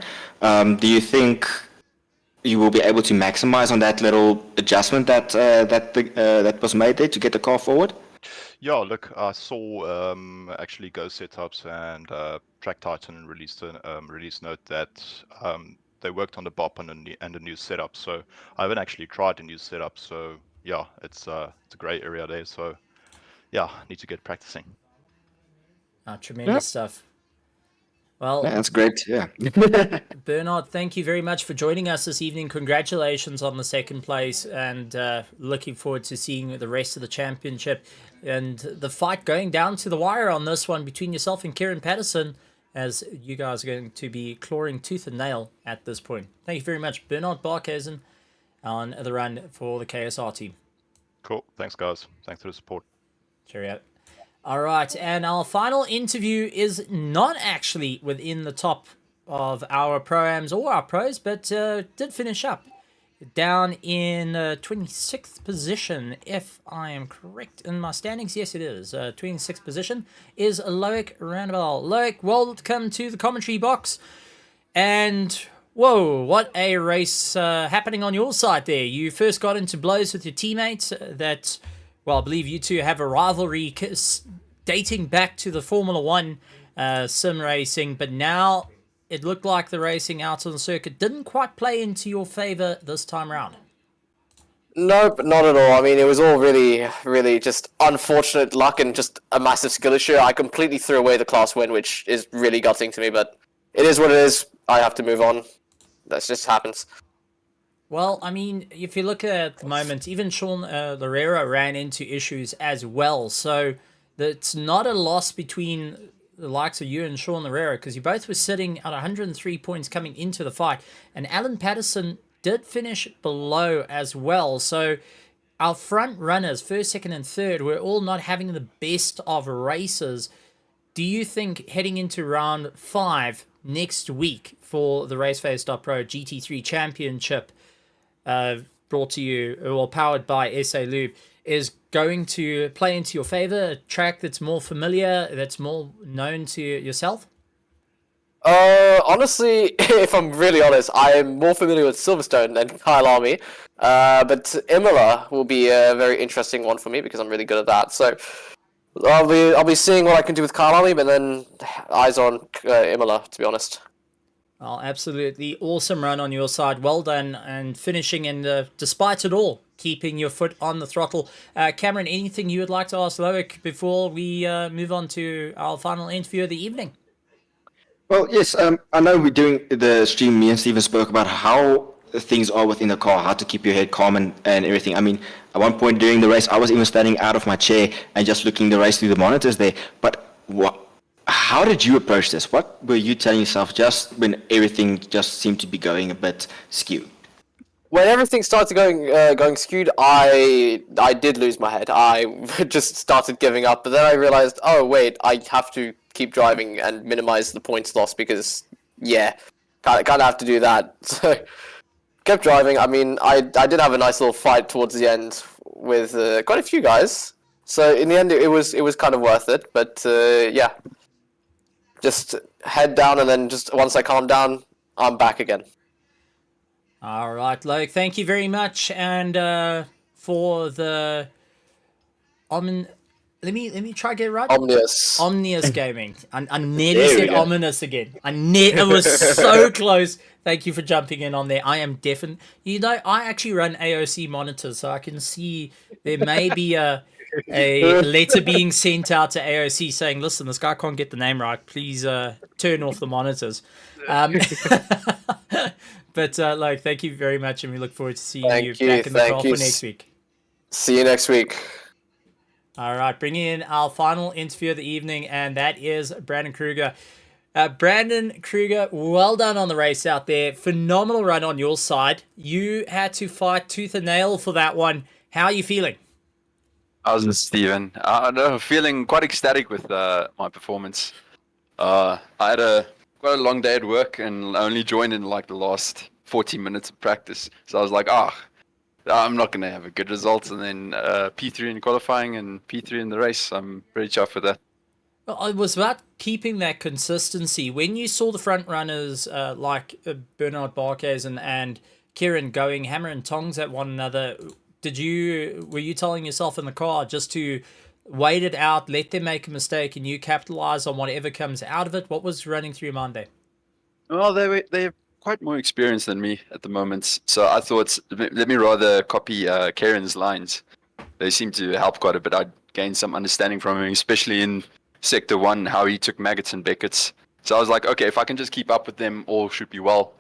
S2: Do you think you will be able to maximize on that little adjustment that was made there to get the car forward?
S4: Yeah, look, I saw actually Go Setups and Track Titan released a release note that they worked on the BOP and the new setup. So I haven't actually tried the new setup. So yeah, it's a great area there. So yeah, need to get practicing.
S1: Tremendous stuff. Well,
S2: yeah, that's great. Yeah.
S1: Bernard, thank you very much for joining us this evening. Congratulations on the second place, and looking forward to seeing the rest of the championship and the fight going down to the wire on this one between yourself and Kieran Patterson, as you guys are going to be clawing tooth and nail at this point. Thank you very much, Bernard Barkhuizen, on the run for the KSR team.
S4: Cool. Thanks, guys. Thanks for the support.
S1: Cheerio. All right, and our final interview is not actually within the top of our pro-ams or our pros, but did finish up down in 26th position, if I am correct in my standings. Yes, it is. 26th position is Loic Randall. Loic, welcome to the commentary box. And whoa, what a race happening on your side there. You first got into blows with your teammates that... Well, I believe you two have a rivalry dating back to the Formula One sim racing, but now it looked like the racing out on the circuit didn't quite play into your favor this time around.
S5: Nope, not at all. I mean, it was all really, really just unfortunate luck and just a massive skill issue. I completely threw away the class win, which is really gutting to me, but it is what it is. I have to move on. That just happens.
S1: Well, I mean, if you look at the moment, even Sean Lorera ran into issues as well. So it's not a loss between the likes of you and Sean Lorera, because you both were sitting at 103 points coming into the fight. And Alan Patterson did finish below as well. So our front runners, first, second, and third, were all not having the best of races. Do you think heading into round 5 next week for the RaceFace.Pro GT3 Championship, brought to you or powered by SA Lube, is going to play into your favor? A track that's more familiar, that's more known to yourself?
S5: Honestly, if I'm really honest, I am more familiar with Silverstone than Kyle Army. But Imola will be a very interesting one for me because I'm really good at that. So I'll be seeing what I can do with Kyle Army, but then eyes on Imola, to be honest.
S1: Well, absolutely awesome run on your side. Well done, and finishing in, despite it all, keeping your foot on the throttle. Cameron, anything you would like to ask Loic before we move on to our final interview of the evening?
S2: Well, yes, I know we're doing the stream. Me and Steven spoke about how things are within the car, how to keep your head calm and everything. I mean, at one point during the race, I was even standing out of my chair and just looking the race through the monitors there. But how did you approach this? What were you telling yourself just when everything just seemed to be going a bit skew?
S5: When everything started going skewed, I did lose my head. I just started giving up, but then I realized, oh wait, I have to keep driving and minimize the points loss because, yeah, kind of have to do that. So kept driving. I mean, I did have a nice little fight towards the end with quite a few guys. So in the end, it was kind of worth it. But yeah, just head down, and then just once I calm down, I'm back again.
S1: All right, Loic, thank you very much. And for the let me try to get it right. Omnious Gaming. I nearly said ominous again. It was so close. Thank you for jumping in on there. I am definitely, I actually run AOC monitors, so I can see there may be a letter being sent out to AOC saying, listen, this guy can't get the name right. Please turn off the monitors. But like, thank you very much, and we look forward to seeing you back in the car for next week.
S5: See you next week.
S1: All right, bringing in our final interview of the evening, and that is Brandon Kruger. Brandon Kruger, well done on the race out there. Phenomenal run on your side. You had to fight tooth and nail for that one. How are you feeling?
S6: How's Steven? I'm feeling quite ecstatic with my performance. I had quite a long day at work and only joined in like the last 40 minutes of practice. So I was like, I'm not going to have a good result. And then P3 in qualifying and P3 in the race. I'm pretty chuffed with that.
S1: Well, it was about keeping that consistency. When you saw the front runners like Bernard Barques and Kieran going hammer and tongs at one another, were you telling yourself in the car just to wait it out, let them make a mistake, and you capitalize on whatever comes out of it? What was running through your mind there?
S6: Well, they're quite more experienced than me at the moment, so I thought, let me rather copy Kieran's lines. They seem to help quite a bit. I gained some understanding from him, especially in Sector 1, how he took Maggots and Becketts. So I was like, okay, if I can just keep up with them, all should be well.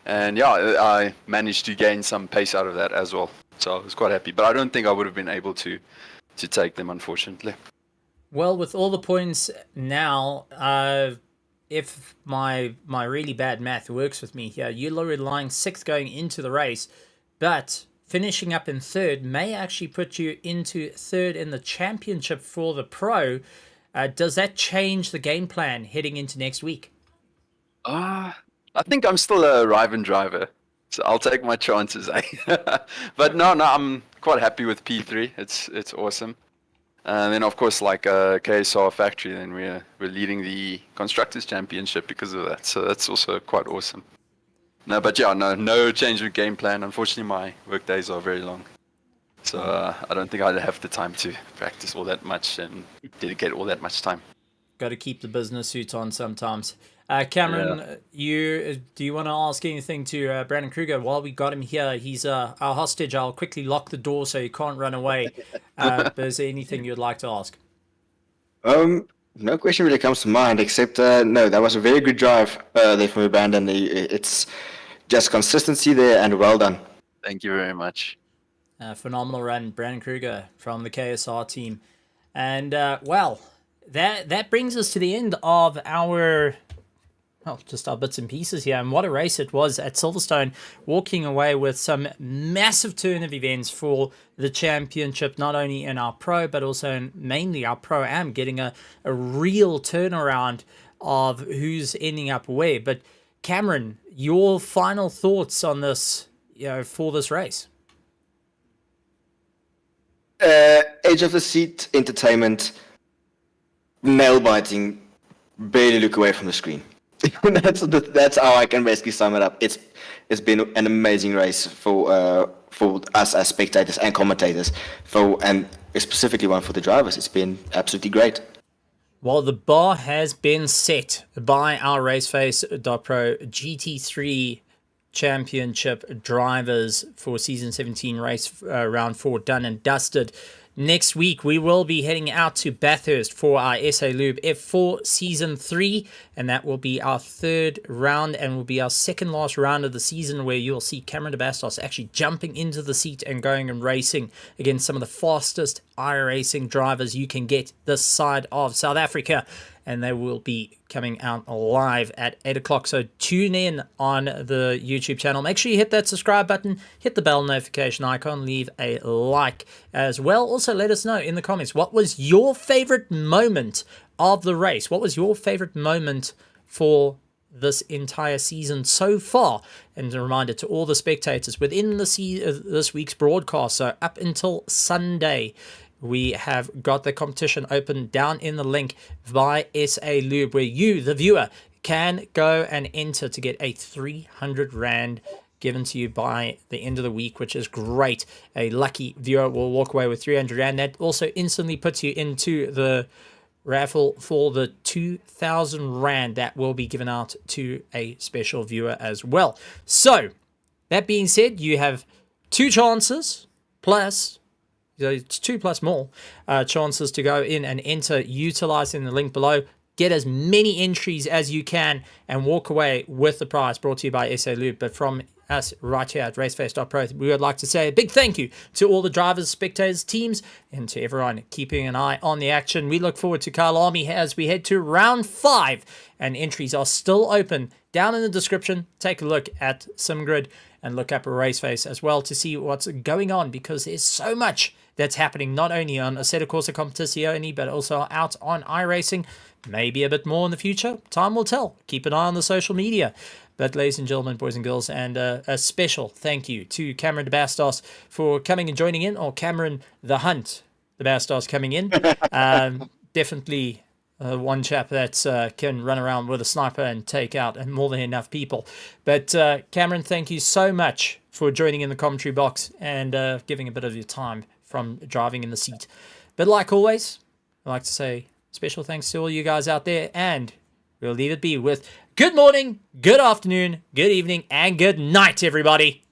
S6: And yeah, I managed to gain some pace out of that as well. So I was quite happy, but I don't think I would have been able to take them, unfortunately.
S1: Well, with all the points now, if my really bad math works with me here, you're lying 6th going into the race, but finishing up in 3rd may actually put you into 3rd in the championship for the Pro. Does that change the game plan heading into next week?
S6: I think I'm still a rival driver, so I'll take my chances. But no, I'm quite happy with P3. It's awesome. And then of course, like KSR Factory, then we're leading the Constructors Championship because of that. So that's also quite awesome. No, but yeah, no change of game plan. Unfortunately, my work days are very long. So I don't think I'd have the time to practice all that much and dedicate all that much time.
S1: Got to keep the business suit on sometimes. Cameron, do you want to ask anything to Brandon Kruger while we got him here? He's our hostage. I'll quickly lock the door so he can't run away. But is there anything you'd like to ask?
S2: No question really comes to mind, except no, that was a very good drive there from Brandon. It's just consistency there, and well done.
S6: Thank you very much.
S1: Phenomenal run, Brandon Kruger from the KSR team. And, well, that brings us to the end of our bits and pieces here. And what a race it was at Silverstone, walking away with some massive turn of events for the championship, not only in our pro, but also in mainly our pro-am, getting a real turnaround of who's ending up where. But Cameron, your final thoughts on this, for this race?
S2: Edge of the seat entertainment, nail biting, barely look away from the screen. That's how I can basically sum it up. It's been an amazing race for us as spectators and commentators, and specifically one for the drivers. It's been absolutely great.
S1: Well, the bar has been set by our RaceFace.Pro GT3 Championship drivers for Season 17 race round 4 done and dusted. Next week, we will be heading out to Bathurst for our SA Lube F4 Season 3, and that will be our third round and will be our second last round of the season, where you'll see Cameron de Bastos actually jumping into the seat and going and racing against some of the fastest iRacing drivers you can get this side of South Africa. And they will be coming out live at 8 o'clock. So tune in on the YouTube channel. Make sure you hit that subscribe button, hit the bell notification icon, leave a like as well. Also, let us know in the comments, what was your favorite moment of the race? What was your favorite moment for this entire season so far? And a reminder to all the spectators within this week's broadcast, so up until Sunday, we have got the competition open down in the link by SA Lube, where you, the viewer, can go and enter to get a 300 Rand given to you by the end of the week, which is great. A lucky viewer will walk away with 300 Rand. That also instantly puts you into the raffle for the 2,000 Rand that will be given out to a special viewer as well. So, that being said, you have 2 chances plus... it's 2 plus more chances to go in and enter utilizing the link below. Get as many entries as you can and walk away with the prize, brought to you by SA Lube. But from us right here at RaceFace.Pro, we would like to say a big thank you to all the drivers, spectators, teams, and to everyone keeping an eye on the action. We look forward to Kyle Army as we head to round 5, and entries are still open. Down in the description, take a look at SimGrid and look up RaceFace as well to see what's going on, because there's so much that's happening, not only on Assetto Corsa Competizione, but also out on iRacing. Maybe a bit more in the future. Time will tell. Keep an eye on the social media. But ladies and gentlemen, boys and girls, and a special thank you to Cameron de Bastos for coming and joining in, or Cameron the Hunt de Bastos coming in. Definitely one chap that can run around with a sniper and take out more than enough people. But Cameron, thank you so much for joining in the commentary box and giving a bit of your time from driving in the seat. But like always, I'd like to say special thanks to all you guys out there, and we'll leave it be with good morning, good afternoon, good evening, and good night, everybody.